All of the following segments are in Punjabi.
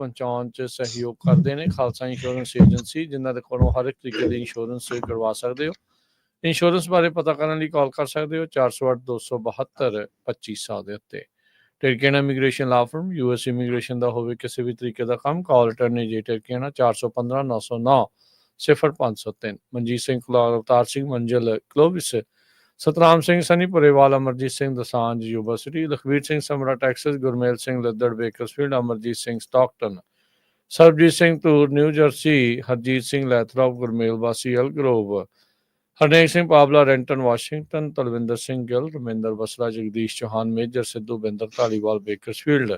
ਪਹੁੰਚਾਉਣ 'ਚ ਸਹਿਯੋਗ ਕਰਦੇ ਨੇ। ਖਾਲਸਾ ਇੰਸ਼ੋਰੈਂਸ ਏਜੰਸੀ, ਜਿਨ੍ਹਾਂ ਦੇ ਕੋਲੋਂ ਹਰ ਇੱਕ ਤਰੀਕੇ ਦੀ ਇੰਸ਼ੋਰੈਂਸ ਕਰਵਾ ਸਕਦੇ ਹੋ। ਇੰਸ਼ੋਰੈਂਸ ਬਾਰੇ ਪਤਾ ਕਰਨ ਲਈ ਕਾਲ ਕਰ ਸਕਦੇ ਹੋ 408-272-2500 ਦੇ ਉੱਤੇ। ਟਿਰਕੇਨਾ ਇਮੀਗ੍ਰੇਸ਼ਨ ਲਾ ਫਰਮ, US ਇਮੀਗ੍ਰੇਸ਼ਨ ਦਾ ਹੋਵੇ ਕਿਸੇ ਵੀ ਤਰੀਕੇ ਦਾ ਕੰਮ, ਕਾਲ ਰਿਟਰਨ ਜੇ ਟਿਰਕੇਨਾ 415-909-0503। Manjeet Singh Kular, Avtar Singh Manzil Clovis, Satnam Singh Sunny Purewal, Amarjit Singh Dosanjh Yuba City, Lakhvir Singh Samra Texas, Gurmel Singh Laddar Bakersfield, Amarjit Singh Stockton, Sarabjit Singh Dhur New Jersey, Harjit Singh Lathrop Gurmel ਵਾਸੀ Elk Grove, Harnek Singh Pabla Renton Washington, Talwinder Singh Gill, Raminder Basra, Jagdish Chauhan Major, Sidhu Binder Dhaliwal Bakersfield,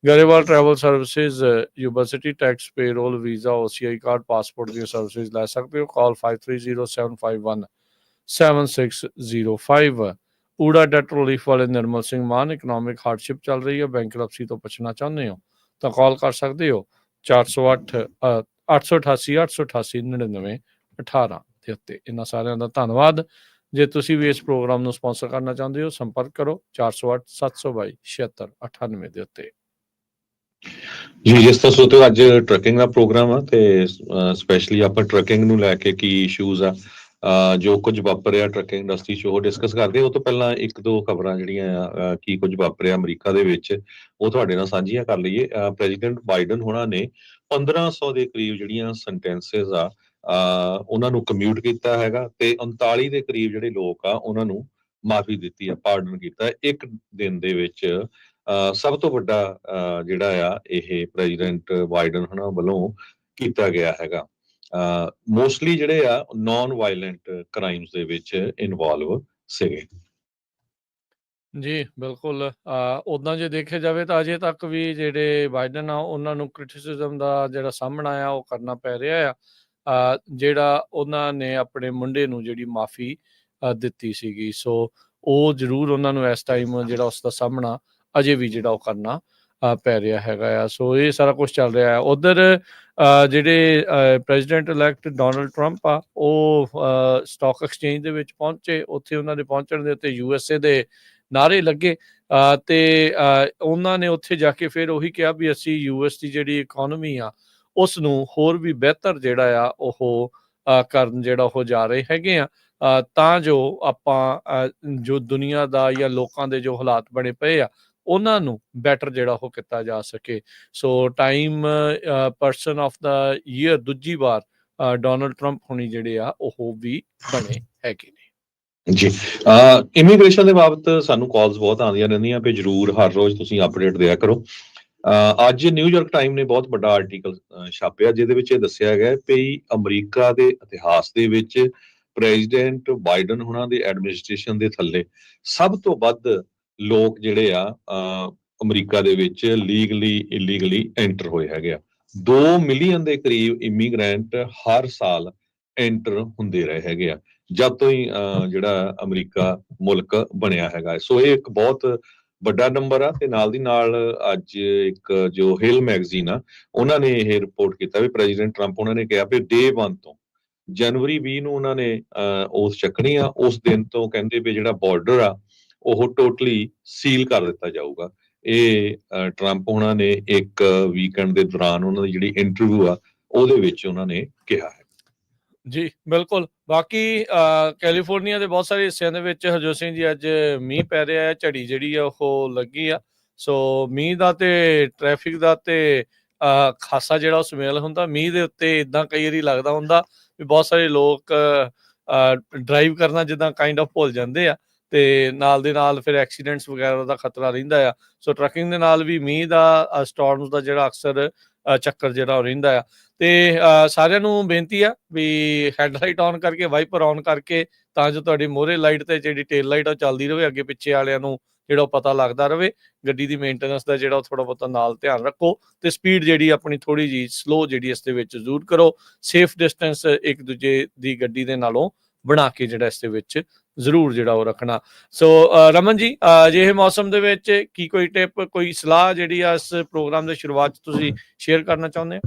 Grewal travel services Yuba City, tax payroll visa OCI card passport ਦੀਆਂ ਸਰਵਿਸਿਜ਼ ਲੈ ਸਕਦੇ ਹੋ। ਕਾਲ 5307517605। ਊੜਾ ਡੈਟ ਰਿਲੀਫ ਵਾਲੇ ਨਿਰਮਲ ਸਿੰਘ ਮਾਨ, ਇਕਨੋਮਿਕ ਹਾਰਡਸ਼ਿਪ ਚੱਲ ਰਹੀ ਹੈ, ਬੈਂਕਰਪਸੀ ਤੋਂ ਬਚਣਾ ਚਾਹੁੰਦੇ ਹੋ ਤਾਂ ਕਾਲ ਕਰ ਸਕਦੇ ਹੋ 408-888-888-9918 ਦੇ ਉੱਤੇ। ਇਹਨਾਂ ਸਾਰਿਆਂ ਦਾ ਧੰਨਵਾਦ। ਜੇ ਤੁਸੀਂ ਵੀ ਇਸ ਪ੍ਰੋਗਰਾਮ ਨੂੰ ਸਪਾਂਸਰ ਕਰਨਾ ਚਾਹੁੰਦੇ ਹੋ, ਸੰਪਰਕ ਕਰੋ 408-722-7698 ਦੇ ਉੱਤੇ। ਜੀ, ਜਿਸ ਤਰ੍ਹਾਂ ਸੋਤੇ ਅੱਜ ਟਰੱਕਿੰਗ ਦਾ ਪ੍ਰੋਗਰਾਮ ਆ ਤੇ ਸਪੈਸ਼ਲੀ ਆਪਾਂ ਟਰੱਕਿੰਗ ਨੂੰ ਲੈ ਕੇ ਕੀ ਇਸ਼ੂਜ਼ ਆ, ਜੋ ਕੁਝ ਵਾਪਰਿਆ ਟਰੱਕਿੰਗ ਇੰਡਸਟਰੀ 'ਚ ਉਹ ਡਿਸਕਸ ਕਰਦੇ। ਉਹ ਤੋਂ ਪਹਿਲਾਂ ਇੱਕ ਦੋ ਖਬਰਾਂ ਜਿਹੜੀਆਂ ਆ ਕੀ ਕੁਝ ਵਾਪਰਿਆ ਅਮਰੀਕਾ ਦੇ ਵਿੱਚ ਉਹ ਤੁਹਾਡੇ ਨਾਲ ਸਾਂਝੀਆਂ ਕਰ ਲਈਏ। ਪ੍ਰੈਜ਼ੀਡੈਂਟ ਬਾਈਡਨ ਹੋਣਾ ਨੇ 1500 ਦੇ ਕਰੀਬ ਜਿਹੜੀਆਂ ਸੈਂਟੈਂਸਸ ਆ ਉਹਨਾਂ ਨੂੰ ਕਮਿਊਟ ਕੀਤਾ ਹੈਗਾ ਤੇ 39 ਦੇ ਕਰੀਬ ਜਿਹੜੇ ਲੋਕ ਆ ਉਹਨਾਂ ਨੂੰ ਮਾਫੀ ਦਿੱਤੀ ਆ, ਪਾਰਡਨ ਕੀਤਾ ਇੱਕ ਦਿਨ ਦੇ ਵਿੱਚ। ਸਭ ਤੋਂ ਵੱਡਾ ਜਿਹੜਾ ਆ ਇਹ ਪ੍ਰੈਜ਼ੀਡੈਂਟ ਬਾਈਡਨ ਹੋਣਾ ਵੱਲੋਂ ਕੀਤਾ ਗਿਆ ਹੈਗਾ। ਮੋਸਟਲੀ ਜਿਹੜੇ ਆ ਨੌਨ ਵਾਇਲੈਂਟ ਕ੍ਰਾਈਮਸ ਦੇ ਵਿੱਚ ਇਨਵੋਲਵ ਸੀਗੇ। ਜੀ ਬਿਲਕੁਲ। ਉੱਦਾਂ ਜੇ ਦੇਖਿਆ ਜਾਵੇ ਤਾਂ ਅਜੇ ਤੱਕ ਵੀ ਜਿਹੜੇ ਬਾਈਡਨ ਆ ਉਹਨਾਂ ਨੂੰ ਕ੍ਰਿਟਿਸਿਜ਼ਮ ਦਾ ਜਿਹੜਾ ਸਾਹਮਣਾ ਆ ਉਹ ਕਰਨਾ ਪੈ ਰਿਹਾ ਆ। ਜਿਹੜਾ ਉਹਨਾਂ ਨੇ ਆਪਣੇ ਮੁੰਡੇ ਨੂੰ ਜਿਹੜੀ ਮਾਫੀ ਦਿੱਤੀ ਸੀਗੀ, ਸੋ ਉਹ ਜ਼ਰੂਰ ਉਹਨਾਂ ਨੂੰ ਇਸ ਟਾਈਮ ਜਿਹੜਾ ਉਸ ਦਾ ਸਾਹਮਣਾ ਅਜੇ ਵੀ ਜਿਹੜਾ ਉਹ ਕਰਨਾ ਪੈ ਰਿਹਾ ਹੈਗਾ ਆ। ਸੋ ਇਹ ਸਾਰਾ ਕੁਛ ਚੱਲ ਰਿਹਾ ਹੈ। ਉੱਧਰ ਜਿਹੜੇ ਪ੍ਰੈਜ਼ੀਡੈਂਟ ਇਲੈਕਟ ਡੋਨਲਡ ਟਰੰਪ ਆ ਉਹ ਸਟਾਕ ਐਕਸਚੇਂਜ ਦੇ ਵਿੱਚ ਪਹੁੰਚੇ। ਉੱਥੇ ਉਹਨਾਂ ਦੇ ਪਹੁੰਚਣ ਦੇ ਉੱਤੇ USA ਦੇ ਨਾਅਰੇ ਲੱਗੇ ਤੇ ਉਹਨਾਂ ਨੇ ਉੱਥੇ ਜਾ ਕੇ ਫਿਰ ਉਹੀ ਕਿਹਾ ਵੀ ਅਸੀਂ US ਦੀ ਜਿਹੜੀ ਇਕੋਨਮੀ ਆ ਉਸ ਨੂੰ ਹੋਰ ਵੀ ਬਿਹਤਰ ਜਿਹੜਾ ਆ ਉਹ ਕਰਨ ਜਿਹੜਾ ਉਹ ਜਾ ਰਹੇ ਹੈਗੇ ਆ ਤਾਂ ਜੋ ਆਪਾਂ ਜੋ ਦੁਨੀਆ ਦਾ ਜਾਂ ਲੋਕਾਂ ਦੇ ਜੋ ਹਾਲਾਤ ਬਣੇ ਪਏ ਆ ਉਹਨਾਂ ਨੂੰ ਬੈਟਰ ਜਿਹੜਾ ਉਹ ਕੀਤਾ ਜਾ ਸਕੇ। So Time person of the year ਦੂਜੀ ਵਾਰ ਡੋਨਲਡ ਟਰੰਪ ਹੁਣੀ ਜਿਹੜੇ ਆ ਉਹ ਵੀ ਬਣੇ ਹੈਗੇ ਨੇ। ਜੀ, ਇਮੀਗ੍ਰੇਸ਼ਨ ਦੇ ਬਾਬਤ ਸਾਨੂੰ ਕਾਲਸ ਬਹੁਤ ਆਉਂਦੀਆਂ ਰਹਿੰਦੀਆਂ ਵੀ ਜ਼ਰੂਰ ਹਰ ਰੋਜ਼ ਤੁਸੀਂ ਅਪਡੇਟ ਦਿਆ ਕਰੋ। ਅੱਜ ਨਿਊਯਾਰਕ ਟਾਈਮ ਨੇ ਬਹੁਤ ਵੱਡਾ ਆਰਟੀਕਲ ਛਾਪਿਆ ਜਿਹਦੇ ਵਿੱਚ ਇਹ ਦੱਸਿਆ ਗਿਆ ਵੀ ਅਮਰੀਕਾ ਦੇ ਇਤਿਹਾਸ ਦੇ ਵਿੱਚ ਪ੍ਰੈਜ਼ੀਡੈਂਟ ਬਾਈਡਨ ਹੁਣਾਂ ਦੇ ਐਡਮਿਨਿਸਟ੍ਰੇਸ਼ਨ ਦੇ ਥੱਲੇ ਸਭ ਤੋਂ ਵੱਧ ਲੋਕ ਜਿਹੜੇ ਆ ਅਮਰੀਕਾ ਦੇ ਵਿੱਚ ਲੀਗਲੀ ਇਲੀਗਲੀ ਐਂਟਰ ਹੋਏ ਹੈਗੇ ਆ। 2 ਮਿਲੀਅਨ ਦੇ ਕਰੀਬ ਇਮੀਗ੍ਰੈਂਟ ਹਰ ਸਾਲ ਐਂਟਰ ਹੁੰਦੇ ਰਹੇ ਹੈਗੇ ਆ ਜਦ ਤੋਂ ਹੀ ਜਿਹੜਾ ਅਮਰੀਕਾ ਮੁਲਕ ਬਣਿਆ ਹੈਗਾ। ਸੋ ਇਹ ਇੱਕ ਬਹੁਤ ਵੱਡਾ ਨੰਬਰ ਆ ਤੇ ਨਾਲ ਦੀ ਨਾਲ ਅੱਜ ਇੱਕ ਜੋ ਹਿਲ ਮੈਗਜ਼ੀਨ ਆ ਉਹਨਾਂ ਨੇ ਇਹ ਰਿਪੋਰਟ ਕੀਤਾ ਵੀ ਪ੍ਰੈਜ਼ੀਡੈਂਟ ਟਰੰਪ ਉਹਨਾਂ ਨੇ ਕਿਹਾ ਵੀ Day 1 ਤੋਂ ਜਨਵਰੀ 20 ਨੂੰ ਉਹਨਾਂ ਨੇ ਉਸ ਚੱਕਣੀ ਆ। ਉਸ ਦਿਨ ਤੋਂ ਕਹਿੰਦੇ ਵੀ ਜਿਹੜਾ ਬਾਰਡਰ ਆ ਉਹ ਟੋਟਲੀ ਸੀਲ ਕਰ ਦਿੱਤਾ ਜਾਊਗਾ। ਇਹ ਟਰੰਪ ਉਹਨਾਂ ਨੇ ਇੱਕ ਵੀਕਐਂਡ ਦੇ ਦੌਰਾਨ ਉਹਨਾਂ ਦੀ ਜਿਹੜੀ ਇੰਟਰਵਿਊ ਆ ਉਹਦੇ ਵਿੱਚ ਉਹਨਾਂ ਨੇ ਕਿਹਾ ਹੈ। ਜੀ ਬਿਲਕੁਲ। ਬਾਕੀ ਕੈਲੀਫੋਰਨੀਆ ਦੇ ਬਹੁਤ ਸਾਰੇ ਹਿੱਸਿਆਂ ਦੇ ਵਿੱਚ ਹਰਜੋਤ ਸਿੰਘ ਜੀ ਅੱਜ ਮੀਂਹ ਪੈ ਰਿਹਾ ਹੈ, ਝੜੀ ਜਿਹੜੀ ਆ ਉਹ ਲੱਗੀ ਆ। ਸੋ ਮੀਂਹ ਦਾ ਤੇ ਟ੍ਰੈਫਿਕ ਦਾ ਤੇ ਖਾਸਾ ਜਿਹੜਾ ਉਹ ਸੁਮੇਲ ਹੁੰਦਾ। ਮੀਂਹ ਦੇ ਉੱਤੇ ਇੱਦਾਂ ਕਈ ਵਾਰੀ ਲੱਗਦਾ ਹੁੰਦਾ ਵੀ ਬਹੁਤ ਸਾਰੇ ਲੋਕ ਡਰਾਈਵ ਕਰਨਾ ਜਿੱਦਾਂ ਕਾਈਂਡ ਆਫ ਭੁੱਲ ਜਾਂਦੇ ਆ ਤੇ ਨਾਲ ਦੇ ਨਾਲ ਫਿਰ ਐਕਸੀਡੈਂਟਸ ਵਗੈਰਾ ਦਾ ਖਤਰਾ ਰਹਿੰਦਾ ਆ। ਸੋ ਟਰੱਕਿੰਗ ਦੇ ਨਾਲ ਵੀ ਮੀਂਹ ਦਾ ਸਟਾਰਮਸ ਦਾ ਜਿਹੜਾ ਅਕਸਰ ਚੱਕਰ ਜਿਹੜਾ ਉਹ ਰਹਿੰਦਾ ਆ ਤੇ ਸਾਰਿਆਂ ਨੂੰ ਬੇਨਤੀ ਆ ਵੀ ਹੈਡਲਾਈਟ ਔਨ ਕਰਕੇ ਵਾਈਪਰ ਔਨ ਕਰਕੇ ਤਾਂ ਜੋ ਤੁਹਾਡੀ ਮੋਹਰੇ ਲਾਈਟ ਤੇ ਜਿਹੜੀ ਟੇਲ ਲਾਈਟ ਉਹ ਚੱਲਦੀ ਰਹੇ, ਅੱਗੇ ਪਿੱਛੇ ਵਾਲਿਆਂ ਨੂੰ ਜਿਹੜਾ ਉਹ ਪਤਾ ਲੱਗਦਾ ਰਹੇ। ਗੱਡੀ ਦੀ ਮੇਨਟੇਨੈਂਸ ਦਾ ਜਿਹੜਾ ਉਹ ਥੋੜਾ ਬਹੁਤਾ ਨਾਲ ਧਿਆਨ ਰੱਖੋ ਤੇ ਸਪੀਡ ਜਿਹੜੀ ਆਪਣੀ ਥੋੜੀ ਜਿਹੀ ਸਲੋ ਜਿਹੜੀ ਇਸ ਦੇ ਵਿੱਚ ਜ਼ਰੂਰ ਕਰੋ। ਸੇਫ ਡਿਸਟੈਂਸ ਇੱਕ ਦੂਜੇ ਦੀ ਗੱਡੀ ਦੇ ਨਾਲੋਂ ਬਣਾ ਕੇ ਜਿਹੜਾ ਇਸ ਦੇ ਵਿੱਚ ਜ਼ਰੂਰ ਜਿਹੜਾ ਉਹ ਰੱਖਣਾ। ਸੋ ਰਮਨ ਜੀ, ਅਜਿਹੇ ਮੌਸਮ ਦੇ ਵਿੱਚ ਕੀ ਕੋਈ ਟਿਪ ਕੋਈ ਸਲਾਹ ਜਿਹੜੀ ਆ ਇਸ ਪ੍ਰੋਗਰਾਮ ਦੇ ਸ਼ੁਰੂਆਤ 'ਚ ਤੁਸੀਂ ਸ਼ੇਅਰ ਕਰਨਾ ਚਾਹੁੰਦੇ ਹੋ?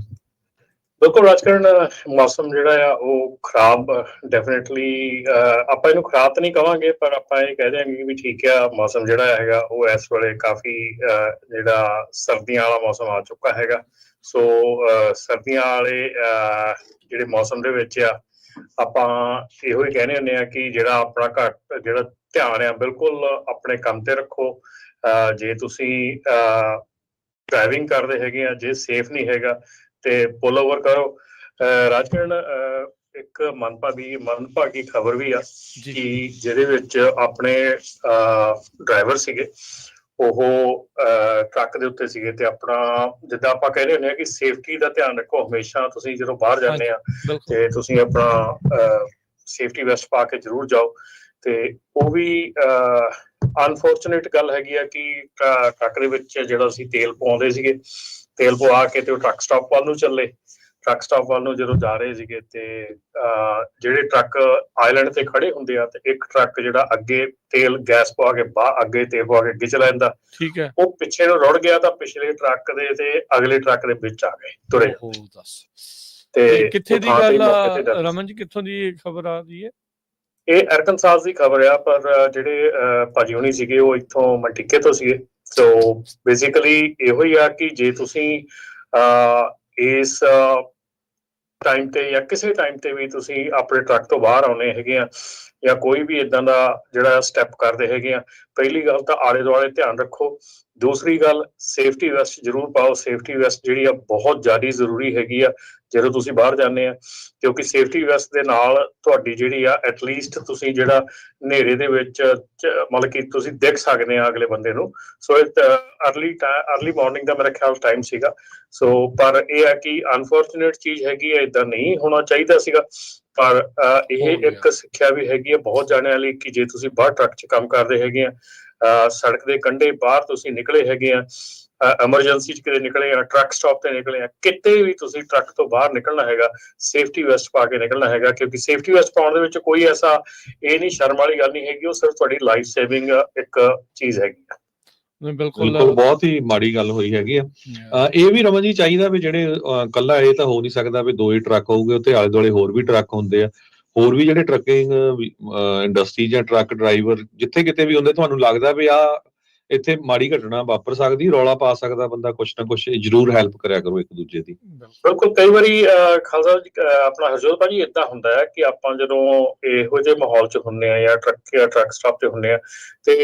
ਬਿਲਕੁਲ, ਰਾਜਕਰਨ ਮੌਸਮ ਜਿਹੜਾ ਆ ਉਹ ਖਰਾਬ ਡੈਫੀਨੇਟਲੀ ਆਪਾਂ ਇਹਨੂੰ ਖਰਾਬ ਤਾਂ ਨਹੀਂ ਕਵਾਂਗੇ ਪਰ ਆਪਾਂ ਇਹ ਕਹਿ ਦਿਆਂਗੇ ਵੀ ਠੀਕ ਆ। ਮੌਸਮ ਜਿਹੜਾ ਹੈਗਾ ਉਹ ਇਸ ਵੇਲੇ ਕਾਫੀ ਜਿਹੜਾ ਸਰਦੀਆਂ ਵਾਲਾ ਮੌਸਮ ਆ ਚੁੱਕਾ ਹੈਗਾ ਸੋ ਸਰਦੀਆਂ ਵਾਲੇ ਜਿਹੜੇ ਮੌਸਮ ਦੇ ਵਿੱਚ ਆ ਆਪਾਂ ਇਹੋ ਹੀ ਕਹਿੰਦੇ ਹੁੰਦੇ ਆ ਕਿ ਜਿਹੜਾ ਆਪਣਾ ਘੱਟ ਜਿਹੜਾ ਧਿਆਨ ਆ ਬਿਲਕੁਲ ਆਪਣੇ ਕੰਮ ਤੇ ਰੱਖੋ। ਜੇ ਤੁਸੀਂ ਡਰਾਈਵਿੰਗ ਕਰਦੇ ਹੈਗੇ ਆ, ਜੇ ਸੇਫ ਨਹੀਂ ਹੈਗਾ ਤੇ ਪੁੱਲ ਓਵਰ ਕਰੋ। ਰਾਜਕਰਨ ਇੱਕ ਮੰਦਭਾਗੀ ਖਬਰ ਵੀ ਆ ਕਿ ਜਿਹਦੇ ਵਿੱਚ ਆਪਣੇ ਡਰਾਈਵਰ ਸੀਗੇ, ਉਹ ਟਰੱਕ ਦੇ ਉੱਤੇ ਸੀਗੇ ਤੇ ਆਪਣਾ ਜਿੱਦਾਂ ਆਪਾਂ ਕਹਿੰਦੇ ਹੁੰਦੇ ਆ ਕਿ ਸੇਫਟੀ ਦਾ ਧਿਆਨ ਰੱਖੋ ਹਮੇਸ਼ਾ। ਤੁਸੀਂ ਜਦੋਂ ਬਾਹਰ ਜਾਂਦੇ ਆ ਤੇ ਤੁਸੀਂ ਆਪਣਾ ਸੇਫਟੀ ਵੈਸਟ ਪਾ ਕੇ ਜ਼ਰੂਰ ਜਾਓ। ਤੇ ਉਹ ਵੀ ਅਨਫੋਰਚੂਨੇਟ ਗੱਲ ਹੈਗੀ ਆ ਕਿ ਟਰੱਕ ਦੇ ਵਿੱਚ ਜਿਹੜਾ ਅਸੀਂ ਤੇਲ ਪਵਾਉਂਦੇ ਸੀਗੇ, ਤੇਲ ਪਵਾ ਕੇ ਤੇ ਉਹ ਟਰੱਕ ਸਟਾਪ ਵੱਲ ਨੂੰ ਚੱਲੇ। ਟਰੱਕ ਸਟਾਪ ਵੱਲ ਨੂੰ ਜਦੋਂ ਜਾ ਰਹੇ ਸੀਗੇ ਤੇ ਜਿਹੜੇ ਟਰੱਕ ਆਈਲੈਂਡ ਤੇ ਖੜੇ ਹੁੰਦੇ ਆ ਤੇ ਇੱਕ ਟਰੱਕ ਜਿਹੜਾ ਅੱਗੇ ਤੇਲ ਗੈਸ ਪਵਾ ਕੇ ਅੱਗੇ ਤੇਲ ਪਵਾ ਕੇ ਅੱਗੇ ਚਲਾ ਜਾਂਦਾ, ਠੀਕ ਹੈ, ਉਹ ਪਿੱਛੇ ਨੂੰ ਰੁੜ ਗਿਆ ਤਾਂ ਪਿਛਲੇ ਟਰੱਕ ਦੇ ਤੇ ਅਗਲੇ ਟਰੱਕ ਦੇ ਵਿੱਚ ਆ ਗਏ ਤੁਰੇ। ਤੇ ਕਿੱਥੇ ਦੀ ਗੱਲ ਆ ਰਮਨ ਜੀ, ਕਿੱਥੋਂ ਦੀ ਖਬਰ ਆ ਰਹੀ ਹੈ? ਇਹ ਅਰਕਨਸਾਸ ਦੀ ਖਬਰ ਆ, ਪਰ ਜਿਹੜੇ ਭਾਜੀ ਹੁਣੀ ਸੀਗੇ ਉਹ ਇੱਥੋਂ ਮੰਟਿਕੇ ਤੋਂ ਸੀਗੇ। ਸੋ ਬੇਸਿਕਲੀ ਇਹੋ ਹੀ ਆ ਕਿ ਜੇ ਤੁਸੀਂ ਇਸ ਟਾਈਮ ਤੇ ਜਾਂ ਕਿਸੇ ਟਾਈਮ ਤੇ ਵੀ ਤੁਸੀਂ ਆਪਣੇ ਟਰੱਕ ਤੋਂ ਬਾਹਰ ਆਉਣੇ ਹੈਗੇ ਆ ਜਾਂ ਕੋਈ ਵੀ ਇਦਾਂ ਦਾ ਜਿਹੜਾ ਸਟੈਪ ਕਰਦੇ ਹੈਗੇ ਆ, ਪਹਿਲੀ ਗੱਲ ਤਾਂ ਆਲੇ ਦੁਆਲੇ ਧਿਆਨ ਰੱਖੋ। ਦੂਸਰੀ ਗੱਲ, ਸੇਫਟੀ ਵੈਸਟ ਜ਼ਰੂਰ ਪਾਓ। ਸੇਫਟੀ ਵੈਸਟ ਜਿਹੜੀ ਆ ਬਹੁਤ ਜ਼ਿਆਦਾ ਜ਼ਰੂਰੀ ਹੈਗੀ ਆ ਜਦੋਂ ਤੁਸੀਂ ਬਾਹਰ ਜਾਂਦੇ ਆ, ਕਿਉਂਕਿ ਸੇਫਟੀ ਵੈਸਟ ਦੇ ਨਾਲ ਤੁਹਾਡੀ ਜਿਹੜੀ ਆ ਐਟਲੀਸਟ ਤੁਸੀਂ ਜਿਹੜਾ ਹਨੇਰੇ ਦੇ ਵਿੱਚ ਮਤਲਬ ਕਿ ਤੁਸੀਂ ਦਿਖ ਸਕਦੇ ਆ ਅਗਲੇ ਬੰਦੇ ਨੂੰ। ਸੋ ਅਰਲੀ ਮਾਰਨਿੰਗ ਦਾ ਮੇਰਾ ਖਿਆਲ ਟਾਈਮ ਸੀਗਾ। ਸੋ ਪਰ ਇਹ ਹੈ ਕਿ ਅਨਫੋਰਚੂਨੇਟ ਚੀਜ਼ ਹੈਗੀ ਹੈ, ਏਦਾਂ ਨਹੀਂ ਹੋਣਾ ਚਾਹੀਦਾ ਸੀਗਾ। ਪਰ ਇਹ ਇੱਕ ਸਿੱਖਿਆ ਵੀ ਹੈਗੀ ਹੈ ਬਹੁਤ ਜਾਣਿਆਂ ਲਈ ਕਿ ਜੇ ਤੁਸੀਂ ਬਾਹਰ ਟਰੱਕ 'ਚ ਕੰਮ ਕਰਦੇ ਹੈਗੇ ਆ, ਸੜਕ ਦੇ ਕੰਢੇ ਬਾਹਰ ਤੁਸੀਂ ਨਿਕਲੇ ਹੈਗੇ ਆ, ਐਮਰਜੈਂਸੀ 'ਚ ਕਿਤੇ ਨਿਕਲੇ ਆ, ਟਰੱਕ ਸਟਾਪ ਤੇ ਨਿਕਲੇ ਆ, ਕਿਤੇ ਵੀ ਤੁਸੀਂ ਟਰੱਕ ਤੋਂ ਬਾਹਰ ਨਿਕਲਣਾ ਹੈਗਾ, ਸੇਫਟੀ ਵੈਸਟ ਪਾ ਕੇ ਨਿਕਲਣਾ ਹੈਗਾ। ਕਿਉਂਕਿ ਸੇਫਟੀ ਵੈਸਟ ਪਾਉਣ ਦੇ ਵਿੱਚ ਕੋਈ ਐਸਾ ਇਹ ਨਹੀਂ ਸ਼ਰਮ ਵਾਲੀ ਗੱਲ ਨਹੀਂ ਹੈਗੀ, ਉਹ ਸਿਰਫ ਤੁਹਾਡੀ ਲਾਈਫ ਸੇਵਿੰਗ ਇੱਕ ਚੀਜ਼ ਹੈਗੀ ਆ। ਬਿਲਕੁਲ ਬਹੁਤ ਹੀ ਮਾੜੀ ਗੱਲ ਹੋਈ ਹੈਗੀ ਆ। ਇਹ ਵੀ ਰਮਨ ਜੀ ਚਾਹੀਦਾ ਵੀ ਜਿਹੜੇ ਕੱਲਾ ਇਹ ਤਾਂ ਹੋ ਨਹੀਂ ਸਕਦਾ ਵੀ 2 ਹੀ ਟਰੱਕ ਹੋਊਗੇ, ਉੱਥੇ ਆਲੇ ਦੁਆਲੇ ਹੋਰ ਵੀ ਟਰੱਕ ਹੁੰਦੇ ਆ, ਹੋਰ ਵੀ ਜਿਹੜੇ ਟਰੱਕਿੰਗ ਇੰਡਸਟਰੀ ਜਾਂ ਟਰੱਕ ਡਰਾਈਵਰ ਜਿੱਥੇ ਕਿਤੇ ਵੀ ਹੁੰਦੇ, ਤੁਹਾਨੂੰ ਲੱਗਦਾ ਵੀ ਆ ਇੱਥੇ ਮਾੜੀ ਘਟਨਾ ਵਾਪਰ ਸਕਦੀ, ਰੌਲਾ ਪਾ ਸਕਦਾ ਬੰਦਾ, ਕੁਛ ਨਾ ਕੁਛ ਜ਼ਰੂਰ ਹੈਲਪ ਕਰਿਆ ਕਰੋ ਇੱਕ ਦੂਜੇ ਦੀ। ਬਿਲਕੁਲ, ਕਈ ਵਾਰੀ ਖਾਲਸਾ ਜੀ ਆਪਣਾ ਹਰਜੋਤ ਭਾਜੀ ਏਦਾਂ ਹੁੰਦਾ ਹੈ ਕਿ ਆਪਾਂ ਜਦੋਂ ਇਹੋ ਜਿਹੇ ਮਾਹੌਲ 'ਚ ਹੁੰਦੇ ਆ ਜਾਂ ਟਰੱਕ ਸਟਾਪ ਤੇ ਹੁੰਦੇ ਆ ਤੇ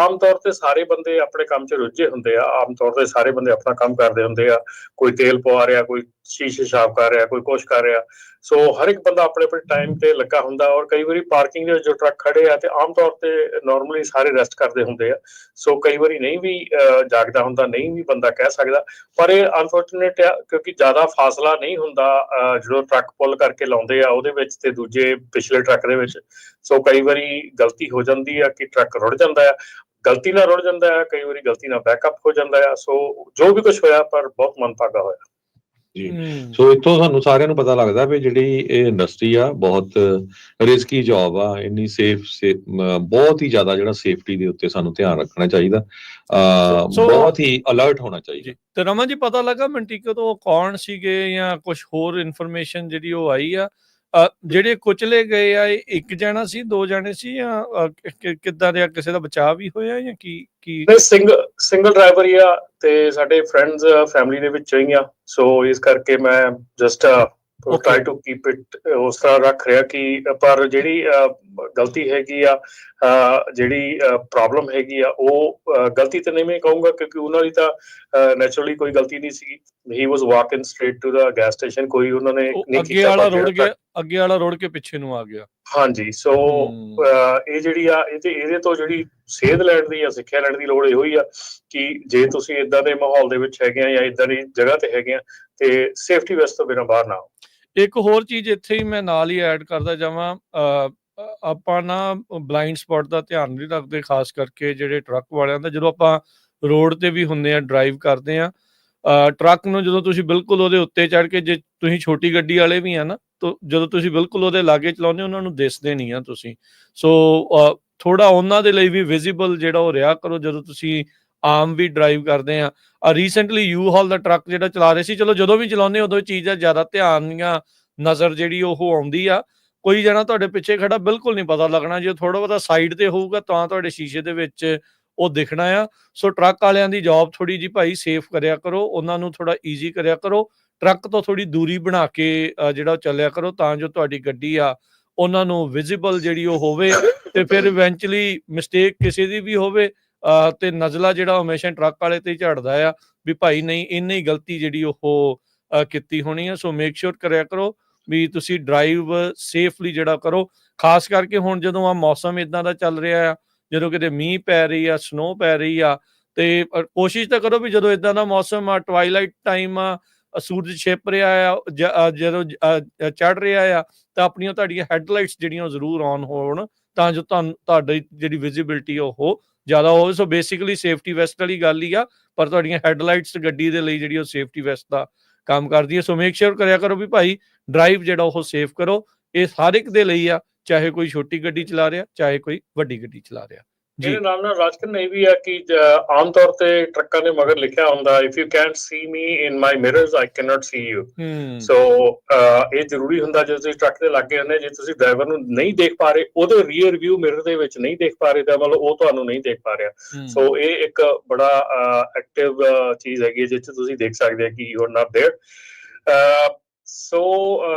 ਆਮ ਤੌਰ ਤੇ ਸਾਰੇ ਬੰਦੇ ਆਪਣੇ ਕੰਮ 'ਚ ਰੁੱਝੇ ਹੁੰਦੇ ਆ। ਆਮ ਤੌਰ ਤੇ ਸਾਰੇ ਬੰਦੇ ਆਪਣਾ ਕੰਮ ਕਰਦੇ ਹੁੰਦੇ ਆ, ਕੋਈ ਤੇਲ ਪਵਾ ਰਿਹਾ, ਕੋਈ ਸ਼ੀਸ਼ੇ ਸਾਫ਼ ਕਰ ਰਿਹਾ, ਕੋਈ ਕੁਛ ਕਰ ਰਿਹਾ। ਸੋ ਹਰ ਇੱਕ ਬੰਦਾ ਆਪਣੇ ਆਪਣੇ ਟਾਈਮ ਤੇ ਲੱਗਾ ਹੁੰਦਾ। ਔਰ ਕਈ ਵਾਰੀ ਪਾਰਕਿੰਗ ਦੇ ਵਿੱਚ ਜੋ ਟਰੱਕ ਖੜੇ ਆ ਤੇ ਆਮ ਤੌਰ ਤੇ ਨੋਰਮਲੀ ਸਾਰੇ ਰੈਸਟ ਕਰਦੇ ਹੁੰਦੇ ਆ। ਸੋ ਕਈ ਵਾਰੀ ਨਹੀਂ ਵੀ ਜਾਗਦਾ ਹੁੰਦਾ, ਨਹੀਂ ਵੀ ਬੰਦਾ ਕਹਿ ਸਕਦਾ। ਪਰ ਇਹ ਅਨਫੋਰਚੂਨੇਟ ਆ ਕਿਉਂਕਿ ਜ਼ਿਆਦਾ ਫਾਸਲਾ ਨਹੀਂ ਹੁੰਦਾ ਜਦੋਂ ਟਰੱਕ ਪੁੱਲ ਕਰਕੇ ਲਾਉਂਦੇ ਆ ਉਹਦੇ ਵਿੱਚ ਤੇ ਦੂਜੇ ਪਿਛਲੇ ਟਰੱਕ ਦੇ ਵਿੱਚ। ਸੋ ਕਈ ਵਾਰੀ ਗਲਤੀ ਹੋ ਜਾਂਦੀ ਆ ਕਿ ਟਰੱਕ ਰੁੜ ਜਾਂਦਾ ਆ, ਗਲਤੀ ਨਾਲ ਰੁੜ ਜਾਂਦਾ ਹੈ, ਕਈ ਵਾਰੀ ਗਲਤੀ ਨਾਲ ਬੈਕਅਪ ਹੋ ਜਾਂਦਾ ਆ। ਸੋ ਜੋ ਵੀ ਕੁਛ ਹੋਇਆ ਪਰ ਬਹੁਤ ਮੰਦਭਾਗਾ ਹੋਇਆ ਜੀ। ਸੋ ਇੱਥੋਂ ਸਾਨੂੰ ਸਾਰਿਆਂ ਨੂੰ ਪਤਾ ਲੱਗਦਾ ਵੀ ਜਿਹੜੀ ਇਹ ਇੰਡਸਟਰੀ ਆ ਬਹੁਤ ਰਿਸਕੀ ਜੌਬ ਆ, ਇੰਨੀ ਬਹੁਤ ਹੀ ਜ਼ਿਆਦਾ ਜਿਹੜਾ ਸੇਫਟੀ ਦੇ ਉੱਤੇ ਸਾਨੂੰ ਧਿਆਨ ਰੱਖਣਾ ਚਾਹੀਦਾ, ਬਹੁਤ ਹੀ ਅਲਰਟ ਹੋਣਾ ਚਾਹੀਦਾ। ਤੇ ਰਮਨ ਜੀ ਪਤਾ ਲੱਗਾ ਮੰਟੀਕੋ ਤੋਂ ਕੌਣ ਸੀਗੇ ਜਾਂ ਕੁਝ ਹੋਰ ਇਨਫੋਰਮੇਸ਼ਨ ਜਿਹੜੀ ਉਹ ਆਈ ਆ? ਜਿਹੜੇ ਕੁਚਲੇ ਗਏ ਆ ਇਹ 1 ਜਣਾ ਸੀ, 2 ਜਣੇ ਸੀ ਜਾਂ ਕਿੱਦਾਂ ਰਿਹਾ? ਕਿਸੇ ਦਾ ਬਚਾਅ ਵੀ ਹੋਇਆ ਜਾਂ ਕੀ? ਸਿੰਗਲ ਡਰਾਈਵਰ ਹੀ ਆ ਤੇ ਸਾਡੇ ਫਰੈਂਡਸ ਫੈਮਿਲੀ ਦੇ ਵਿੱਚੋਂ ਹੀ ਆ। ਸੋ ਇਸ ਕਰਕੇ ਮੈਂ just try to keep it ਉਸ ਤਰ੍ਹਾਂ ਰੱਖ ਰਿਹਾ ਕਿ ਪਰ ਜਿਹੜੀ ਗਲਤੀ ਹੈਗੀ ਆ, ਜਿਹੜੀ ਪ੍ਰੋਬਲਮ ਹੈਗੀ ਆ, ਉਹ ਗਲਤੀ ਤਾਂ ਨਹੀਂ ਮੈਂ ਕਹੂੰਗਾ ਕਿਉਂਕਿ ਉਹਨਾਂ ਦੀ ਤਾਂ ਨੈਚੁਰਲੀ ਕੋਈ ਗਲਤੀ ਨਹੀਂ ਸੀਗੀ। He was walking straight to the gas station, ਕੋਈ ਉਹਨਾਂ ਨੇ ਅੱਗੇ ਵਾਲਾ ਰੋੜ ਕੇ ਪਿੱਛੇ ਨੂੰ ਆ ਗਿਆ। ਹਾਂਜੀ। ਸੋ ਇਹ ਜਿਹੜੀ ਆ ਇਹਦੇ ਤੋਂ ਜਿਹੜੀ ਸੇਧ ਲੈਣ ਦੀ ਜਾਂ ਸਿੱਖਿਆ ਲੈਣ ਦੀ ਲੋੜ ਇਹੋ ਹੀ ਆ ਕਿ ਜੇ ਤੁਸੀਂ ਇਦਾਂ ਦੇ ਮਾਹੌਲ ਦੇ ਵਿੱਚ ਹੈਗੇ ਆ ਜਾਂ ਇਦਾਂ ਦੀ ਜਗ੍ਹਾ ਤੇ ਹੈਗੇ ਆ ਤੇ ਸੇਫਟੀ ਵੈਸਟ ਤੋਂ ਬਿਨਾਂ ਬਾਹਰ ਨਾ ਆਓ। ਇੱਕ ਹੋਰ ਚੀਜ਼ ਇੱਥੇ ਹੀ ਮੈਂ ਨਾਲ ਹੀ ਐਡ ਕਰਦਾ ਜਾਵਾਂ, ਆਪਾਂ ਨਾ ਬਲਾਈਂਡ ਸਪੌਟ ਦਾ ਧਿਆਨ ਨਹੀਂ ਰੱਖਦੇ, ਖਾਸ ਕਰਕੇ ਜਿਹੜੇ ਟਰੱਕ ਵਾਲਿਆਂ ਦਾ। ਜਦੋਂ ਆਪਾਂ ਰੋਡ ਤੇ ਵੀ ਹੁੰਦੇ ਆ, ਡਰਾਈਵ ਕਰਦੇ ਆ, ਟਰੱਕ ਨੂੰ ਜਦੋਂ ਤੁਸੀਂ ਬਿਲਕੁਲ ਉਹਦੇ ਉੱਤੇ ਚੜ੍ਹ ਕੇ, ਜੇ ਤੁਸੀਂ ਛੋਟੀ ਗੱਡੀ ਵਾਲੇ ਵੀ ਆ ਨਾ, ਤਾਂ ਜਦੋਂ ਤੁਸੀਂ ਬਿਲਕੁਲ ਉਹਦੇ ਲਾਗੇ ਚਲਾਉਂਦੇ ਉਹਨਾਂ ਨੂੰ ਦਿਸਦੇ ਨਹੀਂ ਆ ਤੁਸੀਂ। ਸੋ ਥੋੜਾ ਉਹਨਾਂ ਦੇ ਲਈ ਵੀ ਵਿਜ਼ੀਬਲ ਜਿਹੜਾ ਉਹ ਰਿਹਾ ਕਰੋ ਜਦੋਂ ਤੁਸੀਂ ਆਮ ਵੀ ਡਰਾਈਵ ਕਰਦੇ ਆ। Recently you hall the truck ਜਿਹੜਾ ਚਲਾ ਰਹੇ ਸੀ, ਚਲੋ ਜਦੋਂ ਵੀ ਚਲਾਉਂਦੇ ਉਦੋਂ ਚੀਜ਼ਾਂ ਜ਼ਿਆਦਾ ਧਿਆਨ ਜਾਂ ਨਜ਼ਰ ਜਿਹੜੀ ਉਹ ਆਉਂਦੀ ਆ। ਕੋਈ ਜਣਾ ਤੁਹਾਡੇ ਪਿੱਛੇ ਖੜਾ ਬਿਲਕੁਲ ਨਹੀਂ ਪਤਾ ਲੱਗਣਾ, ਜੇ ਥੋੜਾ ਬਹੁਤਾ ਸਾਈਡ ਤੇ ਹੋਊਗਾ ਤਾਂ ਤੁਹਾਡੇ ਸ਼ੀਸ਼ੇ ਦੇ ਵਿੱਚ ਉਹ ਦਿਖਣਾ ਆ। ਸੋ ਟਰੱਕ ਵਾਲਿਆਂ ਦੀ ਜੌਬ ਥੋੜ੍ਹੀ ਜਿਹੀ ਭਾਈ ਸੇਫ ਕਰਿਆ ਕਰੋ, ਉਹਨਾਂ ਨੂੰ ਥੋੜ੍ਹਾ ਈਜ਼ੀ ਕਰਿਆ ਕਰੋ, ਟਰੱਕ ਤੋਂ ਥੋੜ੍ਹੀ ਦੂਰੀ ਬਣਾ ਕੇ ਜਿਹੜਾ ਉਹ ਚੱਲਿਆ ਕਰੋ, ਤਾਂ ਜੋ ਤੁਹਾਡੀ ਗੱਡੀ ਆ ਉਹਨਾਂ ਨੂੰ ਵਿਜ਼ੀਬਲ ਜਿਹੜੀ ਉਹ ਹੋਵੇ, ਤੇ ਫਿਰ ਇਵੈਂਚੁਅਲੀ ਮਿਸਟੇਕ ਕਿਸੇ ਦੀ ਵੀ ਹੋਵੇ ਤੇ ਨਜ਼ਲਾ ਜਿਹੜਾ ਹਮੇਸ਼ਾ ਟਰੱਕ ਵਾਲੇ ਤੇ ਝੜਦਾ ਆ ਵੀ ਭਾਈ ਨਹੀਂ ਇਹਨੇ ਹੀ ਗਲਤੀ ਜਿਹੜੀ ਉਹ ਕੀਤੀ ਹੋਣੀ ਆ। ਸੋ ਮੇਕ ਸ਼ੋਰ ਕਰਿਆ ਕਰੋ ਵੀ ਤੁਸੀਂ ਡਰਾਈਵ ਸੇਫਲੀ ਜਿਹੜਾ ਕਰੋ, ਖਾਸ ਕਰਕੇ ਹੁਣ ਜਦੋਂ ਆ ਮੌਸਮ ਇਦਾਂ ਦਾ ਚੱਲ ਰਿਹਾ ਆ, ਜਦੋਂ ਕਿਤੇ ਮੀਂਹ ਪੈ ਰਹੀ ਆ, ਸਨੋ ਪੈ ਰਹੀ ਆ, ਤੇ ਕੋਸ਼ਿਸ਼ ਤਾਂ ਕਰੋ ਵੀ ਜਦੋਂ ਇਦਾਂ ਦਾ ਮੌਸਮ ਆ, ਟਵਾਈਲਾਈਟ ਟਾਈਮ ਆ, ਸੂਰਜ ਛਿਪ ਰਿਹਾ ਆ, ਜਦੋਂ ਚੜ ਰਿਹਾ ਆ, ਤਾਂ ਆਪਣੀਆਂ ਤੁਹਾਡੀਆਂ ਹੈਡਲਾਈਟਸ ਜਿਹੜੀਆਂ ਉਹ ਜ਼ਰੂਰ ਔਨ ਹੋਣ, ਤਾਂ ਜੋ ਤੁਹਾਡੀ ਜਿਹੜੀ ਵਿਜ਼ਿਬਿਲਿਟੀ ਉਹ ਜ਼ਿਆਦਾ ਹੋਵੇ। ਸੋ ਬੇਸਿਕਲੀ ਸੇਫਟੀ ਵੈਸਟ ਵਾਲੀ ਗੱਲ ਹੀ ਆ, ਪਰ ਤੁਹਾਡੀਆਂ ਹੈਡਲਾਈਟਸ ਗੱਡੀ ਦੇ ਲਈ ਜਿਹੜੀ ਉਹ ਸੇਫਟੀ ਵੈਸਟ ਦਾ ਕੰਮ ਕਰਦੀ ਹੈ। ਸੋ ਮੇਕ ਸ਼ੋਰ ਕਰਿਆ ਕਰੋ ਵੀ ਭਾਈ ਡਰਾਈਵ ਜਿਹੜਾ ਉਹ ਸੇਫ ਕਰੋ। ਇਹ ਹਰ ਇੱਕ ਦੇ ਲਈ ਆ, ਚਾਹੇ ਕੋਈ ਛੋਟੀ ਗੱਡੀ ਚਲਾ ਰਿਹਾ, ਚਾਹੇ ਕੋਈ ਵੱਡੀ ਗੱਡੀ ਚਲਾ ਰਿਹਾ। ਇਹਦੇ ਨਾਲ ਰਾਜਕਰਨ ਇਹ ਵੀ ਆ ਕਿ ਆਮ ਤੌਰ ਤੇ ਟਰੱਕਾਂ ਦੇ ਮਗਰ ਲਿਖਿਆ ਹੁੰਦਾ if you can't see me in my mirrors I can not see you. So ਇਹ ਜ਼ਰੂਰੀ ਹੁੰਦਾ ਜਦੋਂ ਤੁਸੀਂ ਟਰੱਕ ਦੇ ਲਾਗੇ ਹੁੰਦੇ, ਜੇ ਤੁਸੀਂ ਡਰਾਈਵਰ ਨੂੰ ਨਹੀਂ ਦੇਖ ਪਾ ਰਹੇ, ਉਹਦੇ ਰੀਅਰ ਵਿਊ ਮਿਰਰ ਦੇ ਵਿੱਚ ਨਹੀਂ ਦੇਖ ਪਾ ਰਹੇ, ਤਾਂ ਮਤਲਬ ਉਹ ਤੁਹਾਨੂੰ ਨਹੀਂ ਦੇਖ ਪਾ ਰਿਹਾ। ਸੋ ਇਹ ਇੱਕ ਬੜਾ ਐਕਟਿਵ ਚੀਜ਼ ਹੈਗੀ ਜਿਸ 'ਚ ਤੁਸੀਂ ਦੇਖ ਸਕਦੇ ਹੋ ਕਿ ਯੂ ਆਰ ਨਾਟ ਦੇਅਰ। ਸੋ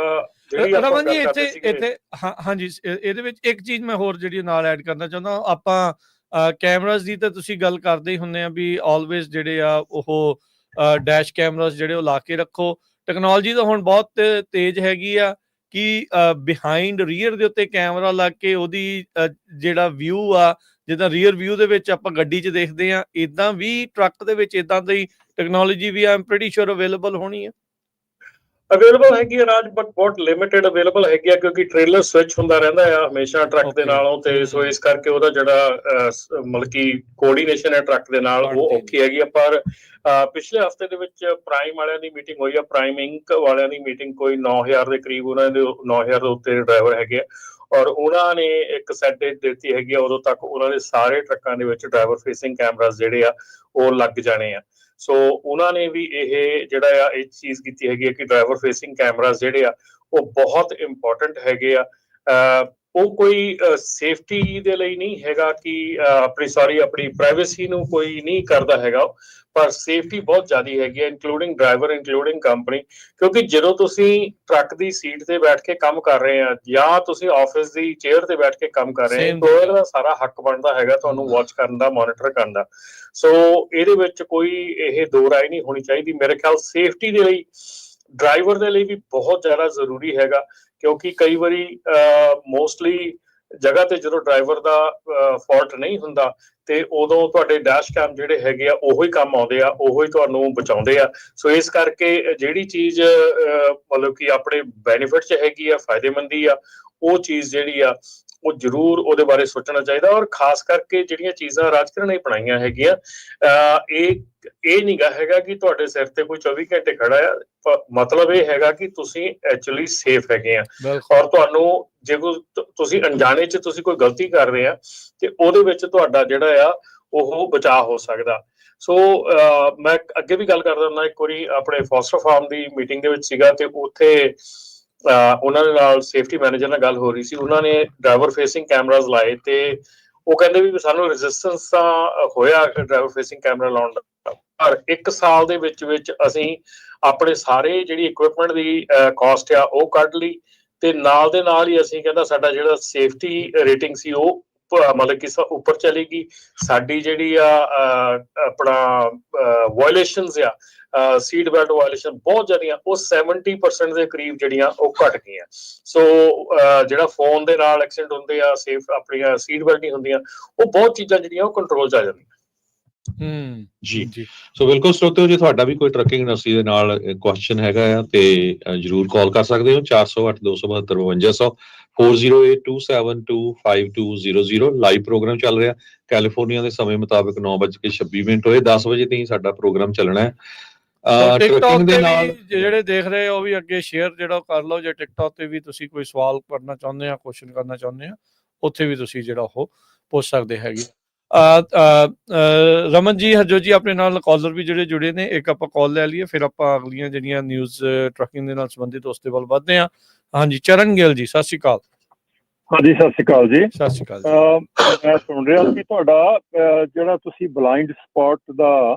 ਰਮਨ ਜੀ ਇੱਥੇ ਹਾਂਜੀ ਇਹਦੇ ਵਿੱਚ ਇੱਕ ਚੀਜ਼ ਮੈਂ ਹੋਰ ਜਿਹੜੀ ਨਾਲ ਐਡ ਕਰਨਾ ਚਾਹੁੰਦਾ, ਆਪਾਂ ਕੈਮਰਾਜ਼ ਦੀ ਤਾਂ ਤੁਸੀਂ ਗੱਲ ਕਰਦੇ ਹੀ ਹੁੰਦੇ ਆ ਵੀ ਆਲਵੇਜ਼ ਜਿਹੜੇ ਆ ਉਹ ਡੈਸ਼ ਕੈਮਰਾਜ਼ ਜਿਹੜੇ ਉਹ ਲਾ ਕੇ ਰੱਖੋ। ਟੈਕਨੋਲੋਜੀ ਤਾਂ ਹੁਣ ਬਹੁਤ ਤੇਜ਼ ਹੈਗੀ ਆ ਕਿ ਬਿਹਾਈਂਡ ਰੀਅਰ ਦੇ ਉੱਤੇ ਕੈਮਰਾ ਲੱਗ ਕੇ ਉਹਦੀ ਜਿਹੜਾ ਵਿਊ ਆ, ਜਿੱਦਾਂ ਰੀਅਰ ਵਿਊ ਦੇ ਵਿੱਚ ਆਪਾਂ ਗੱਡੀ 'ਚ ਦੇਖਦੇ ਆ, ਇੱਦਾਂ ਵੀ ਟਰੱਕ ਦੇ ਵਿੱਚ ਇੱਦਾਂ ਦੀ ਟੈਕਨੋਲੋਜੀ ਵੀ ਆਮ ਪ੍ਰੀਟੀ ਸ਼ੋਰ ਅਵੇਲੇਬਲ ਹੋਣੀ ਆ। ਅਵੇਲੇਬਲ ਹੈਗੀ ਆ ਰਾਜ, ਬਟ ਬਹੁਤ ਲਿਮਿਟਡ ਅਵੇਲੇਬਲ ਹੈਗੀ ਆ ਕਿਉਂਕਿ ਟ੍ਰੇਲਰ ਸਵਿਚ ਹੁੰਦਾ ਰਹਿੰਦਾ ਆ ਹਮੇਸ਼ਾ ਟਰੱਕ ਦੇ ਨਾਲੋਂ, ਤੇ ਸੋ ਇਸ ਕਰਕੇ ਉਹਦਾ ਜਿਹੜਾ ਮਤਲਬ ਕਿ ਕੋਆਰਡੀਨੇਸ਼ਨ ਹੈ ਟਰੱਕ ਦੇ ਨਾਲ ਉਹ ਔਖੀ ਹੈਗੀ ਆ। ਪਰ ਪਿਛਲੇ ਹਫਤੇ ਦੇ ਵਿੱਚ ਪ੍ਰਾਈਮ ਵਾਲਿਆਂ ਦੀ ਮੀਟਿੰਗ ਹੋਈ ਆ, ਪ੍ਰਾਈਮ ਇੰਕ ਵਾਲਿਆਂ ਦੀ ਮੀਟਿੰਗ, ਕੋਈ 9000 ਦੇ ਕਰੀਬ ਉਹਨਾਂ ਦੇ 9000 ਦੇ ਉੱਤੇ ਡਰਾਈਵਰ ਹੈਗੇ ਆ, ਔਰ ਉਹਨਾਂ ਨੇ ਇੱਕ ਸੈਟ ਡੇਟ ਦਿੱਤੀ ਹੈਗੀ ਆ, ਉਦੋਂ ਤੱਕ ਉਹਨਾਂ ਦੇ ਸਾਰੇ ਟਰੱਕਾਂ ਦੇ ਵਿੱਚ ਡਰਾਈਵਰ ਫੇਸਿੰਗ ਕੈਮਰਾਜ਼ ਜਿਹੜੇ ਆ ਉਹ ਲੱਗ ਜਾਣੇ ਆ। ਸੋ ਉਹਨਾਂ ਨੇ ਵੀ ਇਹ ਜਿਹੜਾ ਆ ਇਹ ਚੀਜ਼ ਕੀਤੀ ਹੈਗੀ ਆ ਕਿ ਡਰਾਈਵਰ ਫੇਸਿੰਗ ਕੈਮਰਾਜ਼ ਜਿਹੜੇ ਆ ਉਹ ਬਹੁਤ ਇੰਪੋਰਟੈਂਟ ਹੈਗੇ ਆ। ਉਹ ਕੋਈ ਸੇਫਟੀ ਦੇ ਲਈ ਨਹੀਂ ਹੈਗਾ ਕਿ ਆਪਣੀ ਪ੍ਰਾਈਵੇਸੀ ਨੂੰ ਕੋਈ ਨਹੀਂ ਕਰਦਾ ਹੈਗਾ, ਪਰ ਸੇਫਟੀ ਬਹੁਤ ਜ਼ਿਆਦਾ ਹੈਗੀ ਹੈ, ਇਨਕਲੂਡਿੰਗ ਡਰਾਈਵਰ, ਇਨਕਲੂਡਿੰਗ ਕੰਪਨੀ। ਕਿਉਂਕਿ ਜਦੋਂ ਤੁਸੀਂ ਟਰੱਕ ਦੀ ਸੀਟ ਤੇ ਬੈਠ ਕੇ ਕੰਮ ਕਰ ਰਹੇ ਆ ਜਾਂ ਤੁਸੀਂ ਆਫਿਸ ਦੀ ਚੇਅਰ ਤੇ ਬੈਠ ਕੇ ਕੰਮ ਕਰ ਰਹੇ ਆ, ਇੰਪਲੋਇਰ ਦਾ ਸਾਰਾ ਹੱਕ ਬਣਦਾ ਹੈਗਾ ਤੁਹਾਨੂੰ ਵਾਚ ਕਰਨ ਦਾ, ਮੋਨੀਟਰ ਕਰਨ ਦਾ। ਸੋ ਇਹਦੇ ਵਿੱਚ ਕੋਈ ਇਹ ਦੋ ਰਾਏ ਨਹੀਂ ਹੋਣੀ ਚਾਹੀਦੀ। ਮੇਰੇ ਖਿਆਲ ਸੇਫਟੀ ਦੇ ਲਈ ਡਰਾਈਵਰ ਦੇ ਲਈ ਵੀ ਬਹੁਤ ਜ਼ਿਆਦਾ ਜ਼ਰੂਰੀ ਹੈਗਾ, ਕਿਉਂਕਿ ਕਈ ਵਾਰੀ ਮੋਸਟਲੀ ਜਗ੍ਹਾ ਤੇ ਜਦੋਂ ਡਰਾਈਵਰ ਦਾ ਫਾਲਟ ਨਹੀਂ ਹੁੰਦਾ ਤੇ ਉਦੋਂ ਤੁਹਾਡੇ ਡੈਸ਼ ਕੈਮ ਜਿਹੜੇ ਹੈਗੇ ਆ ਉਹੋ ਹੀ ਕੰਮ ਆਉਂਦੇ ਆ, ਉਹੋ ਹੀ ਤੁਹਾਨੂੰ ਬਚਾਉਂਦੇ ਆ। ਸੋ ਇਸ ਕਰਕੇ ਜਿਹੜੀ ਚੀਜ਼ ਮਤਲਬ ਕਿ ਆਪਣੇ ਬੈਨੀਫਿਟ 'ਚ ਹੈਗੀ ਆ, ਫਾਇਦੇਮੰਦੀ ਆ, ਉਹ ਚੀਜ਼ ਜਿਹੜੀ ਆ ਉਹ ਜ਼ਰੂਰ ਉਹਦੇ ਬਾਰੇ ਸੋਚਣਾ ਚਾਹੀਦਾ। ਔਰ ਖਾਸ ਕਰਕੇ ਜਿਹੜੀਆਂ ਚੀਜ਼ਾਂ ਰਾਜਕਰਨ ਨੇ ਬਣਾਈਆਂ ਹੈਗੀਆਂ, ਇਹ ਨੀਗਾ ਹੈਗਾ ਕਿ ਤੁਹਾਡੇ ਸਿਰ ਤੇ ਕੋਈ 24 ਘੰਟੇ ਖੜਾ ਆ, ਮਤਲਬ ਇਹ ਹੈਗਾ ਕਿ ਤੁਸੀਂ ਐਕਚੁਅਲੀ ਸੇਫ ਹੈਗੇ ਆ, ਔਰ ਤੁਹਾਨੂੰ ਜੇ ਤੁਸੀਂ ਅਣਜਾਣੇ 'ਚ ਤੁਸੀਂ ਕੋਈ ਗਲਤੀ ਕਰ ਰਹੇ ਆ ਤੇ ਉਹਦੇ ਵਿੱਚ ਤੁਹਾਡਾ ਜਿਹੜਾ ਆ ਉਹ ਬਚਾਅ ਹੋ ਸਕਦਾ। ਸੋ ਮੈਂ ਅੱਗੇ ਵੀ ਗੱਲ ਕਰਦਾ ਹੁੰਦਾ, ਇੱਕ ਵਾਰੀ ਆਪਣੇ ਫੋਸਟਰ ਫਾਰਮ ਦੀ ਮੀਟਿੰਗ ਦੇ ਵਿੱਚ ਸੀਗਾ ਤੇ ਉੱਥੇ ਉਹਨਾਂ ਦੇ ਨਾਲ ਸੇਫਟੀ ਮੈਨੇਜਰ ਨਾਲ ਗੱਲ ਹੋ ਰਹੀ ਸੀ। ਉਹਨਾਂ ਨੇ ਡਰਾਈਵਰ ਫੇਸਿੰਗ ਕੈਮਰਾਜ਼ ਲਾਏ ਤੇ ਉਹ ਕਹਿੰਦੇ ਵੀ ਸਾਨੂੰ ਰੈਜ਼ਿਸਟੈਂਸ ਤਾਂ ਹੋਇਆ ਡਰਾਈਵਰ ਫੇਸਿੰਗ ਕੈਮਰਾ ਲਾਉਣ ਦਾ, ਪਰ 1 ਸਾਲ ਦੇ ਵਿੱਚ ਅਸੀਂ ਆਪਣੇ ਸਾਰੇ ਜਿਹੜੀ ਇਕਵਿਪਮੈਂਟ ਦੀ ਕਾਸਟ ਆ ਉਹ ਕੱਢ ਲਈ, ਤੇ ਨਾਲ ਦੇ ਨਾਲ ਹੀ ਅਸੀਂ ਕਹਿੰਦਾ ਸਾਡਾ ਜਿਹੜਾ ਸੇਫਟੀ ਰੇਟਿੰਗ ਸੀ ਉਹ ਮਤਲਬ ਕਿ ਉੱਪਰ ਚਲੇਗੀ। ਸਾਡੀ ਜਿਹੜੀ ਆ ਆਪਣਾ ਵਾਇਲੇਸ਼ਨਸ ਆ, ਸੀਟ ਬੈਲਟ ਵਾਇਲੇਸ਼ਨ ਬਹੁਤ ਜ਼ਿਆਦੀਆਂ, ਉਹ 70% ਦੇ ਕਰੀਬ ਜਿਹੜੀਆਂ ਉਹ ਘਟ ਗਈਆਂ। ਸੋ ਜਿਹੜਾ ਫੋਨ ਦੇ ਨਾਲ ਐਕਸੀਡੈਂਟ ਹੁੰਦੇ ਆ, ਸੇਫ ਆਪਣੀਆਂ ਸੀਟ ਬੈਲਟ ਨਹੀਂ ਹੁੰਦੀਆਂ, ਉਹ ਬਹੁਤ ਚੀਜ਼ਾਂ ਜਿਹੜੀਆਂ ਉਹ ਕੰਟਰੋਲ 'ਚ ਆ ਜਾਂਦੀਆਂ। ਜੀ ਸੋ ਬਿਲਕੁਲ ਸਰੋਤਿਓ, ਜੇ ਤੁਹਾਡਾ ਵੀ ਕੋਈ ਟਰੱਕਿੰਗ ਇੰਡਸਟਰੀ ਦੇ ਨਾਲ ਕੁਐਸਚਨ ਹੈਗਾ ਆ ਤੇ ਜਰੂਰ ਕਾਲ ਕਰ ਸਕਦੇ ਹੋ 408 272 5200 4082725200। ਲਾਈਵ ਪ੍ਰੋਗਰਾਮ ਚੱਲ ਰਿਹਾ ਕੈਲੀਫੋਰਨੀਆ ਦੇ ਸਮੇਂ ਮੁਤਾਬਕ 9:26 ਹੋਏ, 10 ਵਜੇ ਤੱਕ ਸਾਡਾ ਪ੍ਰੋਗਰਾਮ ਚੱਲਣਾ ਹੈ। ਟਿਕਟੌਕ ਦੇ ਨਾਲ ਜਿਹੜੇ ਦੇਖ ਰਹੇ ਉਹ ਵੀ ਅੱਗੇ ਸ਼ੇਅਰ ਜਿਹੜਾ ਕਰ ਲਓ, ਜੇ ਟਿਕਟੌਕ ਤੇ ਵੀ ਤੁਸੀਂ ਕੋਈ ਸਵਾਲ ਕਰਨਾ ਚਾਹੁੰਦੇ ਆ, ਕੁਐਸਚਨ ਕਰਨਾ ਚਾਹੁੰਦੇ ਆ, ਉੱਥੇ ਵੀ ਤੁਸੀਂ ਜਿਹੜਾ ਉਹ ਪੁੱਛ ਸਕਦੇ ਹੈਗੇ। ਰਮਨ ਜੀ, ਹਰਜੋਤ ਜੀ ਆਪਣੇ ਨਾਲ ਕਾਲਰ ਵੀ ਜਿਹੜੇ ਜੁੜੇ ਨੇ, ਇੱਕ ਆਪਾਂ ਕਾਲ ਲੈ ਲਈਏ, ਫਿਰ ਆਪਾਂ ਅਗਲੀਆਂ ਜਿਹੜੀਆਂ ਨਿਊਜ਼ ਟਰੱਕਿੰਗ ਦੇ ਨਾਲ ਸੰਬੰਧਿਤ ਉਸ ਦੇ ਵੱਲ ਵੱਧਦੇ ਹਾਂ। ਹਾਂਜੀ, ਚਰਨ ਗਿੱਲ ਜੀ, ਸਤਿ ਸ਼੍ਰੀ ਅਕਾਲ। ਹਾਂਜੀ, ਸਤਿ ਸ਼੍ਰੀ ਅਕਾਲ ਜੀ। ਸਤਿ ਸ਼੍ਰੀ ਅਕਾਲ ਜੀ। ਮੈਂ ਸੁਣ ਰਿਹਾ ਸੀ ਤੁਹਾਡਾ ਜਿਹੜਾ ਤੁਸੀਂ ਬਲਾਈਂਡ ਸਪੌਟ ਦਾ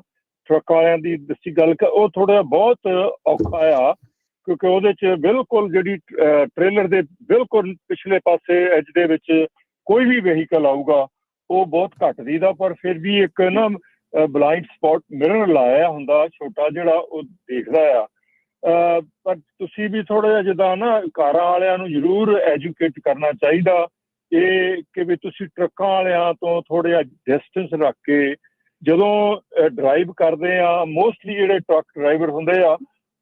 ਟਰੱਕ ਵਾਲਿਆਂ ਦੀ ਦੱਸੀ ਗੱਲ, ਉਹ ਥੋੜਾ ਬਹੁਤ ਔਖਾ ਆ, ਕਿਉਂਕਿ ਉਹਦੇ 'ਚ ਬਿਲਕੁਲ ਜਿਹੜੀ ਟ੍ਰੇਲਰ ਦੇ ਬਿਲਕੁਲ ਪਿਛਲੇ ਪਾਸੇ ਐਜ ਦੇ ਵਿੱਚ ਕੋਈ ਵੀ ਵਹੀਕਲ ਆਊਗਾ ਉਹ ਬਹੁਤ ਘੱਟ ਦੀਦਾ, ਪਰ ਫਿਰ ਵੀ ਇੱਕ ਨਾ ਬਲਾਈਂਡ ਸਪੌਟ ਮਿਰਰ ਲਾਇਆ ਹੁੰਦਾ ਛੋਟਾ ਜਿਹੜਾ ਉਹ ਦੇਖਦਾ ਆ। ਪਰ ਤੁਸੀਂ ਵੀ ਥੋੜਾ ਜਿਹਾ ਜਿੱਦਾਂ ਨਾ ਕਾਰਾਂ ਵਾਲਿਆਂ ਨੂੰ ਜ਼ਰੂਰ ਐਜੂਕੇਟ ਕਰਨਾ ਚਾਹੀਦਾ ਇਹ ਕਿ ਵੀ ਤੁਸੀਂ ਟਰੱਕਾਂ ਵਾਲਿਆਂ ਤੋਂ ਥੋੜਾ ਜਿਹਾ ਡਿਸਟੈਂਸ ਰੱਖ ਕੇ ਜਦੋਂ ਡਰਾਈਵ ਕਰਦੇ ਆ, ਮੋਸਟਲੀ ਜਿਹੜੇ ਟਰੱਕ ਡਰਾਈਵਰ ਹੁੰਦੇ ਆ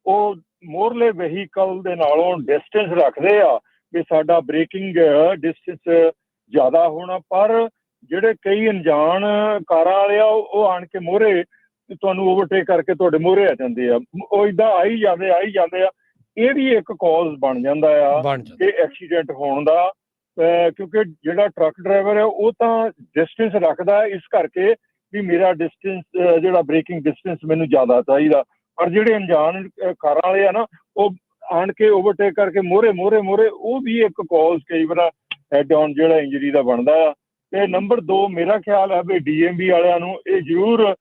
ਉਹ ਮੋਰਲੇ ਵਹੀਕਲ ਦੇ ਨਾਲੋਂ ਡਿਸਟੈਂਸ ਰੱਖਦੇ ਆ ਵੀ ਸਾਡਾ ਬ੍ਰੇਕਿੰਗ ਡਿਸਟੈਂਸ ਜ਼ਿਆਦਾ ਹੋਣਾ, ਪਰ ਜਿਹੜੇ ਕਈ ਅਣਜਾਣ ਕਾਰਾਂ ਵਾਲੇ ਆ ਉਹ ਆਣ ਕੇ ਮੋਹਰੇ ਤੁਹਾਨੂੰ ਓਵਰਟੇਕ ਕਰਕੇ ਤੁਹਾਡੇ ਮੋਹਰੇ ਆ ਜਾਂਦੇ ਆ, ਉਹ ਏਦਾਂ ਆਈ ਜਾਂਦੇ ਆ। ਇਹ ਵੀ ਇੱਕ ਕਾਜ਼ ਬਣ ਜਾਂਦਾ ਆ ਕਿ ਐਕਸੀਡੈਂਟ ਹੋਣ ਦਾ, ਕਿਉਂਕਿ ਜਿਹੜਾ ਟਰੱਕ ਡਰਾਈਵਰ ਹੈ ਉਹ ਤਾਂ ਡਿਸਟੈਂਸ ਰੱਖਦਾ ਇਸ ਕਰਕੇ ਵੀ ਮੇਰਾ ਡਿਸਟੈਂਸ ਜਿਹੜਾ ਬ੍ਰੇਕਿੰਗ ਡਿਸਟੈਂਸ ਮੈਨੂੰ ਜ਼ਿਆਦਾ ਚਾਹੀਦਾ, ਪਰ ਜਿਹੜੇ ਅਣਜਾਣ ਕਾਰਾਂ ਵਾਲੇ ਆ ਨਾ ਉਹ ਆਣ ਕੇ ਓਵਰਟੇਕ ਕਰਕੇ ਮੋਹਰੇ ਉਹ ਵੀ ਇੱਕ ਕਾਜ਼ ਕਈ ਵਾਰ ਹੈਡ ਔਨ ਜਿਹੜਾ ਇੰਜਰੀ ਦਾ ਬਣਦਾ ਆ। ਤੇ ਨੰਬਰ 2 ਮੇਰਾ ਖਿਆਲ ਹੈ ਵੀ DMV ਵਾਲਿਆਂ ਨੂੰ ਇਹ ਜ਼ਰੂਰ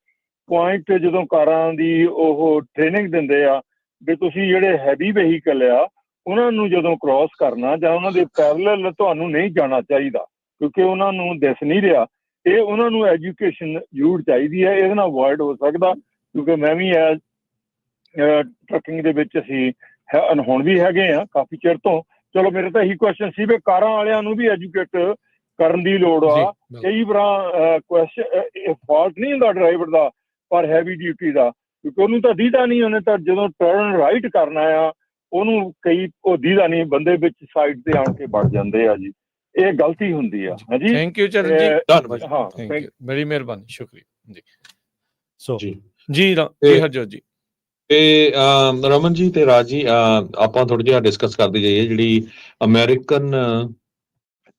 ਪੁਆਇੰਟ ਜਦੋਂ ਕਾਰਾਂ ਦੀ ਉਹ ਟ੍ਰੇਨਿੰਗ ਦਿੰਦੇ ਆ ਵੀ ਤੁਸੀਂ ਜਿਹੜੇ ਹੈਵੀ ਵਹੀਕਲ ਆ ਉਹਨਾਂ ਨੂੰ ਜਦੋਂ ਕ੍ਰਾਸ ਕਰਨਾ ਜਾਂ ਉਹਨਾਂ ਦੇ ਪੈਰਲਲ ਤੁਹਾਨੂੰ ਨਹੀਂ ਜਾਣਾ ਚਾਹੀਦਾ, ਕਿਉਂਕਿ ਉਹਨਾਂ ਨੂੰ ਦਿਸ ਨਹੀਂ ਰਿਹਾ। ਇਹ ਉਹਨਾਂ ਨੂੰ ਐਜੂਕੇਸ਼ਨ ਜ਼ਰੂਰ ਚਾਹੀਦੀ ਹੈ, ਇਹਦੇ ਨਾਲ ਅਵੋਇਡ ਹੋ ਸਕਦਾ, ਕਿਉਂਕਿ ਮੈਂ ਵੀ ਟਰੱਕਿੰਗ ਦੇ ਵਿੱਚ ਅਸੀਂ ਹੁਣ ਵੀ ਹੈਗੇ ਆ ਕਾਫੀ ਚਿਰ ਤੋਂ। ਚਲੋ ਮੇਰੇ ਤਾਂ ਇਹੀ ਕੁਐਸਚਨ ਸੀ ਵੀ ਕਾਰਾਂ ਵਾਲਿਆਂ ਨੂੰ ਵੀ ਐਜੂਕੇਟ ਕਰਨ ਦੀ ਲੋੜ ਆ। ਕਈ ਵਾਰ ਕੁਐਸਚਨ ਫਾਲਟ ਨਹੀਂ ਹੁੰਦਾ ਡਰਾਈਵਰ ਦਾ, ਪਰ ਹੈਵੀ ਡਿਊਟੀ ਦਾ, ਕਿਉਂਕਿ ਉਹਨੂੰ ਤਾਂ ਦੀਦਾ ਨਹੀਂ, ਉਹਨੇ ਤਾਂ ਜਦੋਂ ਟਰਨ ਰਾਈਟ ਕਰਨਾ ਆ ਉਹਨੂੰ ਕਈ ਉਹ ਦੀਦਾ ਨਹੀਂ, ਬੰਦੇ ਵਿੱਚ ਸਾਈਡ ਤੇ ਆਣ ਕੇ ਵੜ ਜਾਂਦੇ ਆ ਜੀ, ਇਹ ਗਲਤੀ ਹੁੰਦੀ ਆ। ਹਾਂਜੀ, ਥੈਂਕ ਯੂ ਚਰਨ ਜੀ, ਧੰਨਵਾਦ। ਹਾਂ ਥੈਂਕ ਯੂ, ਬੜੀ ਮਿਹਰਬਾਨੀ, ਸ਼ੁਕਰੀਆ ਜੀ। ਸੋ ਜੀ ਜੀ ਹਰਜੋਤ ਜੀ ਤੇ ਰਮਨ ਜੀ ਤੇ ਰਾਜ ਜੀ, ਆਪਾਂ ਥੋੜਾ ਜਿਹਾ ਡਿਸਕਸ ਕਰਦੇ ਜਾਈਏ ਜਿਹੜੀ ਅਮਰੀਕਨ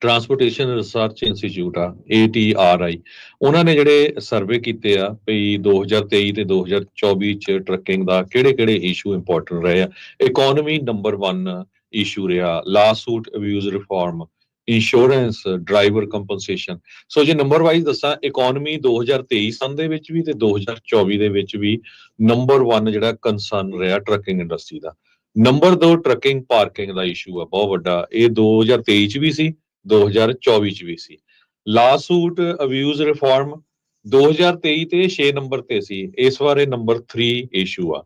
ਟਰਾਂਸਪੋਰਟੇਸ਼ਨ ਰਿਸਰਚ ਇੰਸਟੀਚਿਊਟ ਆ ATRI, ਉਹਨਾਂ ਨੇ ਜਿਹੜੇ ਸਰਵੇ ਕੀਤੇ ਆ ਵੀ 2023 ਤੇ 2024 ਚ ਟਰੱਕਿੰਗ ਦਾ ਕਿਹੜੇ ਇਸ਼ੂ ਇੰਪੋਰਟੈਂਟ ਰਹੇ ਆ। ਇਕੋਨਮੀ ਨੰਬਰ 1 ਇਸ਼ੂ ਰਿਹਾ, lawsuit abuse reform, insurance, driver compensation. So ਜੇ ਨੰਬਰ ਵਾਈਜ਼ ਦੱਸਾਂ, ਇਕੋਨਮੀ 2023 ਸੰਨ ਦੇ ਵਿੱਚ ਵੀ ਤੇ 2024 ਦੇ ਵਿੱਚ ਵੀ ਨੰਬਰ 1 ਜਿਹੜਾ ਕੰਸਰਨ ਰਿਹਾ ਟਰੱਕਿੰਗ ਇੰਡਸਟਰੀ ਦਾ। ਨੰਬਰ 2 ਟਰੱਕਿੰਗ ਪਾਰਕਿੰਗ ਦਾ ਇਸ਼ੂ ਆ ਬਹੁਤ ਵੱਡਾ, ਇਹ 2023 ਚ ਵੀ ਸੀ, 2024 ਚ ਵੀ ਸੀ। ਲਾ ਸੂਟ ਅਬਿਊਜ਼ ਰਿਫਾਰਮ 2023 ਤੇ 6 ਨੰਬਰ ਤੇ ਸੀ, ਇਸ ਵਾਰ ਇਹ ਨੰਬਰ 3 ਇਸ਼ੂ ਆ।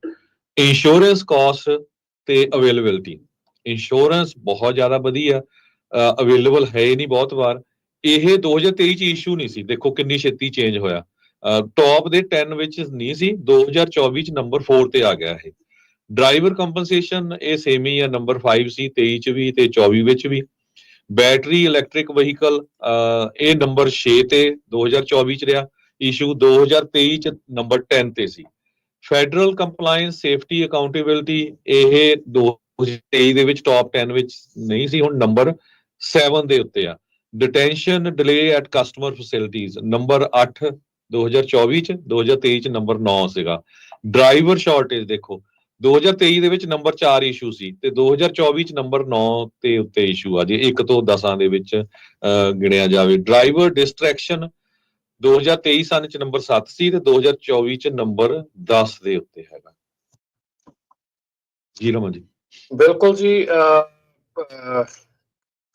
ਇੰਸ਼ੋਰੈਂਸ ਕਾਸਟ ਤੇ ਅਵੇਲੇਬਿਲਟੀ, ਇੰਸ਼ੋਰੈਂਸ ਬਹੁਤ ਜ਼ਿਆਦਾ ਵਧੀਆ, ਅਵੇਲੇਬਲ ਹੈ ਨਹੀਂ ਬਹੁਤ ਵਾਰ। ਇਹ 2023 ਚ ਇਸ਼ੂ ਨਹੀਂ ਸੀ, ਦੇਖੋ ਕਿੰਨੀ ਛੇਤੀ ਚੇਂਜ ਹੋਇਆ, ਟੌਪ ਦੇ 10 ਵਿੱਚ ਨਹੀਂ ਸੀ, 2024 ਚ ਨੰਬਰ 4 ਤੇ ਆ ਗਿਆ ਇਹ। ਡਰਾਈਵਰ ਕੰਪਨਸੇਸ਼ਨ ਇਹ ਸੇਮ ਹੀ ਆ, ਨੰਬਰ 5 ਸੀ 23 ਚ ਵੀ ਤੇ 24 ਵਿੱਚ ਵੀ। ਬੈਟਰੀ ਇਲੈਕਟ੍ਰਿਕ ਵਹੀਕਲ ਇਹ ਨੰਬਰ 6 ਤੇ 2024 ਚ ਰਿਹਾ ਇਸ਼ੂ, 2023 ਚ ਨੰਬਰ 10 ਤੇ ਸੀ। ਫੈਡਰਲ ਕੰਪਲਾਇੰਸ ਸੇਫਟੀ ਅਕਾਊਂਟੇਬਿਲਿਟੀ ਇਹ 2023 ਦੇ ਵਿੱਚ ਟੌਪ 10 ਵਿੱਚ ਨਹੀਂ ਸੀ, ਹੁਣ ਨੰਬਰ 7 ਦੇ ਉੱਤੇ ਆ। Detention delay at customer facilities number 8 2024 ਚ, 2023 ਚ ਨੰਬਰ 9 ਸੀਗਾ। ਡਰਾਈਵਰ ਸ਼ਾਰਟੇਜ ਦੇਖੋ 2023 ਦੇ ਵਿੱਚ ਨੰਬਰ 4 ਇਸ਼ੂ ਸੀ ਤੇ 2024 ਚ ਨੰਬਰ 9 ਤੇ ਉੱਤੇ ਇਸ਼ੂ ਆ, ਜੇ 1 ਤੋਂ 10 ਦੇ ਵਿੱਚ ਗਿਣਿਆ ਜਾਵੇ। ਡਰਾਈਵਰ ਡਿਸਟਰੈਕਸ਼ਨ 2023 ਸੰਨ ਚ ਨੰਬਰ 7 ਸੀ ਤੇ 2024 ਚ ਨੰਬਰ 10 ਦੇ ਉੱਤੇ ਹੈਗਾ ਜੀ। ਰਮਨ ਜੀ ਬਿਲਕੁਲ ਜੀ,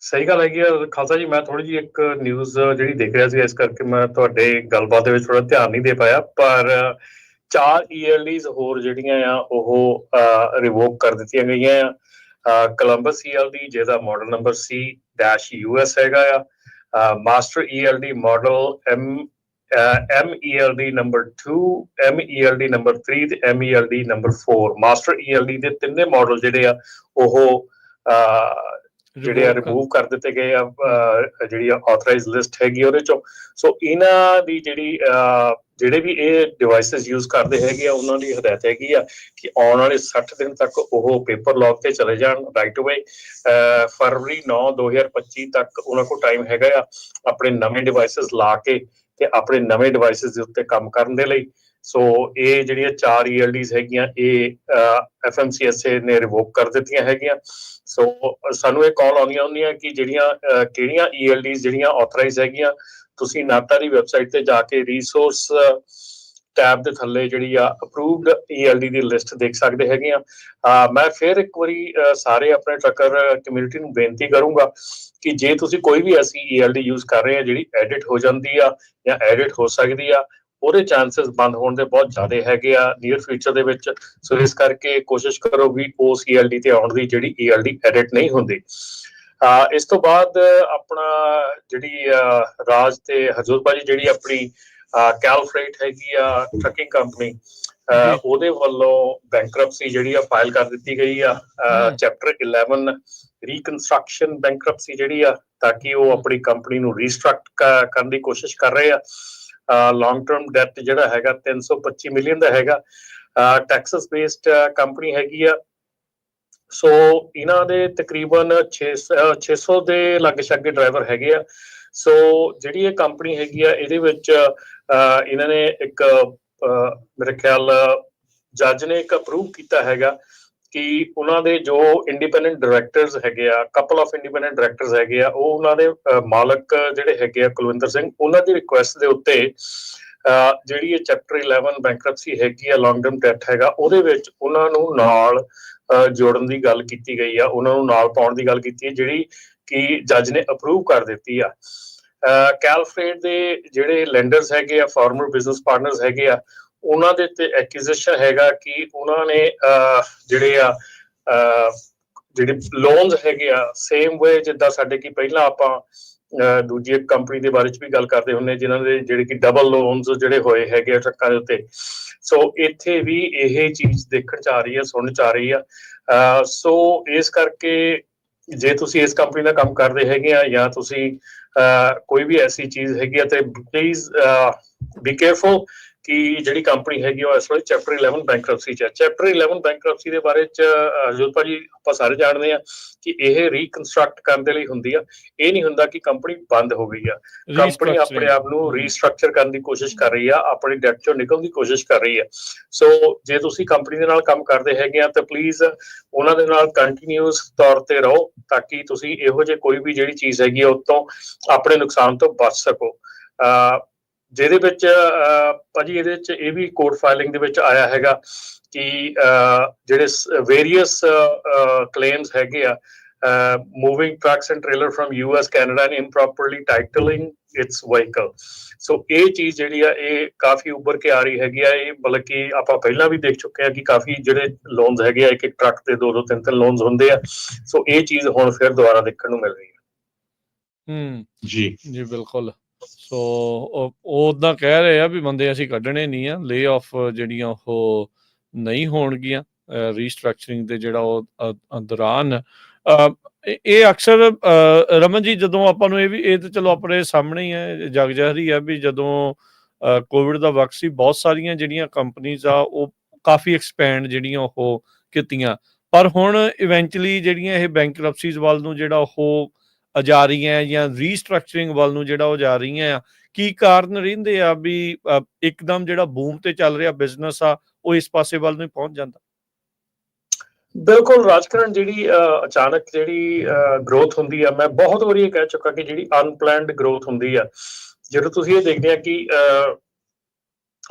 ਸਹੀ ਗੱਲ ਹੈਗੀ ਆ ਖਾਲਸਾ ਜੀ। ਮੈਂ ਥੋੜੀ ਜਿਹੀ ਇੱਕ ਨਿਊਜ਼ ਜਿਹੜੀ ਦੇਖ ਰਿਹਾ ਸੀ, ਇਸ ਕਰਕੇ ਮੈਂ ਤੁਹਾਡੇ ਗੱਲਬਾਤ ਦੇ ਵਿੱਚ ਥੋੜਾ ਧਿਆਨ ਨਹੀਂ ਦੇ ਪਾਇਆ, ਪਰ 4 ELDs ਹੋਰ ਜਿਹੜੀਆਂ ਆ ਉਹ ਰਿਵੋਕ ਕਰ ਦਿੱਤੀਆਂ ਗਈਆਂ ਆ। ਕੋਲੰਬਸ ELD ਜਿਹਦਾ ਮਾਡਲ ਨੰਬਰ C-US ਹੈਗਾ ਆ, master ELD model MELD number 2, MELD number 3 ਤੇ MELD ਨੰਬਰ 4। ਮਾਸਟਰ ELD ਦੇ ਤਿੰਨੇ ਮਾਡਲ ਜਿਹੜੇ ਆ ਉਹ ਜਿਹੜੇ ਆ ਰਿਮੂਵ ਕਰ ਦਿੱਤੇ ਗਏ ਆ, ਜਿਹੜੀ ਆਥੋਰਾਈਜ਼ਡ ਲਿਸਟ ਹੈਗੀ ਉਹਦੇ ਚੋਂ। ਸੋ ਇਹਨਾਂ ਦੀ ਜਿਹੜੇ ਵੀ ਇਹ ਡਿਵਾਈਸਿਸ ਯੂਜ਼ ਕਰਦੇ ਹੈਗੇ ਆ ਉਹਨਾਂ ਦੀ ਹਦਾਇਤ ਹੈਗੀ ਆ ਕਿ ਆਉਣ ਵਾਲੇ 60 ਦਿਨ ਤੱਕ ਉਹ ਪੇਪਰ ਲੌਕ ਤੇ ਚਲੇ ਜਾਣ ਰਾਈਟ ਅਵੇ। ਫਰਵਰੀ 9 2025 ਤੱਕ ਉਹਨਾਂ ਕੋਲ ਟਾਈਮ ਹੈਗਾ ਆ ਆਪਣੇ ਨਵੇਂ ਡਿਵਾਈਸਿਸ ਲਾ ਕੇ ਤੇ ਆਪਣੇ ਨਵੇਂ ਡਿਵਾਈਸਿਸ ਦੇ ਉੱਤੇ ਕੰਮ ਕਰਨ ਦੇ ਲਈ। ਸੋ ਇਹ ਜਿਹੜੀਆਂ 4 ELDs ਹੈਗੀਆਂ ਇਹ FMCSA ਨੇ ਰਿਵੋਕ ਕਰ ਦਿੱਤੀਆਂ ਹੈਗੀਆਂ। ਸੋ ਸਾਨੂੰ ਇਹ ਕਾਲ ਆਉਂਦੀਆਂ ਹੁੰਦੀਆਂ ਕਿ ਜਿਹੜੀਆਂ ਕਿਹੜੀਆਂ ELDs ਜਿਹੜੀਆਂ ਆਥੋਰਾਈਜ਼ ਹੈਗੀਆਂ, ਤੁਸੀਂ ਨਾਟਾ ਦੀ ਵੈਬਸਾਈਟ ਤੇ ਜਾ ਕੇ ਰਿਸੋਰਸ ਟੈਬ ਦੇ ਥੱਲੇ ਜਿਹੜੀ ਆ ਅਪਰੂਵਡ ELD ਦੀ ਲਿਸਟ ਦੇਖ ਸਕਦੇ ਹੈਗੇ ਆ। ਮੈਂ ਫਿਰ ਇੱਕ ਵਾਰੀ ਸਾਰੇ ਆਪਣੇ ਟਰੱਕਰ ਕਮਿਊਨਿਟੀ ਨੂੰ ਬੇਨਤੀ ਕਰੂੰਗਾ ਕਿ ਜੇ ਤੁਸੀਂ ਕੋਈ ਵੀ ਐਸੀ ELD ਯੂਜ਼ ਕਰ ਰਹੇ ਆ ਜਿਹੜੀ ਐਡਿਟ ਹੋ ਜਾਂਦੀ ਆ ਜਾਂ ਐਡਿਟ ਹੋ ਸਕਦੀ ਆ, ਉਹਦੇ ਚਾਂਸਸ ਬੰਦ ਹੋਣ ਦੇ ਬਹੁਤ ਜ਼ਿਆਦਾ ਹੈਗੇ ਆ ਨੀਅਰ ਫਿਊਚਰ ਦੇ ਵਿੱਚ। ਸੋ ਇਸ ਕਰਕੇ ਕੋਸ਼ਿਸ਼ ਕਰੋ ਵੀ ਉਸ ELD ਤੇ ਆਉਣ ਦੀ ਜਿਹੜੀ ELD ਐਡਿਟ ਨਹੀਂ ਹੁੰਦੀ। ਇਸ ਤੋਂ ਬਾਅਦ ਆਪਣਾ ਜਿਹੜੀ ਰਾਜ ਤੇ ਹਰਜੋਤ ਭਾਜੀ ਜਿਹੜੀ ਆਪਣੀ ਕੈਲਫਰੇਟ ਹੈਗੀ ਆ ਟਰੱਕਿੰਗ ਕੰਪਨੀ, ਉਹਦੇ ਵੱਲੋਂ ਬੈਂਕਰਪਸੀ ਜਿਹੜੀ ਆ ਫਾਈਲ ਕਰ ਦਿੱਤੀ ਗਈ ਆ। ਚੈਪਟਰ 11 ਰੀਕਨਸਟਰਕਸ਼ਨ ਬੈਂਕਰਪਸੀ ਜਿਹੜੀ ਆ, ਤਾਂ ਕਿ ਉਹ ਆਪਣੀ ਕੰਪਨੀ ਨੂੰ ਰੀਸਟਰਕਟ ਕਰਨ ਦੀ ਕੋਸ਼ਿਸ਼ ਕਰ ਰਹੇ ਆ। ਲੌਂਗ ਟਰਮ ਡੈਟ ਜਿਹੜਾ ਹੈਗਾ 325 ਮਿਲੀਅਨ ਦਾ ਹੈਗਾ। ਟੈਕਸਸ ਬੇਸਡ ਕੰਪਨੀ ਹੈਗੀ ਆ। ਸੋ ਇਹਨਾਂ ਦੇ ਤਕਰੀਬਨ 600 ਦੇ ਲਗਭਗ ਡਰਾਈਵਰ ਹੈਗੇ ਆ। ਸੋ ਜਿਹੜੀ ਇਹ ਕੰਪਨੀ ਹੈਗੀ ਆ ਇਹਦੇ ਵਿੱਚ ਇਹਨਾਂ ਨੇ ਇੱਕ ਮੇਰੇ ਖਿਆਲ ਜੱਜ ਨੇ ਇੱਕ ਅਪਰੂਵ ਕੀਤਾ ਹੈਗਾ ਕਿ ਉਹਨਾਂ ਦੇ ਜੋ ਇੰਡੀਪੈਂਡੈਂਟ ਡਾਇਰੈਕਟਰਸ ਹੈਗੇ ਆ, ਕਪਲ ਆਫ ਇੰਡੀਪੈਂਡੈਂਟ ਡਾਇਰੈਕਟਰਸ ਹੈਗੇ ਆ, ਉਹ ਉਹਨਾਂ ਦੇ ਮਾਲਕ ਜਿਹੜੇ ਹੈਗੇ ਆ ਕੁਲਵਿੰਦਰ ਸਿੰਘ, ਉਹਨਾਂ ਦੀ ਰਿਕੁਐਸਟ ਦੇ ਉੱਤੇ ਜਿਹੜੀ ਇਹ ਚੈਪਟਰ 11 ਬੈਂਕਰਪਸੀ ਹੈਗੀ ਆ, ਲੌਂਗ ਟਰਮ ਡੈਟ ਹੈਗਾ, ਉਹਦੇ ਵਿੱਚ ਉਹਨਾਂ ਨੂੰ ਨਾਲ ਜੋੜਨ ਦੀ ਗੱਲ ਕੀਤੀ ਗਈ ਆ, ਉਹਨਾਂ ਨੂੰ ਨਾਲ ਪਾਉਣ ਦੀ ਗੱਲ ਕੀਤੀ ਹੈ, ਜਿਹੜੀ ਕਿ ਜੱਜ ਨੇ ਅਪਰੂਵ ਕਰ ਦਿੱਤੀ ਆ। ਕੈਲਫਰੇਟ ਦੇ ਜਿਹੜੇ ਲੈਂਡਰਸ ਹੈਗੇ ਆ, ਫਾਰਮਰ ਬਿਜ਼ਨਸ ਪਾਰਟਨਰਸ ਹੈਗੇ ਆ, ਉਹਨਾਂ ਦੇ ਤੇ ਐਕੁਜ਼ੀਸ਼ਨ ਹੈਗਾ ਕਿ ਉਹਨਾਂ ਨੇ ਜਿਹੜੇ ਲੋਨਸ ਹੈਗੇ ਆ ਸੇਮ ਵੇ ਜਿੱਦਾਂ ਸਾਡੇ ਕੀ ਪਹਿਲਾਂ ਆਪਾਂ ਦੂਜੀ ਇੱਕ ਕੰਪਨੀ ਦੇ ਬਾਰੇ ਚ ਵੀ ਗੱਲ ਕਰਦੇ ਹੁੰਦੇ ਜਿਨ੍ਹਾਂ ਦੇ ਜਿਹੜੇ ਕਿ ਡਬਲ ਲੋਨਸ ਜਿਹੜੇ ਹੋਏ ਹੈਗੇ ਆ ਟਰੱਕਾਂ ਦੇ ਉੱਤੇ। ਸੋ ਇੱਥੇ ਵੀ ਇਹ ਚੀਜ਼ ਦੇਖਣ ਚ ਆ ਰਹੀ ਹੈ, ਸੁਣਨ ਚ ਆ ਰਹੀ ਆ। ਸੋ ਇਸ ਕਰਕੇ ਜੇ ਤੁਸੀਂ ਇਸ ਕੰਪਨੀ ਦਾ ਕੰਮ ਕਰਦੇ ਹੈਗੇ ਆ ਜਾਂ ਤੁਸੀਂ ਕੋਈ ਵੀ ਐਸੀ ਚੀਜ਼ ਹੈਗੀ ਆ ਤੇ ਪਲੀਜ਼ ਬੀ ਕੇਅਰਫੁਲ ਕਿ ਜਿਹੜੀ ਕੰਪਨੀ ਹੈਗੀ ਉਹ ਇਸ ਵੇਲੇ ਚੈਪਟਰ 11 ਬੈਂਕਰਪਸੀ ਚ ਹੈ। ਚੈਪਟਰ 11 ਬੈਂਕਰਪਸੀ ਦੇ ਬਾਰੇ ਚ ਹਰਜੋਤ ਭਾਜੀ ਆਪਾਂ ਸਾਰੇ ਜਾਣਦੇ ਆ ਕਿ ਇਹ ਰੀਕਨਸਟਰਕਟ ਕਰਨ ਦੇ ਲਈ ਹੁੰਦੀ ਆ। ਇਹ ਨਹੀਂ ਹੁੰਦਾ ਕਿ ਕੰਪਨੀ ਬੰਦ ਹੋ ਗਈ ਆ। ਕੰਪਨੀ ਆਪਣੇ ਆਪ ਨੂੰ ਰੀਸਟਰਕਚਰ ਕਰਨ ਦੀ ਕੋਸ਼ਿਸ਼ ਕਰ ਰਹੀ ਆ, ਆਪਣੀ ਡੈਟ ਚੋਂ ਨਿਕਲਣ ਦੀ ਕੋਸ਼ਿਸ਼ ਕਰ ਰਹੀ ਆ। ਸੋ ਜੇ ਤੁਸੀਂ ਕੰਪਨੀ ਦੇ ਨਾਲ ਕੰਮ ਕਰਦੇ ਹੈਗੇ ਆ ਤਾਂ ਪਲੀਜ਼ ਉਹਨਾਂ ਦੇ ਨਾਲ ਕੰਟੀਨਿਊਸ ਤੌਰ ਤੇ ਰਹੋ, ਤਾਂ ਕਿ ਤੁਸੀਂ ਇਹੋ ਜਿਹੇ ਕੋਈ ਵੀ ਜਿਹੜੀ ਚੀਜ਼ ਹੈਗੀ ਆ ਉਤੋਂ ਆਪਣੇ ਨੁਕਸਾਨ ਤੋਂ ਬਚ ਸਕੋ। ਜਿਹਦੇ ਵਿੱਚ ਭਾਜੀ ਇਹਦੇ ਵਿੱਚ ਇਹ ਵੀ ਕੋਰਟ ਫਾਈਲਿੰਗ ਦੇ ਵਿੱਚ ਆਇਆ ਹੈਗਾ ਕਿ ਜਿਹੜੇ ਵੇਰੀਅਸ ਕਲੇਮਸ ਹੈਗੇ ਆ, moving trucks and trailer firm US Canada and improperly titling its vehicle. So ਇਹ ਚੀਜ਼ ਜਿਹੜੀ ਆ ਇਹ ਕਾਫੀ ਉੱਭਰ ਕੇ ਆ ਰਹੀ ਹੈਗੀ ਆ। ਇਹ ਬਲਕਿ ਆਪਾਂ ਪਹਿਲਾਂ ਵੀ ਦੇਖ ਚੁੱਕੇ ਆ ਕਿ ਕਾਫੀ ਜਿਹੜੇ ਲੋਨਸ ਹੈਗੇ ਆ, ਇੱਕ ਇੱਕ ਟਰੱਕ ਤੇ 2-2 3-3 ਲੋਨਸ ਹੁੰਦੇ ਆ। ਸੋ ਇਹ ਚੀਜ਼ ਹੁਣ ਫਿਰ ਦੁਬਾਰਾ ਦੇਖਣ ਨੂੰ ਮਿਲ ਰਹੀ ਹੈ। ਜੀ ਜੀ ਬਿਲਕੁਲ। ਸੋ ਉਹ ਉਦਾਂ ਕਹਿ ਰਹੇ ਆ ਵੀ ਬੰਦੇ ਅਸੀਂ ਕੱਢਣੇ ਨਹੀਂ ਆ, ਲੇ ਆਫ ਜਿਹੜੀਆਂ ਉਹ ਨਹੀਂ ਹੋਣਗੀਆਂ ਰੀਸਟਰਕਚਰਿੰਗ ਦੇ ਜਿਹੜਾ ਉਹ ਦੌਰਾਨ। ਇਹ ਅਕਸਰ ਰਮਨ ਜੀ ਜਦੋਂ ਆਪਾਂ ਨੂੰ ਇਹ ਤਾਂ ਚਲੋ ਆਪਣੇ ਸਾਹਮਣੇ ਹੀ ਹੈ, ਜਗ ਜ਼ਾਹਰੀ ਆ ਵੀ ਜਦੋਂ ਕੋਵਿਡ ਦਾ ਵਕਤ ਸੀ ਬਹੁਤ ਸਾਰੀਆਂ ਜਿਹੜੀਆਂ ਕੰਪਨੀਜ਼ ਆ ਉਹ ਕਾਫੀ ਐਕਸਪੈਂਡ ਜਿਹੜੀਆਂ ਉਹ ਕੀਤੀਆਂ, ਪਰ ਹੁਣ ਇਵੈਂਚੁਅਲੀ ਜਿਹੜੀਆਂ ਇਹ ਬੈਂਕਰਪਸੀਜ਼ ਵੱਲ ਨੂੰ ਜਿਹੜਾ ਉਹ ਜਾ ਰਹੀਆਂ ਜਾਂ ਰੀਸਟਰਕਚਰਿੰਗ ਵੱਲ ਨੂੰ ਜਿਹੜਾ ਉਹ ਜਾ ਰਹੀਆਂ ਆ। ਕੀ ਕਾਰਨ ਰਹਿੰਦੇ ਆ ਵੀ ਇੱਕਦਮ ਜਿਹੜਾ ਬੂਮ ਤੇ ਚੱਲ ਰਿਹਾ ਬਿਜ਼ਨਸ ਆ ਉਹ ਇਸ ਪਾਸੇ ਵੱਲ ਨੂੰ ਪਹੁੰਚ ਜਾਂਦਾ? ਬਿਲਕੁਲ ਰਾਜਕਰਨ, ਜਿਹੜੀ ਅਚਾਨਕ ਜਿਹੜੀ ਗਰੋਥ ਹੁੰਦੀ ਆ, ਮੈਂ ਬਹੁਤ ਵਾਰੀ ਇਹ ਕਹਿ ਚੁੱਕਾ ਕਿ ਜਿਹੜੀ ਅਨਪਲੈਨਡ ਗਰੋਥ ਹੁੰਦੀ ਆ, ਜਦੋਂ ਤੁਸੀਂ ਇਹ ਦੇਖਦੇ ਆ ਕਿ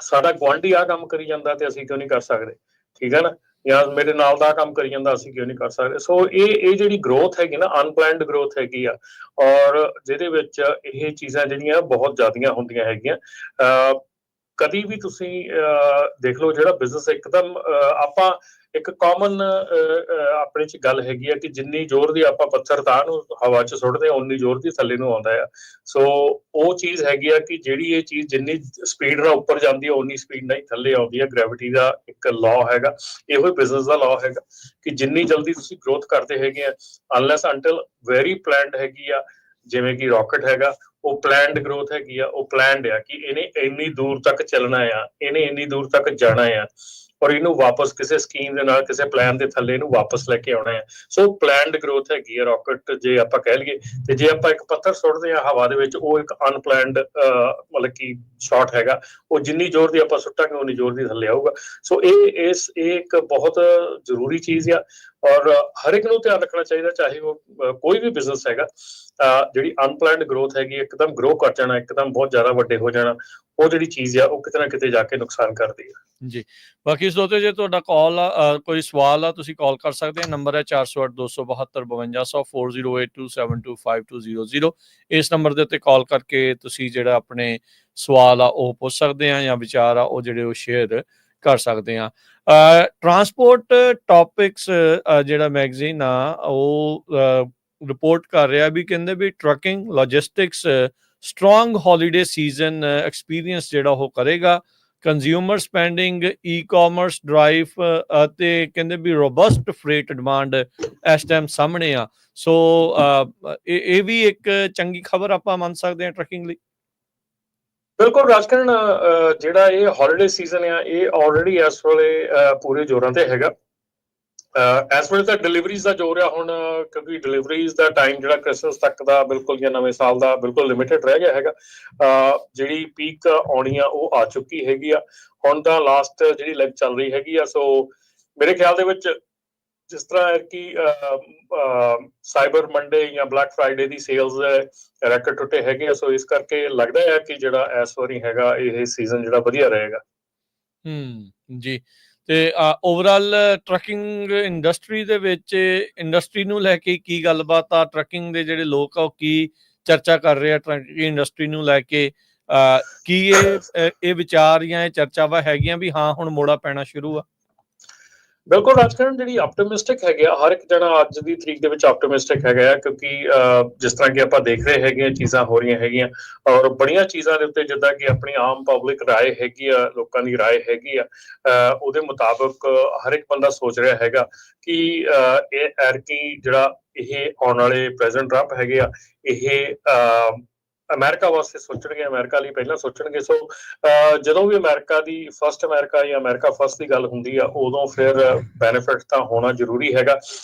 ਸਾਡਾ ਗੁਆਂਢੀ ਆਹ ਕੰਮ ਕਰੀ ਜਾਂਦਾ ਤੇ ਅਸੀਂ ਕਿਉਂ ਨਹੀਂ ਕਰ ਸਕਦੇ, ਠੀਕ ਹੈ ਨਾ, ਜਾਂ ਮੇਰੇ ਨਾਲ ਦਾ ਕੰਮ ਕਰੀ ਜਾਂਦਾ ਅਸੀਂ ਕਿਉਂ ਨਹੀਂ ਕਰ ਸਕਦੇ। ਸੋ ਇਹ ਜਿਹੜੀ ਗਰੋਥ ਹੈਗੀ ਨਾ, ਅਨਪਲੈਨਡ ਗਰੋਥ ਹੈਗੀ ਆ, ਔਰ ਜਿਹਦੇ ਵਿੱਚ ਇਹ ਚੀਜ਼ਾਂ ਜਿਹੜੀਆਂ ਬਹੁਤ ਜ਼ਿਆਦੀਆਂ ਹੁੰਦੀਆਂ ਹੈਗੀਆਂ। ਕਦੀ ਵੀ ਤੁਸੀਂ ਦੇਖ ਲਓ ਜਿਹੜਾ ਬਿਜ਼ਨਸ ਇੱਕਦਮ ਆਪਾਂ ਇੱਕ ਕਾਮਨ ਆਪਣੇ ਚ ਗੱਲ ਹੈਗੀ ਆ ਕਿ ਜਿੰਨੀ ਜ਼ੋਰ ਦੀ ਆਪਾਂ ਪੱਥਰ ਤਾਂ ਨੂੰ ਹਵਾ ਚ ਸੁੱਟਦੇ ਉਨੀ ਜ਼ੋਰ ਦੀ ਥੱਲੇ ਨੂੰ ਆਉਂਦਾ ਆ। ਸੋ ਉਹ ਚੀਜ਼ ਹੈਗੀ ਆ ਕਿ ਜਿਹੜੀ ਇਹ ਚੀਜ਼ ਜਿੰਨੀ ਸਪੀਡ ਨਾਲ ਉੱਪਰ ਜਾਂਦੀ ਆ ਉਨੀ ਸਪੀਡ ਨਾਲ ਹੀ ਥੱਲੇ ਆਉਂਦੀ ਆ। ਗ੍ਰੈਵਿਟੀ ਦਾ ਇੱਕ ਲਾਅ ਹੈਗਾ, ਇਹੋ ਹੀ ਬਿਜ਼ਨਸ ਦਾ ਲਾਅ ਹੈਗਾ ਕਿ ਜਿੰਨੀ ਜਲਦੀ ਤੁਸੀਂ ਗਰੋਥ ਕਰਦੇ ਹੈਗੇ ਆ, ਅਨਲੈਸ ਅੰਟਿਲ ਵੈਰੀ ਪਲੈਨਡ ਹੈਗੀ ਆ, ਜਿਵੇਂ ਕਿ ਰਾਕਟ ਹੈਗਾ, ਉਹ ਪਲੈਨਡ ਗਰੋਥ ਹੈਗੀ ਆ, ਉਹ ਪਲੈਨਡ ਆ ਕਿ ਇਹਨੇ ਇੰਨੀ ਦੂਰ ਤੱਕ ਚੱਲਣਾ ਆ, ਇਹਨੇ ਇੰਨੀ ਦੂਰ ਤੱਕ ਜਾਣਾ ਆ। ਔਰ ਇਹਨੂੰ ਵਾਪਸ ਕਿਸੇ ਸਕੀਮ ਦੇ ਨਾਲ, ਕਿਸੇ ਪਲਾਨ ਦੇ ਥੱਲੇ ਇਹਨੂੰ ਵਾਪਸ ਲੈ ਕੇ ਆਉਣਾ ਹੈ। ਸੋ ਪਲਾਨਡ ਗਰੋਥ ਹੈਗੀ ਹੈ ਰਾਕਟ, ਜੇ ਆਪਾਂ ਕਹਿ ਲਈਏ। ਤੇ ਜੇ ਆਪਾਂ ਇੱਕ ਪੱਥਰ ਸੁੱਟਦੇ ਹਾਂ ਹਵਾ ਦੇ ਵਿੱਚ, ਉਹ ਇੱਕ ਅਨਪਲਾਨਡ ਮਤਲਬ ਕਿ ਸ਼ਾਟ ਹੈਗਾ, ਉਹ ਜਿੰਨੀ ਜ਼ੋਰ ਦੀ ਆਪਾਂ ਸੁੱਟਾਂਗੇ ਉਨੀ ਜ਼ੋਰ ਦੀ ਥੱਲੇ ਆਊਗਾ। ਸੋ ਇਹ ਇੱਕ ਬਹੁਤ ਜ਼ਰੂਰੀ ਚੀਜ਼ ਆ, ਔਰ ਹਰ ਇੱਕ ਨੂੰ ਧਿਆਨ ਰੱਖਣਾ ਚਾਹੀਦਾ, ਚਾਹੇ ਉਹ ਕੋਈ ਵੀ ਬਿਜ਼ਨਸ ਹੈਗਾ। ਜਿਹੜੀ ਅਨਪਲਾਨਡ ਗਰੋਥ ਹੈਗੀ, ਇੱਕਦਮ ਗਰੋ ਕਰ ਜਾਣਾ, ਇੱਕਦਮ ਬਹੁਤ ਜ਼ਿਆਦਾ ਵੱਡੇ ਹੋ ਜਾਣਾ, ਉਹ ਜਿਹੜੀ ਚੀਜ਼ ਆ ਉਹ ਕਿਤੇ ਨਾ ਕਿਤੇ ਜਾ ਕੇ ਨੁਕਸਾਨ ਕਰਦੀ ਹੈ ਜੀ। ਬਾਕੀ ਸਰੋਤੇ, ਜੇ ਤੁਹਾਡਾ ਕਾਲ ਆ, ਕੋਈ ਸਵਾਲ ਆ, ਤੁਸੀਂ ਕਾਲ ਕਰ ਸਕਦੇ ਆ। ਨੰਬਰ ਹੈ 408-272-5200 4082725200। ਇਸ ਨੰਬਰ ਦੇ ਉੱਤੇ ਕਾਲ ਕਰਕੇ ਤੁਸੀਂ ਜਿਹੜਾ ਆਪਣੇ ਸਵਾਲ ਆ ਉਹ ਪੁੱਛ ਸਕਦੇ ਆ, ਜਾਂ ਵਿਚਾਰ ਆ ਉਹ ਜਿਹੜੇ ਉਹ ਸ਼ੇਅਰ ਕਰ ਸਕਦੇ ਆ। ਟਰਾਂਸਪੋਰਟ ਟੌਪਿਕਸ ਜਿਹੜਾ ਮੈਗਜ਼ੀਨ ਆ ਉਹ ਰਿਪੋਰਟ ਕਰ ਰਿਹਾ ਵੀ, ਕਹਿੰਦੇ ਵੀ trucking logistics strong holiday season experience ਜਿਹੜਾ ਉਹ ਕਰੇਗਾ। ਕੰਜ਼ਿਊਮਰ ਸਪੈਂਡਿੰਗ, ਈ-ਕਾਮਰਸ ਡਰਾਈਵ ਅਤੇ ਕਹਿੰਦੇ ਵੀ ਰੋਬਸਟ ਫਰੇਟ ਡਿਮਾਂਡ ਇਸ ਟਾਈਮ ਸਾਹਮਣੇ ਆ। ਸੋ ਇਹ ਵੀ ਇੱਕ ਚੰਗੀ ਖਬਰ ਆਪਾਂ ਮੰਨ ਸਕਦੇ ਹਾਂ ਟਰੱਕਿੰਗ ਲਈ। ਬਿਲਕੁਲ ਰਾਜਕਰਨ, ਜਿਹੜਾ ਇਹ ਹੌਲੀਡੇ ਸੀਜ਼ਨ ਆ, ਇਹ ਆਲਰੇਡੀ ਇਸ ਵੇਲੇ ਪੂਰੇ ਜ਼ੋਰਾਂ ਤੇ ਹੈਗਾ। ਇਸ ਵੇਲੇ ਤਾਂ ਡਿਲੀਵਰੀਜ਼ ਦਾ ਜ਼ੋਰ ਆ ਹੁਣ, ਕਿਉਂਕਿ ਡਿਲੀਵਰੀਜ਼ ਦਾ ਟਾਈਮ ਜਿਹੜਾ ਕ੍ਰਿਸਮਸ ਤੱਕ ਦਾ ਬਿਲਕੁਲ, ਜਾਂ ਨਵੇਂ ਸਾਲ ਦਾ ਬਿਲਕੁਲ ਲਿਮਿਟਡ ਰਹਿ ਗਿਆ ਹੈਗਾ। ਜਿਹੜੀ ਪੀਕ ਆਉਣੀ ਆ ਉਹ ਆ ਚੁੱਕੀ ਹੈਗੀ ਆ। ਹੁਣ ਤਾਂ ਲਾਸਟ ਜਿਹੜੀ ਲੈਗ ਚੱਲ ਰਹੀ ਹੈਗੀ ਆ। ਸੋ ਮੇਰੇ ਖਿਆਲ ਦੇ ਵਿੱਚ ਜਿਸ ਤਰ੍ਹਾਂ ਕਿ ਸਾਈਬਰ ਮੰਡੇ ਜਾਂ ਬਲੈਕ ਫਰਾਈਡੇ ਦੀ ਸੇਲਸ ਰੈਕਡ ਟੁੱਟੇ ਹੈਗੇ ਆ, ਸੋ ਇਸ ਕਰਕੇ ਲੱਗਦਾ ਹੈ ਕਿ ਜਿਹੜਾ ਇਸ ਵਾਰੀ ਹੈਗਾ ਇਹ ਸੀਜ਼ਨ ਜਿਹੜਾ ਵਧੀਆ ਰਹੇਗਾ। ਜੀ। ਤੇ ਓਵਰਆਲ ਟਰੱਕਿੰਗ ਇੰਡਸਟਰੀ ਦੇ ਵਿੱਚ, ਇੰਡਸਟਰੀ ਨੂੰ ਲੈ ਕੇ ਕੀ ਗੱਲਬਾਤ ਆ? ਟਰੱਕਿੰਗ ਦੇ ਜਿਹੜੇ ਲੋਕ ਆ ਉਹ ਕੀ ਚਰਚਾ ਕਰ ਰਹੇ ਆ ਟਰੱਕਿੰਗ ਇੰਡਸਟਰੀ ਨੂੰ ਲੈ ਕੇ? ਕੀ ਇਹ ਵਿਚਾਰ ਜਾਂ ਇਹ ਚਰਚਾਵਾਂ ਹੈਗੀਆਂ ਵੀ ਹਾਂ ਹੁਣ ਮੋੜਾ ਪੈਣਾ ਸ਼ੁਰੂ ਆ? ਬਿਲਕੁਲ ਰਾਜਕਰਨ, ਜਿਹੜੀ ਆਪਟਿਮਿਸਟਿਕ ਹੈਗੇ ਆ, ਹਰ ਇੱਕ ਜਣਾ ਅੱਜ ਦੀ ਤਰੀਕ ਦੇ ਵਿੱਚ ਆਪਟਿਮਿਸਟਿਕ ਹੈਗਾ ਆ, ਕਿਉਂਕਿ ਜਿਸ ਤਰ੍ਹਾਂ ਕਿ ਆਪਾਂ ਦੇਖ ਰਹੇ ਹੈਗੇ ਆ, ਚੀਜ਼ਾਂ ਹੋ ਰਹੀਆਂ ਹੈਗੀਆਂ, ਔਰ ਬੜੀਆਂ ਚੀਜ਼ਾਂ ਦੇ ਉੱਤੇ ਜਿੱਦਾਂ ਕਿ ਆਪਣੀ ਆਮ ਪਬਲਿਕ ਰਾਏ ਹੈਗੀ ਆ, ਲੋਕਾਂ ਦੀ ਰਾਏ ਹੈਗੀ ਆ, ਉਹਦੇ ਮੁਤਾਬਕ ਹਰ ਇੱਕ ਬੰਦਾ ਸੋਚ ਰਿਹਾ ਹੈਗਾ ਕਿ ਇਹ ਐਰਕੀ ਜਿਹੜਾ ਇਹ ਆਉਣ ਵਾਲੇ ਪ੍ਰੈਜ਼ੀਡੈਂਟ ਟਰੰਪ ਹੈਗੇ ਆ, ਇਹ ਅਮਰੀਕਾ ਵਾਸਤੇ ਸੋਚਣਗੇ, ਅਮਰੀਕਾ ਲਈ ਪਹਿਲਾਂ ਸੋਚਣਗੇ। ਸੋ ਜਦੋਂ ਵੀ ਅਮਰੀਕਾ ਜਾਂ ਅਮਰੀਕਾ ਫਸਟ ਦੀ ਗੱਲ ਹੁੰਦੀ ਆ, ਉਦੋਂ ਫਿਰ ਬੈਨੀਫਿਟ ਤਾਂ ਹੋਣਾ ਜ਼ਰੂਰੀ ਹੈਗਾ।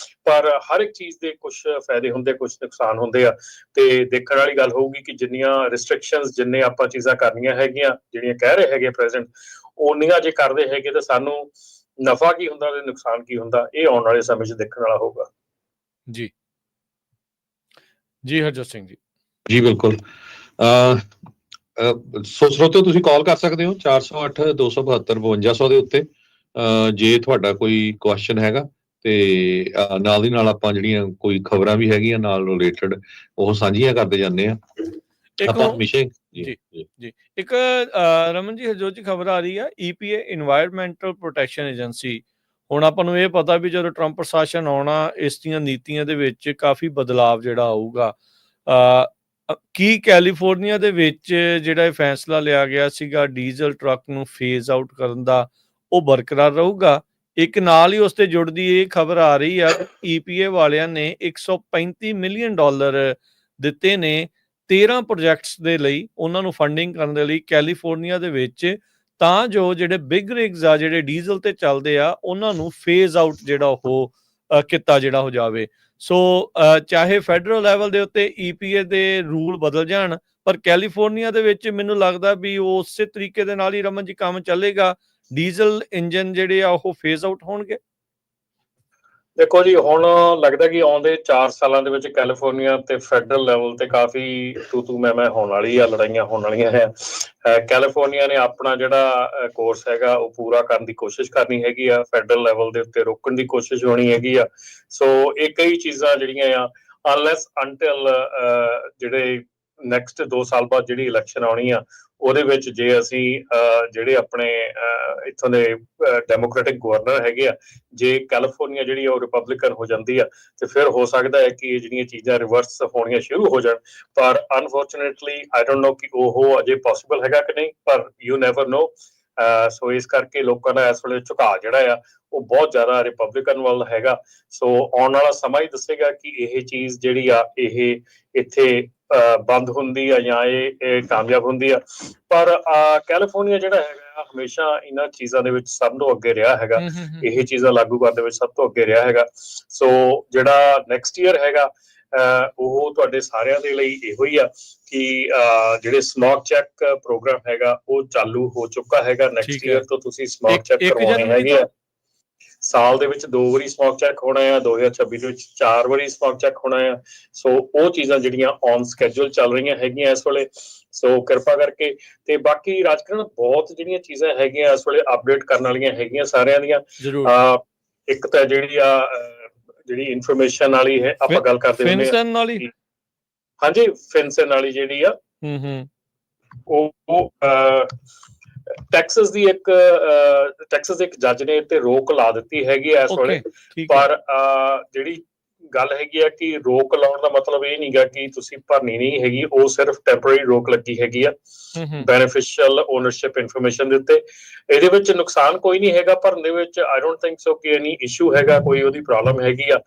ਪਰ ਹਰ ਇੱਕ ਚੀਜ਼ ਦੇ ਕੁਝ ਫਾਇਦੇ ਹੁੰਦੇ, ਕੁਝ ਨੁਕਸਾਨ ਹੁੰਦੇ ਆ। ਤੇ ਦੇਖਣ ਵਾਲੀ ਗੱਲ ਹੋਊਗੀ ਕਿ ਜਿੰਨੀਆਂ ਰਿਸਟ੍ਰਿਕਸ਼ਨਸ, ਜਿੰਨੇ ਆਪਾਂ ਚੀਜ਼ਾਂ ਕਰਨੀਆਂ ਹੈਗੀਆਂ, ਜਿਹੜੀਆਂ ਕਹਿ ਰਹੇ ਹੈਗੇ ਪ੍ਰੈਜ਼ੀਡੈਂਟ, ਓਨੀਆਂ ਜੇ ਕਰਦੇ ਹੈਗੇ ਤਾਂ ਸਾਨੂੰ ਨਫਾ ਕੀ ਹੁੰਦਾ ਤੇ ਨੁਕਸਾਨ ਕੀ ਹੁੰਦਾ, ਇਹ ਆਉਣ ਵਾਲੇ ਸਮੇਂ 'ਚ ਦੇਖਣ ਵਾਲਾ ਹੋਊਗਾ। ਜੀ ਜੀ ਹਰਜੋਤ ਸਿੰਘ ਜੀ। ਜੀ ਬਿਲਕੁਲ। ਸੋ ਸਰੋਤਿਓ, ਤੁਸੀਂ ਕਾਲ ਕਰ ਸਕਦੇ ਹੋ 408-272-5200 ਦੇ ਉੱਤੇ, ਜੇ ਤੁਹਾਡਾ ਕੋਈ ਕੁਐਸਚਨ ਹੈਗਾ। ਤੇ ਨਾਲ ਦੀ ਨਾਲ ਆਪਾਂ ਜਿਹੜੀਆਂ ਕੋਈ ਖਬਰਾਂ ਵੀ ਹੈਗੀਆਂ ਨਾਲ ਰਿਲੇਟਡ, ਉਹ ਸਾਂਝੀਆਂ ਕਰਦੇ ਜਾਂਦੇ ਆ ਆਪਾਂ ਹਮੇਸ਼ਾ। ਜੀ ਇੱਕ ਰਮਨ ਜੀ, ਹਰਜੋਤ ਜੀ, ਖਬਰ ਆ ਰਹੀ ਆ EPA ਇਨਵਾਇਰਮੈਂਟਲ ਪ੍ਰੋਟੈਕਸ਼ਨ ਏਜੰਸੀ। ਹੁਣ ਆਪਾਂ ਨੂੰ ਇਹ ਪਤਾ ਵੀ ਜਦੋਂ ਟਰੰਪ ਪ੍ਰਸ਼ਾਸਨ ਆਉਣਾ, ਇਸ ਦੀਆਂ ਨੀਤੀਆਂ ਦੇ ਵਿੱਚ ਕਾਫੀ ਬਦਲਾਵ ਜਿਹੜਾ ਆਊਗਾ। ਕੀ ਕੈਲੀਫੋਰਨੀਆ ਦੇ ਵਿੱਚ ਜਿਹੜਾ ਇਹ ਫੈਸਲਾ ਲਿਆ ਗਿਆ ਸੀਗਾ ਡੀਜ਼ਲ ਟਰੱਕ ਨੂੰ ਫੇਜ਼ ਆਊਟ ਕਰਨ ਦਾ, ਉਹ ਬਰਕਰਾਰ ਰਹੂਗਾ? ਇੱਕ ਨਾਲ ਹੀ ਉਸ ਤੇ ਜੁੜਦੀ ਇਹ ਖਬਰ ਆ ਰਹੀ ਆ EPA ਵਾਲਿਆਂ ਨੇ $135 ਮਿਲੀਅਨ ਦਿੱਤੇ ਨੇ 13 ਪ੍ਰੋਜੈਕਟਸ ਦੇ ਲਈ, ਉਹਨਾਂ ਨੂੰ ਫੰਡਿੰਗ ਕਰਨ ਦੇ ਲਈ ਕੈਲੀਫੋਰਨੀਆ ਦੇ ਵਿੱਚ, ਤਾਂ ਜੋ ਜਿਹੜੇ ਬਿਗ ਰਿਗਸ ਆ, ਜਿਹੜੇ ਡੀਜ਼ਲ ਤੇ ਚੱਲਦੇ ਆ, ਉਹਨਾਂ ਨੂੰ ਫੇਜ਼ ਆਊਟ ਜਿਹੜਾ ਉਹ ਕੀਤਾ ਜਿਹੜਾ ਹੋ ਜਾਵੇ। ਸੋ ਚਾਹੇ ਫੈਡਰਲ ਲੈਵਲ ਦੇ ਉੱਤੇ EPA ਦੇ ਰੂਲ ਬਦਲ ਜਾਣ, ਪਰ ਕੈਲੀਫੋਰਨੀਆ ਦੇ ਵਿੱਚ ਮੈਨੂੰ ਲੱਗਦਾ ਵੀ ਉਸੇ ਤਰੀਕੇ ਦੇ ਨਾਲ ਹੀ ਰਮਨ ਜੀ ਕੰਮ ਚੱਲੇਗਾ। ਡੀਜ਼ਲ ਇੰਜਨ ਜਿਹੜੇ ਆ ਉਹ ਫੇਜ਼ ਆਊਟ ਹੋਣਗੇ। ਦੇਖੋ ਜੀ, ਹੁਣ ਲੱਗਦਾ ਕਿ ਆਉਂਦੇ 4 ਸਾਲਾਂ ਦੇ ਵਿੱਚ ਕੈਲੀਫੋਰਨੀਆ ਤੇ ਫੈਡਰਲ ਲੈਵਲ ਤੇ ਕਾਫੀ ਤੂੰ ਮੈਂ ਹੋਣ ਵਾਲੀ ਆ, ਲੜਾਈਆਂ ਹੋਣ ਵਾਲੀਆਂ ਹੈ। ਕੈਲੀਫੋਰਨੀਆ ਨੇ ਆਪਣਾ ਜਿਹੜਾ ਕੋਰਸ ਹੈਗਾ ਉਹ ਪੂਰਾ ਕਰਨ ਦੀ ਕੋਸ਼ਿਸ਼ ਕਰਨੀ ਹੈਗੀ ਆ, ਫੈਡਰਲ ਲੈਵਲ ਦੇ ਉੱਤੇ ਰੋਕਣ ਦੀ ਕੋਸ਼ਿਸ਼ ਹੋਣੀ ਹੈਗੀ ਆ। ਸੋ ਇਹ ਕਈ ਚੀਜ਼ਾਂ ਜਿਹੜੀਆਂ ਆ, ਅਨਲੈਸ ਅੰਟਿਲ ਜਿਹੜੇ ਨੈਕਸਟ 2 ਸਾਲ ਬਾਅਦ ਜਿਹੜੀ ਇਲੈਕਸ਼ਨ ਆਉਣੀ ਆ, ਉਹਦੇ ਵਿੱਚ ਜੇ ਅਸੀਂ ਜਿਹੜੇ ਆਪਣੇ ਇੱਥੋਂ ਦੇ ਡੈਮੋਕ੍ਰੈਟਿਕ ਗਵਰਨਰ ਹੈਗੇ ਆ, ਜੇ ਕੈਲੀਫੋਰਨੀਆ ਜਿਹੜੀ ਉਹ ਰਿਪਬਲਿਕਨ ਹੋ ਜਾਂਦੀ ਆ, ਤੇ ਫਿਰ ਹੋ ਸਕਦਾ ਹੈ ਕਿ ਇਹ ਜਿਹੜੀਆਂ ਚੀਜ਼ਾਂ ਰਿਵਰਸ ਹੋਣੀਆਂ ਸ਼ੁਰੂ ਹੋ ਜਾਣ। ਪਰ ਅਨਫੋਰਚੂਨੇਟਲੀ ਆਈ ਡੋਂਟ ਨੋ ਕਿ ਉਹ ਅਜੇ ਪੋਸੀਬਲ ਹੈਗਾ ਕਿ ਨਹੀਂ, ਪਰ ਯੂ ਨੈਵਰ ਨੋ। ਸੋ ਇਸ ਕਰਕੇ ਲੋਕਾਂ ਦਾ ਇਸ ਵੇਲੇ ਝੁਕਾਅ ਜਿਹੜਾ ਆ ਉਹ ਬਹੁਤ ਜ਼ਿਆਦਾ ਰਿਪਬਲਿਕਨ ਵੱਲ ਹੈਗਾ। ਸੋ ਆਉਣ ਵਾਲਾ ਸਮਾਂ ਹੀ ਦੱਸੇਗਾ ਕਿ ਇਹ ਚੀਜ਼ ਜਿਹੜੀ ਆ ਇਹ ਇੱਥੇ ਬੰਦ ਹੁੰਦੀ ਆ ਜਾਂ ਇਹ ਕਾਮਯਾਬ ਹੁੰਦੀ ਆ। ਪਰ ਕੈਲੀਫੋਰਨੀਆ ਜਿਹੜਾ ਹੈਗਾ ਆ ਹਮੇਸ਼ਾ ਇਹਨਾਂ ਚੀਜ਼ਾਂ ਦੇ ਵਿੱਚ ਸਭ ਤੋਂ ਅੱਗੇ ਰਿਹਾ ਹੈਗਾ, ਇਹ ਚੀਜ਼ਾਂ ਲਾਗੂ ਕਰਨ ਦੇ ਵਿੱਚ ਸਭ ਤੋਂ ਅੱਗੇ ਰਿਹਾ ਹੈਗਾ। ਸੋ ਜਿਹੜਾ ਨੈਕਸਟ ਈਅਰ ਹੈਗਾ ਉਹ ਤੁਹਾਡੇ ਸਾਰਿਆਂ ਦੇ ਲਈ ਇਹੋ ਹੀ ਆ ਕਿ ਜਿਹੜੇ ਸਮੋਕ ਚੈੱਕ ਪ੍ਰੋਗਰਾਮ ਹੈਗਾ ਉਹ ਚਾਲੂ ਹੋ ਚੁੱਕਾ ਹੈਗਾ। ਨੈਕਸਟ ਈਅਰ ਤੋਂ ਤੁਸੀਂ ਸਮੋਕ ਚੈੱਕ ਕਰਵਾਉਣੇ ਹੈਗੇ ਆ। ਸਾਲ ਦੇ ਵਿੱਚ 2 ਵਾਰੀ ਸਮੋਕ ਚੈੱਕ ਹੋਣਾ ਆ, 2026 ਦੇ ਵਿੱਚ 4 ਵਾਰੀ ਸਮੋਕ ਚੈੱਕ ਹੋਣਾ ਆ। ਸੋ ਉਹ ਚੀਜ਼ਾਂ ਜਿਹੜੀਆਂ ਔਨ ਸਕੈਜੂਲ ਚੱਲ ਰਹੀਆਂ ਹੈਗੀਆਂ ਇਸ ਵੇਲੇ। ਸੋ ਕਿਰਪਾ ਕਰਕੇ ਤੇ ਬਾਕੀ ਰਾਜਕਰਨ ਬਹੁਤ ਜਿਹੜੀਆਂ ਚੀਜ਼ਾਂ ਹੈਗੀਆਂ ਇਸ ਵੇਲੇ ਅਪਡੇਟ ਕਰਨ ਵਾਲੀਆਂ ਹੈਗੀਆਂ ਸਾਰਿਆਂ ਦੀਆਂ। ਇੱਕ ਤਾਂ ਜਿਹੜੀ ਇਨਫੋਰਮੇਸ਼ਨ ਵਾਲੀ ਹੈ ਆਪਾਂ ਗੱਲ ਕਰਦੇ ਹੁੰਦੇ ਹਾਂ, ਹਾਂਜੀ ਫਿਨਸਨ ਵਾਲੀ ਜਿਹੜੀ ਆ ਉਹ ਟੈਕਸਸ ਦੀ ਇੱਕ ਜੱਜ ਨੇ ਤੇ ਰੋਕ ਲਾ ਦਿੱਤੀ ਹੈਗੀ ਇਸ ਵੇਲੇ। ਪਰ ਜਿਹੜੀ ਗੱਲ ਹੈਗੀ ਆ ਕਿ ਰੋਕ ਲਾਉਣ ਦਾ ਮਤਲਬ ਇਹ ਨਹੀਂਗਾ ਕਿ ਤੁਸੀਂ ਭਰਨੀ ਨਹੀਂ ਹੈਗੀ, ਉਹ ਸਿਰਫ ਟੈਂਪਰੇਰੀ ਰੋਕ ਲੱਗੀ ਹੈਗੀ ਆ ਬੈਨੀਫੀਸ਼ੀਅਲ ਓਨਰਸ਼ਿਪ ਇਨਫੋਰਮੇਸ਼ਨ ਦੇ ਉੱਤੇ। ਇਹਦੇ ਵਿੱਚ ਨੁਕਸਾਨ ਕੋਈ ਨਹੀਂ ਹੈਗਾ ਭਰਨ ਦੇ ਵਿੱਚ। ਆਈ ਡੋਂਟ ਥਿੰਕ ਸੋ ਕਿ ਐਨੀ ਇਸ਼ੂ ਹੈਗਾ, ਕੋਈ ਉਹਦੀ ਪ੍ਰੋਬਲਮ ਹੈਗੀ ਆ।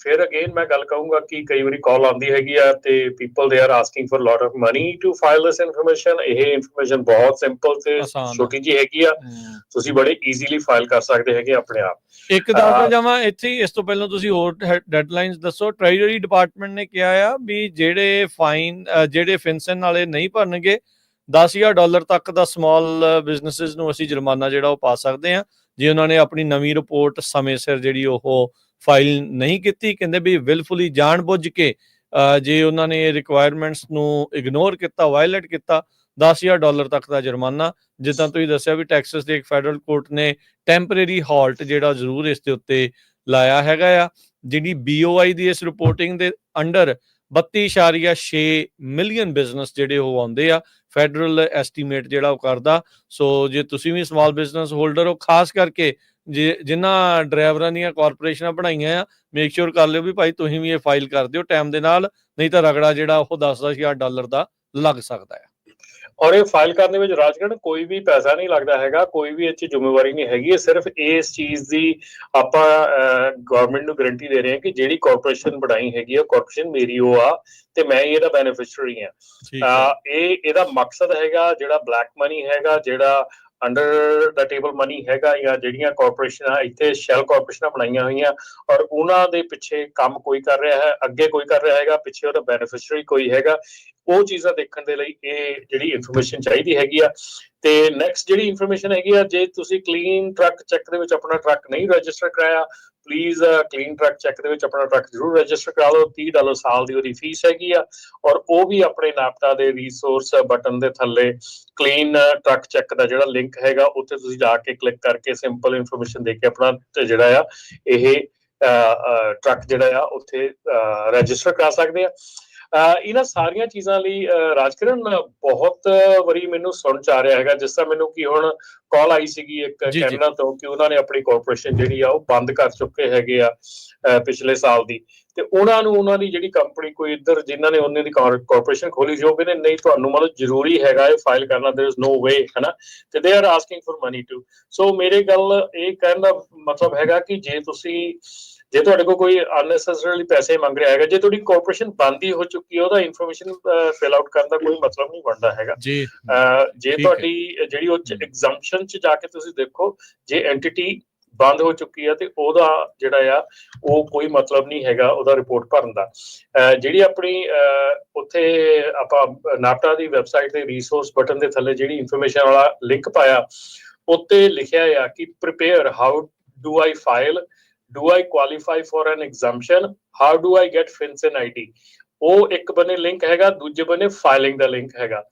ਫਿਰ ਅਗੇਨ ਮੈਂ ਗੱਲ ਕਹੂੰਗਾ ਕਿ ਕਈ ਵਾਰੀ ਕਾਲ ਆਉਂਦੀ ਹੈਗੀ ਆ ਤੇ people they are asking for lot of money to file this information. ਇਹ ਇਨਫੋਰਮੇਸ਼ਨ ਬਹੁਤ ਸਿੰਪਲ ਤੇ ਛੋਟੀ ਜਿਹੀ ਹੈਗੀ ਆ, ਤੁਸੀਂ ਬੜੇ ਈਜ਼ੀਲੀ ਫਾਈਲ ਕਰ ਸਕਦੇ ਹੈਗੇ ਆਪਣੇ ਆਪ। ਇੱਕ ਦੱਸਦਾ ਜਾਵਾਂ ਇੱਥੇ, ਇਸ ਤੋਂ ਪਹਿਲਾਂ ਤੁਸੀਂ ਹੋਰ ਡੈਡਲਾਈਨਸ ਦੱਸੋ। ਟ੍ਰੈਜਰੀ ਡਿਪਾਰਟਮੈਂਟ ਨੇ ਕਿਹਾ ਆ ਵੀ ਜਿਹੜੇ ਫਿਨਸਨ ਵਾਲੇ ਨਹੀਂ ਭਰਨਗੇ $10,000 ਤੱਕ ਦਾ ਸਮਾਲ ਬਿਜ਼ਨਸਿਸ ਨੂੰ ਅਸੀਂ ਜੁਰਮਾਨਾ ਜਿਹੜਾ ਉਹ ਪਾ ਸਕਦੇ ਹਾਂ ਜੇ ਉਹਨਾਂ ਨੇ ਆਪਣੀ ਨਵੀਂ ਰਿਪੋਰਟ ਸਮੇਂ ਸਿਰ ਜਿਹੜੀ ਉਹ ਫਾਈਲ ਨਹੀਂ ਕੀਤੀ। ਕਹਿੰਦੇ ਵੀ ਵਿਲਫੁਲੀ ਜਾਣ ਬੁੱਝ ਕੇ ਜੇ ਉਹਨਾਂ ਨੇ ਰਿਕੁਆਇਰਮੈਂਟਸ ਨੂੰ ਇਗਨੋਰ ਕੀਤਾ, ਵਾਇਲੇਟ ਕੀਤਾ, $10,000 ਤੱਕ ਦਾ ਜੁਰਮਾਨਾ। ਜਿੱਦਾਂ ਤੁਸੀਂ ਦੱਸਿਆ ਵੀ ਟੈਕਸਸ ਦੇ ਇੱਕ ਫੈਡਰਲ ਕੋਰਟ ਨੇ ਟੈਂਪਰੇਰੀ ਹਾਲਟ ਜਿਹੜਾ ਜ਼ਰੂਰ ਇਸ ਦੇ ਉੱਤੇ ਲਾਇਆ ਹੈਗਾ ਆ। ਜਿਹੜੀ BOI ਦੀ ਇਸ ਰਿਪੋਰਟਿੰਗ ਦੇ ਅੰਡਰ 32.6 ਮਿਲੀਅਨ ਬਿਜ਼ਨਸ ਜਿਹੜੇ ਉਹ ਆਉਂਦੇ ਆ, ਫੈਡਰਲ ਐਸਟੀਮੇਟ ਜਿਹੜਾ ਉਹ ਕਰਦਾ। ਸੋ ਜੇ ਤੁਸੀਂ ਵੀ ਸਮਾਲ ਬਿਜ਼ਨਸ ਹੋਲਡਰ ਹੋ, ਖਾਸ ਕਰਕੇ ਜਿਨ੍ਹਾਂ ਡਰਾਈਵਰਾਂ ਦੀਆਂ ਕਾਰਪੋਰੇਸ਼ਨਾਂ ਬਣਾਈਆਂ ਆ, ਮੇਕ ਸ਼ੋਰ ਕਰ ਲਿਓ ਵੀ ਭਾਈ ਤੁਸੀਂ ਵੀ ਇਹ ਫਾਈਲ ਕਰ ਦਿਓ ਟਾਈਮ ਦੇ ਨਾਲ, ਨਹੀਂ ਤਾਂ ਰਗੜਾ ਜਿਹੜਾ ਉਹ $10,000 ਦਾ ਲੱਗ ਸਕਦਾ ਹੈ। ਔਰ ਇਹ ਫਾਈਲ ਕਰਨ ਦੇ ਵਿੱਚ ਰਾਜਗੜ੍ਹ ਕੋਈ ਵੀ ਪੈਸਾ ਨਹੀਂ ਲੱਗਦਾ ਹੈਗਾ, ਕੋਈ ਵੀ ਇਹ 'ਚ ਜ਼ਿੰਮੇਵਾਰੀ ਨਹੀਂ ਹੈਗੀ। ਸਿਰਫ ਇਸ ਚੀਜ਼ ਦੀ ਆਪਾਂ ਗਵਰਨਮੈਂਟ ਨੂੰ ਗਰੰਟੀ ਦੇ ਰਹੇ ਹਾਂ ਕਿ ਜਿਹੜੀ ਕਾਰਪੋਰੇਸ਼ਨ ਬਣਾਈ ਹੈਗੀ ਆ, ਕਾਰਪੋਰੇਸ਼ਨ ਮੇਰੀ ਉਹ ਆ ਤੇ ਮੈਂ ਇਹਦਾ ਬੈਨੀਫਿਸ਼ਰੀ ਹਾਂ। ਇਹਦਾ ਮਕਸਦ ਹੈਗਾ ਜਿਹੜਾ ਬਲੈਕ ਮਨੀ ਹੈਗਾ, ਜਿਹੜਾ ਅੰਡਰ ਦਾ ਟੇਬਲ ਮਨੀ ਹੈਗਾ, ਜਾਂ ਜਿਹੜੀਆਂ ਕਾਰਪੋਰੇਸ਼ਨਾਂ ਇੱਥੇ ਸ਼ੈਲ ਕਾਰਪੋਰੇਸ਼ਨਾਂ ਬਣਾਈਆਂ ਹੋਈਆਂ ਔਰ ਉਹਨਾਂ ਦੇ ਪਿੱਛੇ ਕੰਮ ਕੋਈ ਕਰ ਰਿਹਾ ਹੈ, ਅੱਗੇ ਕੋਈ ਕਰ ਰਿਹਾ ਹੈਗਾ, ਪਿੱਛੇ ਉਹਦਾ ਬੈਨੀਫਿਸ਼ਰੀ ਕੋਈ ਹੈਗਾ, ਉਹ ਚੀਜ਼ਾਂ ਦੇਖਣ ਦੇ ਲਈ ਇਹ ਜਿਹੜੀ ਇਨਫੋਰਮੇਸ਼ਨ ਚਾਹੀਦੀ ਹੈਗੀ ਆ। ਤੇ ਨੈਕਸਟ ਜਿਹੜੀ ਇਨਫੋਰਮੇਸ਼ਨ ਹੈਗੀ ਆ, ਜੇ ਤੁਸੀਂ ਕਲੀਨ ਟਰੱਕ ਚੈੱਕ ਦੇ ਵਿੱਚ ਆਪਣਾ ਟਰੱਕ ਨਹੀਂ ਰਜਿਸਟਰ ਕਰਾਇਆ, ਪਲੀਜ਼ ਕਲੀਨ ਟਰੱਕ ਚੈੱਕ ਦੇ ਵਿੱਚ ਆਪਣਾ ਟਰੱਕ ਜ਼ਰੂਰ ਰਜਿਸਟਰ ਕਰਾ ਲਓ। $30 ਸਾਲ ਦੀ ਉਹਦੀ ਫੀਸ ਹੈਗੀ ਆ ਔਰ ਉਹ ਵੀ ਆਪਣੇ ਨਾਪਟਾ ਦੇ ਰਿਸੋਰਸ ਬਟਨ ਦੇ ਥੱਲੇ ਕਲੀਨ ਟਰੱਕ ਚੈੱਕ ਦਾ ਜਿਹੜਾ ਲਿੰਕ ਹੈਗਾ ਉੱਥੇ ਤੁਸੀਂ ਜਾ ਕੇ ਕਲਿੱਕ ਕਰਕੇ ਸਿੰਪਲ ਇਨਫੋਰਮੇਸ਼ਨ ਦੇ ਕੇ ਆਪਣਾ ਜਿਹੜਾ ਆ ਇਹ ਟਰੱਕ ਜਿਹੜਾ ਆ ਉੱਥੇ ਰਜਿਸਟਰ ਕਰਾ ਸਕਦੇ ਆ। ਇਹਨਾਂ ਸਾਰੀਆਂ ਚੀਜ਼ਾਂ ਲਈ ਰਾਜਕਿਰਨ ਬਹੁਤ ਵਾਰੀ ਮੈਨੂੰ ਸੁਣ ਚ ਆ ਰਿਹਾ ਹੈਗਾ। ਜਿਸ ਤਰ੍ਹਾਂ ਮੈਨੂੰ ਕਿ ਹੁਣ ਕਾਲ ਆਈ ਸੀਗੀ ਇੱਕ ਕੈਨੇਡਾ ਤੋਂ ਕਿ ਉਹਨਾਂ ਨੇ ਆਪਣੀ ਕਾਰਪੋਰੇਸ਼ਨ ਜਿਹੜੀ ਆ ਉਹ ਬੰਦ ਕਰ ਚੁੱਕੇ ਹੈਗੇ ਆ ਪਿਛਲੇ ਸਾਲ ਦੀ, ਤੇ ਉਹਨਾਂ ਦੀ ਜਿਹੜੀ ਕੰਪਨੀ ਕੋਈ ਇੱਧਰ ਜਿਨ੍ਹਾਂ ਨੇ ਉਹਨਾਂ ਦੀ ਕਾਰਪੋਰੇਸ਼ਨ ਖੋਲੀ ਸੀ, ਉਹ ਕਹਿੰਦੇ ਨਹੀਂ ਤੁਹਾਨੂੰ ਮਤਲਬ ਜ਼ਰੂਰੀ ਹੈਗਾ ਇਹ ਫਾਈਲ ਕਰਨਾ, ਦੇयर इज नो ਵੇ, ਹਨਾ, ਤੇ they are asking for money too. So ਮੇਰੇ ਗੱਲ ਇਹ ਕਹਿਣ ਦਾ ਮਤਲਬ ਹੈਗਾ ਕਿ ਜੇ ਤੁਹਾਡੇ ਕੋਲ ਕੋਈ ਅਨਨੈਸੈਸਰੀਲੀ ਪੈਸੇ ਮੰਗ ਰਿਹਾ ਹੈਗਾ, ਜੇ ਤੁਹਾਡੀ ਕਾਰਪੋਰੇਸ਼ਨ ਬੰਦ ਹੀ ਹੋ ਚੁੱਕੀ ਹੈ, ਉਹਦਾ ਇਨਫੋਰਮੇਸ਼ਨ ਫਿਲ ਆਊਟ ਕਰਨ ਦਾ ਕੋਈ ਮਤਲਬ ਨਹੀਂ ਬਣਦਾ ਹੈਗਾ। ਜੇ ਤੁਹਾਡੀ ਜਿਹੜੀ ਉਹ ਐਗਜ਼ੰਪਸ਼ਨ ਚ ਜਾ ਕੇ ਤੁਸੀਂ ਦੇਖੋ, ਜੇ ਐਂਟੀਟੀ ਬੰਦ ਹੋ ਚੁੱਕੀ ਹੈ ਤੇ ਉਹਦਾ ਜਿਹੜਾ ਆ ਉਹ ਕੋਈ ਮਤਲਬ ਨਹੀਂ ਹੈਗਾ ਉਹਦਾ ਰਿਪੋਰਟ ਭਰਨ ਦਾ। ਜਿਹੜੀ ਆਪਣੀ ਉੱਥੇ ਆਪਾਂ ਨਾਪਟਾ ਦੀ ਵੈਬਸਾਈਟ ਦੇ ਰਿਸੋਰਸ ਬਟਨ ਦੇ ਥੱਲੇ ਜਿਹੜੀ ਇਨਫੋਰਮੇਸ਼ਨ ਵਾਲਾ ਲਿੰਕ ਪਾਇਆ, ਉੱਤੇ ਲਿਖਿਆ ਆ ਕਿ prepare, how do I file, do I qualify for an exemption, how do I get FinCEN ID। ਉਹ ਇੱਕ ਬੰਨੇ ਲਿੰਕ ਹੈਗਾ, ਦੂਜੇ ਬੰਨੇ ਫਾਈਲਿੰਗ ਦਾ ਲਿੰਕ ਹੈਗਾ।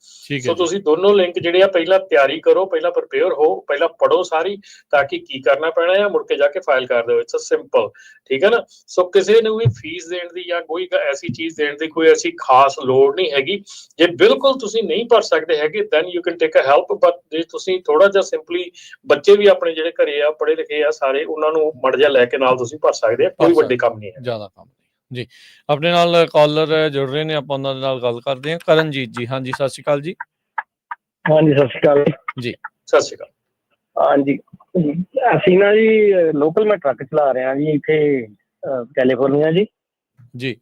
ਸੋ ਤੁਸੀਂ ਦੋਨੋਂ ਲਿੰਕ ਜਿਹੜੇ ਆ ਪਹਿਲਾਂ ਤਿਆਰੀ ਕਰੋ, ਪਹਿਲਾਂ ਪ੍ਰੀਪੇਅਰ ਹੋ, ਪਹਿਲਾਂ ਪੜੋ ਸਾਰੀ, ਤਾਂ ਕਿ ਕੀ ਕਰਨਾ ਪੈਣਾ ਹੈ ਮੁੜ ਕੇ ਜਾ ਕੇ ਫਾਈਲ ਕਰ ਦਿਓ। ਇਟਸ ਸਿੰਪਲ, ਠੀਕ ਹੈ ਨਾ। ਸੋ ਕਿਸੇ ਨੂੰ ਵੀ ਫੀਸ ਦੇਣ ਦੀ ਜਾਂ ਕੋਈ ਐਸੀ ਚੀਜ਼ ਦੇਣ ਦੀ ਕੋਈ ਐਸੀ ਖਾਸ ਲੋੜ ਨਹੀਂ ਹੈਗੀ। ਜੇ ਬਿਲਕੁਲ ਤੁਸੀਂ ਨਹੀਂ ਭਰ ਸਕਦੇ ਹੈਗੇ then you can take a help, but ਜੇ ਤੁਸੀਂ ਥੋੜਾ ਜਿਹਾ ਸਿੰਪਲੀ, ਬੱਚੇ ਵੀ ਆਪਣੇ ਜਿਹੜੇ ਘਰੇ ਆ ਪੜ੍ਹੇ ਲਿਖੇ ਆ ਸਾਰੇ, ਉਹਨਾਂ ਨੂੰ ਮੜ ਜਿਹਾ ਲੈ ਕੇ ਨਾਲ ਤੁਸੀਂ ਭਰ ਸਕਦੇ ਆ, ਕੋਈ ਵੱਡੇ ਕੰਮ ਨਹੀਂ ਹੈ, ਜ਼ਿਆਦਾ ਕੰਮ ਜੀ। ਆਪਣੇ ਨਾਲ ਕਾਲਰ ਜੁੜ ਰਹੇ ਨੇ, ਆਪਾਂ ਉਹਨਾਂ ਦੇ ਨਾਲ ਗੱਲ ਕਰਦੇ ਹਾਂ। ਕਰਨਜੀਤ ਜੀ, ਹਾਂਜੀ ਸਤਿ ਸ਼੍ਰੀ ਅਕਾਲ ਜੀ। ਹਾਂਜੀ ਸਤਿ ਸ਼੍ਰੀ ਅਕਾਲ ਜੀ। ਸਤਿ ਸ਼੍ਰੀ ਅਕਾਲ। ਹਾਂਜੀ, ਅਸੀਂ ਨਾ ਜੀ ਲੋਕਲ ਮੈਂ ਟਰੱਕ ਚਲਾ ਰਿਹਾ ਜੀ ਇੱਥੇ ਕੈਲੀਫੋਰਨੀਆ ਜੀ।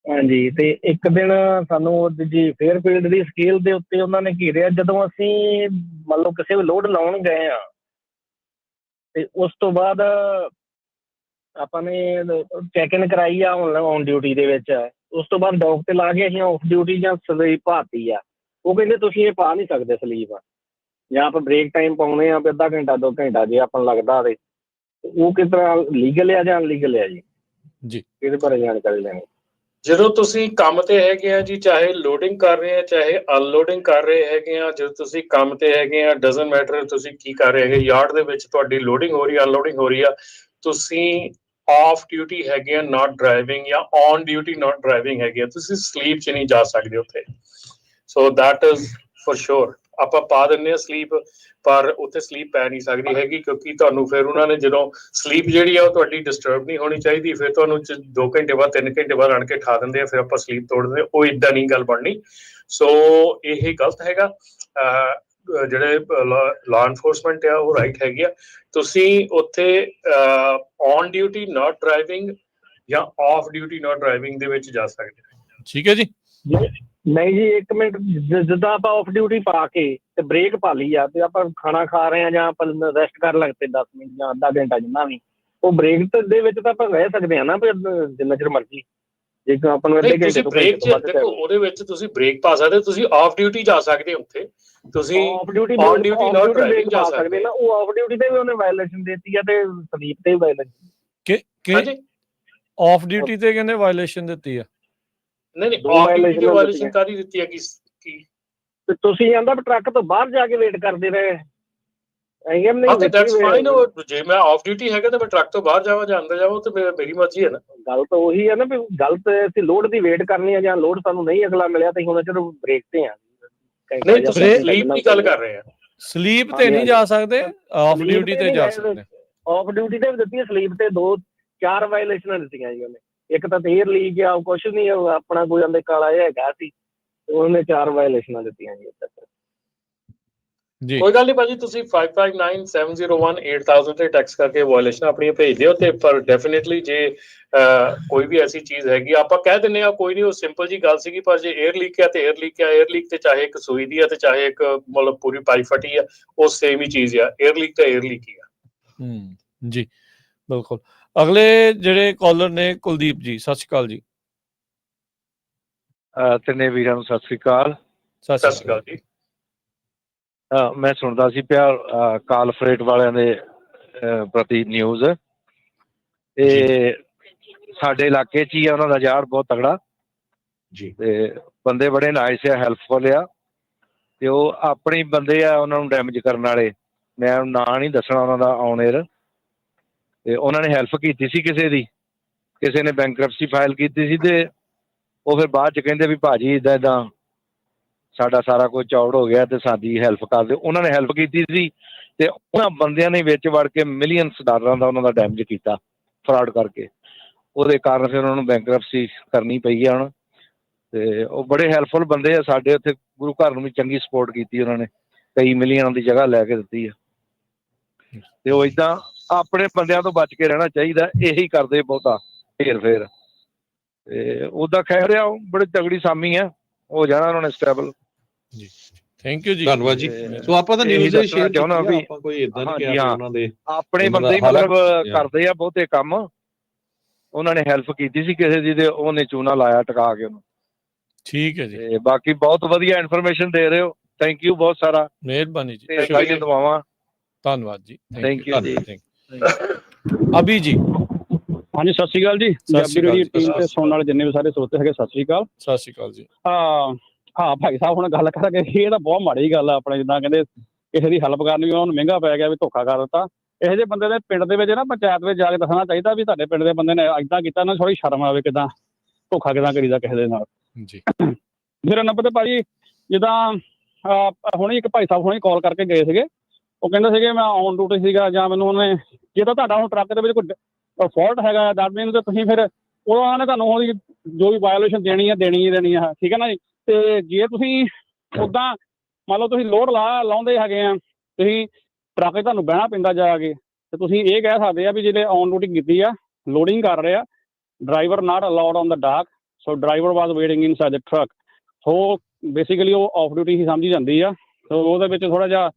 ਹਾਂਜੀ, ਤੇ ਇੱਕ ਦਿਨ ਸਾਨੂੰ ਜੀ ਫੇਅਰਫੀਲਡ ਦੀ ਸਕੇਲ ਦੇ ਉੱਤੇ ਉਹਨਾਂ ਨੇ ਘੇਰਿਆ ਜਦੋਂ ਅਸੀਂ ਮੰਨ ਲਓ ਕਿਸੇ ਵੀ ਲੋਡ ਲਾਉਣ ਗਏ ਆ, ਤੇ ਉਸ ਤੋਂ ਬਾਅਦ ਆਪਾਂ ਨੇ ਚੈੱਕ ਇਨ ਕਰਾਈ ਆ ਔਨ ਡਿਊਟੀ ਦੇ ਵਿੱਚ। ਉਸ ਤੋਂ ਬਾਅਦ ਡੌਕ ਤੇ ਲਾ ਕੇ ਅਸੀਂ ਆਫ ਡਿਊਟੀ ਜਾਂ ਸਲੀਪ ਪਾਤੀ ਆ। ਉਹ ਕਹਿੰਦੇ ਤੁਸੀਂ ਇਹ ਪਾ ਨਹੀਂ ਸਕਦੇ ਸਲੀਪ, ਜਾਂ ਆਪਾਂ ਬ੍ਰੇਕ ਟਾਈਮ ਪਾਉਣੇ ਆ ਵੀ ਅੱਧਾ ਘੰਟਾ 2 ਘੰਟਾ ਜੇ ਆਪਾਂ ਨੂੰ ਲੱਗਦਾ ਤੇ ਉਹ ਕਿਸ ਤਰ੍ਹਾਂ ਲੀਗਲ ਆ ਜਾਂ ਅਨਲੀਗਲ ਆ ਜੀ? ਇਹਦੇ ਬਾਰੇ ਜਾਣਕਾਰੀ ਲੈਣੀ। ਜਦੋਂ ਤੁਸੀਂ ਕੰਮ ਤੇ ਹੈਗੇ ਆ ਜੀ, ਚਾਹੇ ਲੋਡਿੰਗ ਕਰ ਰਹੇ ਆ ਚਾਹੇ ਅਨਲੋਡਿੰਗ ਕਰ ਰਹੇ ਹੈਗੇ ਆ, ਜਦੋਂ ਤੁਸੀਂ ਕੰਮ ਤੇ ਹੈਗੇ ਆ ਡਜ਼ਨਟ ਮੈਟਰ ਤੁਸੀਂ ਕੀ ਕਰ ਰਹੇ ਹੈਗੇ, ਯਾਰਡ ਦੇ ਵਿੱਚ ਤੁਹਾਡੀ ਲੋਡਿੰਗ ਹੋ ਰਹੀ ਆ ਅਨਲੋਡਿੰਗ ਹੋ ਰਹੀ ਆ, ਤੁਸੀਂ ਆਫ ਡਿਊਟੀ ਹੈਗੇ ਆ ਨਾਟ ਡਰਾਈਵਿੰਗ, ਜਾਂ ਔਨ ਡਿਊਟੀ ਨਾਟ ਡਰਾਈਵਿੰਗ ਹੈਗੇ ਆ, ਤੁਸੀਂ ਸਲੀਪ 'ਚ ਨਹੀਂ ਜਾ ਸਕਦੇ ਉੱਥੇ। So that is for sure. ਆਪਾਂ ਪਾ ਦਿੰਦੇ ਆ ਸਲੀਪ, ਪਰ ਉੱਥੇ ਸਲੀਪ ਪੈ ਨਹੀਂ ਸਕਦੀ ਹੈਗੀ, ਕਿਉਂਕਿ ਤੁਹਾਨੂੰ ਫਿਰ ਉਹਨਾਂ ਨੇ ਜਦੋਂ ਸਲੀਪ ਜਿਹੜੀ ਆ ਉਹ ਤੁਹਾਡੀ ਡਿਸਟਰਬ ਨਹੀਂ ਹੋਣੀ ਚਾਹੀਦੀ, ਫਿਰ ਤੁਹਾਨੂੰ 2 ਘੰਟੇ ਬਾਅਦ 3 ਘੰਟੇ ਬਾਅਦ ਆਣ ਕੇ ਠਾ ਦਿੰਦੇ ਆ, ਫਿਰ ਆਪਾਂ ਸਲੀਪ ਤੋੜ ਦਿੰਦੇ। ਉਹ ਇੱਦਾਂ ਨਹੀਂ ਗੱਲ ਬਣਨੀ। ਸੋ ਇਹ ਗਲਤ ਹੈਗਾ। ਜਿਹੜੇ ਲਾ ਐਨਫੋਰਸਮੈਂਟ ਆ ਉਹ ਰਾਈਟ ਹੈਗੀ ਆ, ਤੁਸੀਂ ਉੱਥੇ ਔਨ ਡਿਊਟੀ ਨਾਟ ਡਰਾਈਵਿੰਗ ਜਾਂ ਆਫ ਡਿਊਟੀ ਨਾਟ ਡਰਾਈਵਿੰਗ ਦੇ ਵਿੱਚ ਜਾ ਸਕਦੇ। ਠੀਕ ਹੈ ਜੀ। ਨਹੀਂ ਜੀ, 1 ਮਿੰਟ, ਜਿੱਦਾਂ ਆਪਾਂ ਆਫ ਡਿਊਟੀ ਪਾ ਕੇ ਤੇ ਬ੍ਰੇਕ ਪਾ ਲਈ ਆ ਤੇ ਆਪਾਂ ਖਾਣਾ ਖਾ ਰਹੇ ਆ ਜਾਂ ਆਪਾਂ ਰੈਸਟ ਕਰਨ ਲੱਗ ਪਏ 10 ਮਿੰਟ ਜਾਂ ਅੱਧਾ ਘੰਟਾ ਜਿੰਨਾ ਵੀ, ਉਹ ਬ੍ਰੇਕ ਦੇ ਵਿੱਚ ਤਾਂ ਆਪਾਂ ਰਹਿ ਸਕਦੇ ਆ ਨਾ ਜਿੰਨਾ ਚਿਰ ਮਰਜ਼ੀ। ਜੇ ਆਪਾਂ ਨੂੰ ਅੱਧੇ ਘੰਟੇ ਤੋਂ ਬ੍ਰੇਕ 'ਚ ਦੇਖੋ, ਉਹਦੇ ਵਿੱਚ ਤੁਸੀਂ ਬ੍ਰੇਕ ਪਾ ਸਕਦੇ, ਤੁਸੀਂ ਆਫ ਡਿਊਟੀ ਜਾ ਸਕਦੇ ਉੱਥੇ, ਤੁਸੀਂ off duty on duty not driving ਜਾ ਸਕਦੇ ਨਾ। ਉਹ ਆਫ ਡਿਊਟੀ ਤੇ ਵੀ ਉਹਨੇ ਵਾਇਲੇਸ਼ਨ ਦਿੱਤੀ ਆ ਤੇ ਸਲੀਪ ਤੇ ਵੀ ਵਾਇਲੇਸ਼ਨ। ਆਫ ਡਿਊਟੀ ਤੇ ਕਹਿੰਦੇ ਵਾਇਲੇਸ਼ਨ ਦਿੱਤੀ ਆ? ਨਹੀਂ ਆਫ ਡਿਊਟੀ ਤੇ ਵਾਇਲੇਸ਼ਨ ਕਾਹਦੀ ਦਿੱਤੀ ਆ? ਕੀ ਤੇ ਤੁਸੀਂ ਕਹਿੰਦਾ ਟਰੱਕ ਤੋਂ ਬਾਹਰ ਜਾ ਕੇ ਵੇਟ ਕਰਦੇ ਰਹੇ। That's fine. ਜੇ ਮੈਂ ਆਫ ਡਿਊਟੀ ਹੈਗਾ ਤਾਂ ਮੈਂ ਟਰੱਕ ਤੋਂ ਬਾਹਰ ਜਾਵਾਂ ਜਾਂ ਅੰਦਰ ਜਾਵਾਂ, ਤੇ ਮੇਰੀ ਮਰਜ਼ੀ ਹੈ ਨਾ। ਗੱਲ ਤਾਂ ਉਹੀ ਹੈ ਨਾ ਵੀ ਗਲਤ ਅਸੀਂ ਲੋਡ ਦੀ ਵੇਟ ਕਰਨੀ ਆ ਜਾਂ ਲੋਡ ਸਾਨੂੰ ਨਹੀਂ ਅਗਲਾ ਮਿਲਿਆ ਤਾਂ ਹੁਣ ਚਲੋ ਬ੍ਰੇਕ ਤੇ ਆ। ਨਹੀਂ, ਤੁਸੀਂ ਸਲੀਪ ਦੀ ਗੱਲ ਕਰ ਰਹੇ ਆ। ਸਲੀਪ ਤੇ ਨਹੀਂ ਜਾ ਸਕਦੇ, ਆਫ ਡਿਊਟੀ ਤੇ ਜਾ ਸਕਦੇ। ਆਫ ਡਿਊਟੀ ਤੇ ਵੀ ਦਿੱਤੀ ਹੈ, ਸਲੀਪ ਤੇ 2-4 ਵਾਇਲੇਸ਼ਨਾਂ ਦਿੱਤੀਆਂ ਜੀ ਉਹਨੇ। ਇੱਕ ਤਾਂ 에ਅਰ ਲੀਕ ਆ, ਉਹ ਕੁਛ ਨਹੀਂ ਆਪਣਾ ਕੋਈ ਅੰਦਰ ਕਾਲਾ ਜਿਹਾ ਹੈਗਾ ਸੀ, ਉਹਨੇ 4 ਵਾਇਲੇਸ਼ਨਾਂ ਦਿੱਤੀਆਂ ਜੀ। ਕੋਈ ਗੱਲ ਨਹੀਂ ਭਾਜੀ, ਤੁਸੀਂ 5597018000 ਤੇ ਟੈਕਸ ਕਰਕੇ ਵਾਇਲੇਸ਼ਨ ਆਪਣੀਆਂ ਭੇਜ ਦਿਓ। ਤੇ ਪਰ ਡੈਫੀਨੇਟਲੀ ਜੇ ਕੋਈ ਵੀ ਐਸੀ ਚੀਜ਼ ਹੈਗੀ ਆਪਾਂ ਕਹਿ ਦਿੰਦੇ ਆ, ਕੋਈ ਨਹੀਂ, ਉਹ ਸਿੰਪਲ ਜੀ ਗੱਲ ਸੀਗੀ। ਪਰ ਜੇ 에ਅਰ ਲੀਕ ਆ ਤੇ 에ਅਰ ਲੀਕ ਆ। 에ਅਰ ਲੀਕ ਤੇ ਚਾਹੇ ਇੱਕ ਸੂਈ ਦੀ ਆ ਤੇ ਚਾਹੇ ਇੱਕ ਮਤਲਬ ਪੂਰੀ ਪਾਈਪ ਫਟੀ ਆ, ਉਹ ਸੇਮ ਹੀ ਚੀਜ਼ ਆ। 에ਅਰ ਲੀਕ ਤਾਂ 에ਅਰ ਲੀਕ ਹੀ ਆ। ਜੀ ਬਿਲਕੁਲ। ਅਗਲੇ ਜਿਹੜੇ ਕਾਲਰ ਨੇ ਕੁਲਦੀਪ ਜੀ, ਸਤਿ ਸ਼੍ਰੀ ਅਕਾਲ ਜੀ। ਤਿੰਨੇ ਵੀਰਾਂ ਨੂੰ ਸਤਿ ਸ਼੍ਰੀ ਅਕਾਲ। ਸਤਿ ਸ਼੍ਰੀ ਅਕਾਲ ਜੀ। ਮੈਂ ਸੁਣਦਾ ਸੀ ਪਿਆ ਕਾਲ ਫਰੇਟ ਵਾਲਿਆਂ ਦੇ ਪ੍ਰਤੀ ਨਿਊਜ਼। ਇਹ ਸਾਡੇ ਇਲਾਕੇ 'ਚ ਹੀ ਆ, ਉਹਨਾਂ ਦਾ ਯਾਰ ਬਹੁਤ ਤਗੜਾ ਜੀ, ਤੇ ਬੰਦੇ ਬੜੇ ਨਾਈਸ ਆ, ਹੈਲਪਫੁਲ ਆ, ਤੇ ਉਹ ਆਪਣੇ ਬੰਦੇ ਆ ਉਹਨਾਂ ਨੂੰ ਡੈਮੇਜ ਕਰਨ ਵਾਲੇ। ਮੈਂ ਨਾਂ ਨਹੀਂ ਦੱਸਣਾ ਉਹਨਾਂ ਦਾ ਔਨ ਏਅਰ। ਤੇ ਉਹਨਾਂ ਨੇ ਹੈਲਪ ਕੀਤੀ ਸੀ ਕਿਸੇ ਦੀ, ਕਿਸੇ ਨੇ ਬੈਂਕਰਪਸੀ ਫਾਈਲ ਕੀਤੀ ਸੀ, ਤੇ ਉਹ ਫਿਰ ਬਾਅਦ 'ਚ ਕਹਿੰਦੇ ਵੀ ਭਾਜੀ ਇੱਦਾਂ ਇੱਦਾਂ ਸਾਡਾ ਸਾਰਾ ਕੁਝ ਚੌੜ ਹੋ ਗਿਆ ਤੇ ਸਾਡੀ ਹੈਲਪ ਕਰ ਦਿਓ। ਉਹਨਾਂ ਨੇ ਹੈਲਪ ਕੀਤੀ ਸੀ ਤੇ ਉਹਨਾਂ ਬੰਦਿਆਂ ਨੇ ਵਿੱਚ ਵੜ ਕੇ ਮਿਲੀਅਨਸ ਡਾਲਰਾਂ ਦਾ ਉਹਨਾਂ ਦਾ ਡੈਮੇਜ ਕੀਤਾ ਫਰਾਡ ਕਰਕੇ। ਉਹਦੇ ਕਾਰਨ ਫਿਰ ਉਹਨਾਂ ਨੂੰ ਬੈਂਕਰਪਸੀ ਕਰਨੀ ਪਈ ਆ ਹੁਣ। ਤੇ ਉਹ ਬੜੇ ਹੈਲਪਫੁਲ ਬੰਦੇ ਆ। ਸਾਡੇ ਉੱਥੇ ਗੁਰੂ ਘਰ ਨੂੰ ਵੀ ਚੰਗੀ ਸਪੋਰਟ ਕੀਤੀ ਉਹਨਾਂ ਨੇ, ਕਈ ਮਿਲੀਅਨਾਂ ਦੀ ਜਗ੍ਹਾ ਲੈ ਕੇ ਦਿੱਤੀ ਆ। ਤੇ ਉਹ ਏਦਾਂ ਆਪਣੇ ਬੰਦਿਆਂ ਤੋਂ ਬਚ ਕੇ ਰਹਿਣਾ ਚਾਹੀਦਾ, ਇਹੀ ਕਰਦੇ ਬਹੁਤਾ ਫੇਰ ਤੇ ਉਹਦਾ ਖੈਰ ਆ, ਉਹ ਬੜੀ ਤਗੜੀ ਸਾਮੀ ਆ, ਹੋ ਜਾਣਾ ਉਹਨਾਂ ਨੇ ਸਟੇਬਲ। ਜੀ ਥੈਂਕ ਯੂ ਜੀ, ਧੰਨਵਾਦ ਜੀ। ਸੋ ਆਪਾਂ ਤਾਂ ਨਿਊਜ਼ ਸ਼ੇਅਰ ਚਾਹੁੰਦਾ ਵੀ ਆਪਾਂ ਕੋਈ ਇਦਾਂ ਨਹੀਂ ਕਿਹਾ ਉਹਨਾਂ ਦੇ ਆਪਣੇ ਬੰਦੇ ਹੀ ਮਤਲਬ ਕਰਦੇ ਆ ਬਹੁਤੇ ਕੰਮ। ਉਹਨਾਂ ਨੇ ਹੈਲਪ ਕੀਤੀ ਸੀ ਕਿਸੇ ਦੀ ਤੇ ਉਹਨੇ ਚੂਨਾ ਲਾਇਆ ਟਿਕਾ ਕੇ ਉਹਨੂੰ। ਠੀਕ ਹੈ ਜੀ। ਤੇ ਬਾਕੀ ਬਹੁਤ ਵਧੀਆ ਇਨਫੋਰਮੇਸ਼ਨ ਦੇ ਰਹੇ ਹੋ, ਥੈਂਕ ਯੂ ਬਹੁਤ ਸਾਰਾ। ਮਿਹਰਬਾਨੀ ਜੀ, ਸਾਰੀਆਂ ਦੁਆਵਾਂ। ਧੰਨਵਾਦ ਜੀ, ਥੈਂਕ ਯੂ ਜੀ। ਅਭੀ ਜੀ, ਹਾਂਜੀ ਸਤਿ ਸ਼੍ਰੀ ਅਕਾਲ ਜੀ। ਪੰਜਾਬੀ ਰੇਡੀਓ ਟੀਮ ਤੇ ਸੁਣਨ ਵਾਲੇ ਜਿੰਨੇ ਵੀ ਸਾਰੇ ਸਰੋਤੇ ਹੈਗੇ, ਸਤਿ ਸ਼੍ਰੀ ਅਕਾਲ। ਸਤਿ ਸ਼੍ਰੀ ਅਕਾਲ ਜੀ। ਹਾਂ ਭਾਈ ਸਾਹਿਬ, ਹੁਣ ਗੱਲ ਕਰਾਂਗੇ, ਇਹ ਤਾਂ ਬਹੁਤ ਮਾੜੀ ਗੱਲ ਆ। ਆਪਣੇ ਜਿੱਦਾਂ ਕਹਿੰਦੇ ਕਿਸੇ ਦੀ ਹੈਲਪ ਕਰਨੀ, ਉਹਨਾਂ ਨੂੰ ਮਹਿੰਗਾ ਪੈ ਗਿਆ ਵੀ ਧੋਖਾ ਕਰ ਦਿੱਤਾ। ਇਹੋ ਜਿਹੇ ਬੰਦੇ ਦੇ ਪਿੰਡ ਦੇ ਵਿੱਚ ਨਾ, ਪੰਚਾਇਤ ਵਿੱਚ ਜਾ ਕੇ ਦੱਸਣਾ ਚਾਹੀਦਾ ਵੀ ਤੁਹਾਡੇ ਪਿੰਡ ਦੇ ਬੰਦੇ ਨੇ ਏਦਾਂ ਕੀਤਾ, ਨਾ ਥੋੜੀ ਸ਼ਰਮ ਆਵੇ, ਕਿੱਦਾਂ ਧੋਖਾ ਕਿੱਦਾਂ ਕਰੀਦਾ ਕਿਸੇ ਦੇ ਨਾਲ ਜੀ। ਮੇਰਾ ਨੰਬਰ ਤੇ ਭਾਜੀ ਜਿੱਦਾਂ ਹੁਣੇ ਇੱਕ ਭਾਈ ਸਾਹਿਬ ਹੁਣੇ ਕਾਲ ਕਰਕੇ ਗਏ ਸੀਗੇ, ਉਹ ਕਹਿੰਦੇ ਸੀਗੇ ਮੈਂ ਔਨ ਡਿਊਟੀ ਸੀਗਾ, ਜਾਂ ਮੈਨੂੰ ਉਹਨੇ ਜੇ ਤਾਂ ਤੁਹਾਡਾ ਹੁਣ ਟਰੱਕ ਦੇ ਵਿੱਚ ਕੋਈ ਫਾਲਟ ਹੈਗਾ ਦੈਟ ਮੀਨ ਤੇ ਤੁਸੀਂ ਫਿਰ ਉਹਨਾਂ ਨੇ ਤੁਹਾਨੂੰ ਉਹਦੀ ਜੋ ਵੀ ਵਾਇਓਲੇਸ਼ਨ ਦੇਣੀ ਹੈ ਠੀਕ ਹੈ ਨਾ ਜੀ। ਤੇ ਜੇ ਤੁਸੀਂ ਉੱਦਾਂ ਮੰਨ ਲਓ ਤੁਸੀਂ ਲੋਡ ਲਾਉਂਦੇ ਹੈਗੇ ਆ, ਤੁਸੀਂ ਟਰੱਕ 'ਚ ਤੁਹਾਨੂੰ ਬਹਿਣਾ ਪੈਂਦਾ ਜਾ ਕੇ, ਤੇ ਤੁਸੀਂ ਇਹ ਕਹਿ ਸਕਦੇ ਆ ਵੀ ਜਿਹੜੇ ਔਨ ਡਿਊਟੀ ਕੀਤੀ ਆ, ਲੋਡਿੰਗ ਕਰ ਰਹੇ ਆ, driver not allowed on the ਡਾਕ, ਸੋ ਡਰਾਈਵਰ ਵਾਜ਼ ਵੇਟਿੰਗ ਇਨਸਾਈਡ ਦ ਟਰੱਕ। ਸੋ ਬੇਸਿਕਲੀ ਉਹ ਆਫ ਡਿਊਟੀ ਹੀ ਸਮਝੀ ਜਾਂਦੀ ਆ। ਸੋ ਉਹਦੇ ਵਿੱਚ ਥੋੜ੍ਹਾ ਜਿਹਾ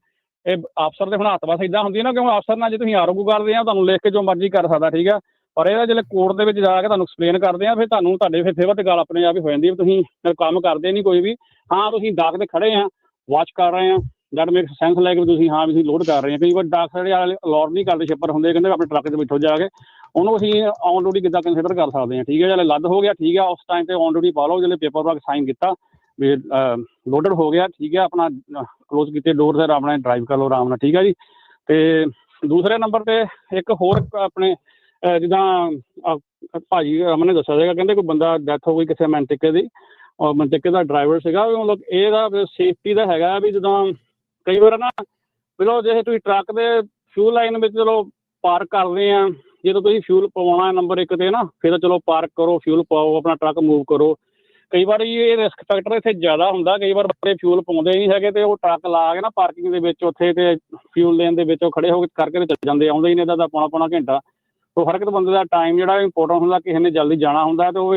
ਇਹ ਅਫਸਰ ਦੇ ਹੁਣ ਹੱਥ ਬਸ ਇੱਦਾਂ ਹੁੰਦੀ ਹੈ ਨਾ, ਕਿਉਂਕਿ ਅਫਸਰ ਨਾਲ ਜੇ ਤੁਸੀਂ ਆਰਗੂ ਕਰਦੇ ਆ ਤੁਹਾਨੂੰ ਲਿਖ ਕੇ ਜੋ ਮਰਜ਼ੀ ਕਰ ਸਕਦਾ, ਠੀਕ ਆ। ਪਰ ਇਹਦਾ ਜਿਹੜੇ ਕੋਰਟ ਦੇ ਵਿੱਚ ਜਾ ਕੇ ਤੁਹਾਨੂੰ ਐਕਸਪਲੇਨ ਕਰਦੇ ਆ, ਫਿਰ ਤੁਹਾਨੂੰ ਤੁਹਾਡੇ ਫਿਰ ਫੇਵਰ 'ਤੇ ਗੱਲ ਆਪਣੇ ਆਪ ਹੀ ਹੋ ਜਾਂਦੀ ਹੈ। ਤੁਸੀਂ ਕੰਮ ਕਰਦੇ ਨਹੀਂ ਕੋਈ ਵੀ, ਹਾਂ ਤੁਸੀਂ ਡਾਕ 'ਤੇ ਖੜ੍ਹੇ ਆ, ਵਾਚ ਕਰ ਰਹੇ ਆ, ਦੈਟ ਮੇਕ ਸੈਂਸ ਲੈ ਕੇ ਤੁਸੀਂ ਹਾਂ ਵੀ ਤੁਸੀਂ ਲੋਡ ਕਰ ਰਹੇ ਆ। ਕਈ ਵਾਰ ਡਾਕ ਜਿਹੜੇ ਵਾਲੇ ਅਲਾਟ ਨਹੀਂ ਕਰਦੇ, ਸ਼ਿਪਰ ਹੁੰਦੇ, ਕਹਿੰਦੇ ਆਪਣੇ ਟਰੱਕ 'ਚ ਬੈਠੋ ਜਾ ਕੇ, ਉਹਨੂੰ ਅਸੀਂ ਔਨ ਡਿਊਟੀ ਕਿੱਦਾਂ ਕੰਸੀਡਰ ਕਰ ਸਕਦੇ ਹਾਂ, ਠੀਕ ਹੈ। ਜਦੋਂ ਲੱਦ ਹੋ ਗਿਆ, ਠੀਕ ਆ, ਉਸ ਟਾਈਮ 'ਤੇ ਔਨ ਡਿਊਟੀ ਪਾ ਲਓ, ਜਿਹੜੇ ਪੇਪਰ ਵਰਕ ਸਾਈਨ ਕੀਤਾ ਵੀ ਲੋਡਡ ਹੋ ਗਿਆ, ਠੀਕ ਹੈ, ਆਪਣਾ ਕਲੋਜ਼ ਕੀਤੇ ਡੋਰ, ਫਿਰ ਆਪਣਾ ਡਰਾਈਵ ਕਰ ਲਓ ਆਰਾਮ ਨਾਲ, ਠੀਕ ਹੈ ਜੀ। ਅਤੇ ਦੂਸਰੇ ਨੰਬਰ 'ਤੇ ਇੱਕ ਹੋਰ ਆਪਣੇ ਜਿੱਦਾਂ ਭਾਜੀ ਅਮਨ ਨੇ ਦੱਸਿਆ ਸੀਗਾ, ਕਹਿੰਦੇ ਕੋਈ ਬੰਦਾ ਡੈਥ ਹੋ ਗਈ ਕਿਸੇ ਮਨਟਿਕੇ ਦੀ, ਔਰ ਮਨਟਿਕੇ ਦਾ ਡਰਾਈਵਰ ਸੀਗਾ, ਵੀ ਮਤਲਬ ਇਹਦਾ ਸੇਫਟੀ ਦਾ ਹੈਗਾ ਵੀ ਜਿੱਦਾਂ ਕਈ ਵਾਰ ਨਾ ਚਲੋ ਜੇ ਤੁਸੀਂ ਟਰੱਕ ਦੇ ਫਿਊਲ ਲਾਈਨ ਵਿੱਚ ਚਲੋ ਪਾਰਕ ਕਰਦੇ ਆ, ਜਦੋਂ ਤੁਸੀਂ ਫਿਊਲ ਪਵਾਉਣਾ ਨੰਬਰ 1 'ਤੇ ਨਾ, ਫਿਰ ਤਾਂ ਚਲੋ ਪਾਰਕ ਕਰੋ, ਫਿਊਲ ਪਾਓ, ਆਪਣਾ ਟਰੱਕ ਮੂਵ ਕਰੋ। ਕਈ ਵਾਰ ਇਹ ਰਿਸਕ ਫੈਕਟਰ ਇੱਥੇ ਜ਼ਿਆਦਾ ਹੁੰਦਾ, ਕਈ ਵਾਰ ਬੰਦੇ ਫਿਊਲ ਪਾਉਂਦੇ ਨਹੀਂ ਹੈਗੇ ਅਤੇ ਉਹ ਟਰੱਕ ਲਾ ਕੇ ਨਾ ਪਾਰਕਿੰਗ ਦੇ ਵਿੱਚ ਉੱਥੇ ਅਤੇ ਫਿਊਲ ਲੈਣ ਦੇ ਵਿੱਚ ਉਹ ਖੜ੍ਹੇ ਹੋ ਕੇ ਕਰਕੇ ਤੇ ਚੱਲ ਜਾਂਦੇ, ਆਉਂਦੇ ਹੀ ਨਹੀਂ ਤਾਂ ਪੌਣਾ ਘੰਟਾ। ਸੋ ਹਰ ਇੱਕ ਬੰਦੇ ਦਾ ਟਾਈਮ ਜਿਹੜਾ ਇੰਪੋਰਟੈਂਟ ਹੁੰਦਾ, ਕਿਸੇ ਨੇ ਜਲਦੀ ਜਾਣਾ ਹੁੰਦਾ ਅਤੇ ਉਹ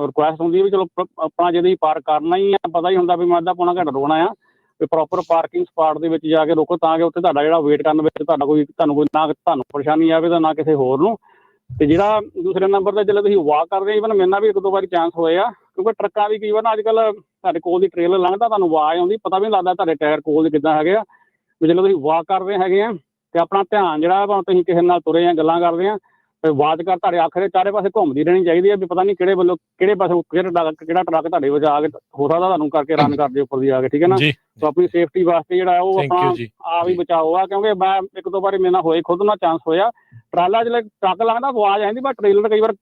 ਰਿਕੁਐਸਟ ਹੁੰਦੀ ਹੈ ਵੀ ਚਲੋ ਆਪਣਾ ਜਦੋਂ ਪਾਰਕ ਕਰਨਾ ਹੀ ਆ, ਪਤਾ ਹੀ ਹੁੰਦਾ ਵੀ ਮੈਂ ਅੱਧਾ ਪੌਣਾ ਘੰਟਾ ਰੁਕਣਾ ਆ, ਵੀ ਪ੍ਰੋਪਰ ਪਾਰਕਿੰਗ ਸਪਾਟ ਦੇ ਵਿੱਚ ਜਾ ਕੇ ਰੁਕੋ, ਤਾਂ ਕਿ ਉੱਥੇ ਤੁਹਾਡਾ ਜਿਹੜਾ ਵੇਟ ਕਰਨ ਵਿੱਚ ਤੁਹਾਨੂੰ ਕੋਈ ਨਾ ਤੁਹਾਨੂੰ ਪਰੇਸ਼ਾਨੀ ਆਵੇ ਤਾਂ ਨਾ ਕਿਸੇ ਹੋਰ ਨੂੰ। ਅਤੇ ਜਿਹੜਾ ਦੂਸਰੇ ਨੰਬਰ 'ਤੇ ਜਦੋਂ ਤੁਸੀਂ ਵਾਕ ਕਰਦੇ, ਈਵਨ ਮੇਰੇ ਨਾਲ ਵੀ 1-2 ਵਾਰੀ ਚਾਂਸ ਹੋਏ ਆ, ਕਿਉਂਕਿ ਟਰੱਕਾਂ ਦੀ ਕਈ ਵਾਰ ਨਾ ਅੱਜ ਕੱਲ੍ਹ ਤੁਹਾਡੇ ਕੋਲ ਦੀ ਟ੍ਰੇਲਰ ਲੰਘਦਾ, ਤੁਹਾਨੂੰ ਆਵਾਜ਼ ਆਉਂਦੀ, ਪਤਾ ਵੀ ਨਹੀਂ ਲੱਗਦਾ ਤੁਹਾਡੇ ਟਾਇਰ ਕੋਲ ਦੇ ਕਿੱਦਾਂ ਹੈਗੇ ਆ। ਵੀ ਜਦੋਂ ਤੁਸੀਂ ਵਾਕ ਕਰਦੇ ਹੈਗੇ ਆ ਅਤੇ ਆਪਣਾ ਧਿਆਨ ਜਿਹੜਾ ਭਾਵੇਂ ਤੁਸੀਂ ਕਿਸੇ ਨਾਲ ਤੁਰੇ ਆ, ਗੱਲਾਂ ਕਰਦੇ ਆ, ਆਵਾਜ਼ ਕਰ ਤੁਹਾਡੇ ਅੱਖ ਦੇ ਚਾਰੇ ਪਾਸੇ ਘੁੰਮਦੀ ਰਹਿਣੀ ਚਾਹੀਦੀ ਹੈ, ਵੀ ਪਤਾ ਨਹੀਂ ਕਿਹੜੇ ਵੱਲੋਂ ਕਿਹੜੇ ਪਾਸੇ ਕਿਹੜਾ ਟਰੱਕ ਤੁਹਾਡੇ ਵਿੱਚ ਆ ਕੇ ਹੋ ਸਕਦਾ ਤੁਹਾਨੂੰ ਕਰਕੇ ਰਨ ਕਰਦੇ ਉੱਪਰ ਦੀ ਆ ਕੇ, ਠੀਕ ਹੈ ਨਾ। ਸੋ ਆਪਣੀ ਸੇਫਟੀ ਵਾਸਤੇ ਜਿਹੜਾ ਉਹ ਆਪਣਾ ਆਪ ਹੀ ਬਚਾਓ ਆ, ਕਿਉਂਕਿ ਮੈਂ 1-2 ਵਾਰੀ ਮੇਰੇ ਨਾਲ ਹੋਏ, ਖੁਦ ਨਾਲ ਚਾਂਸ ਹੋਇਆ। ਟਰਾਲਾ ਜਦੋਂ ਟਰੱਕ ਲੰਘਦਾ ਆਵਾਜ਼ ਆਉਂਦੀ, ਪਰ ਟ੍ਰੇਲਰ ਕਈ ਵਾਰ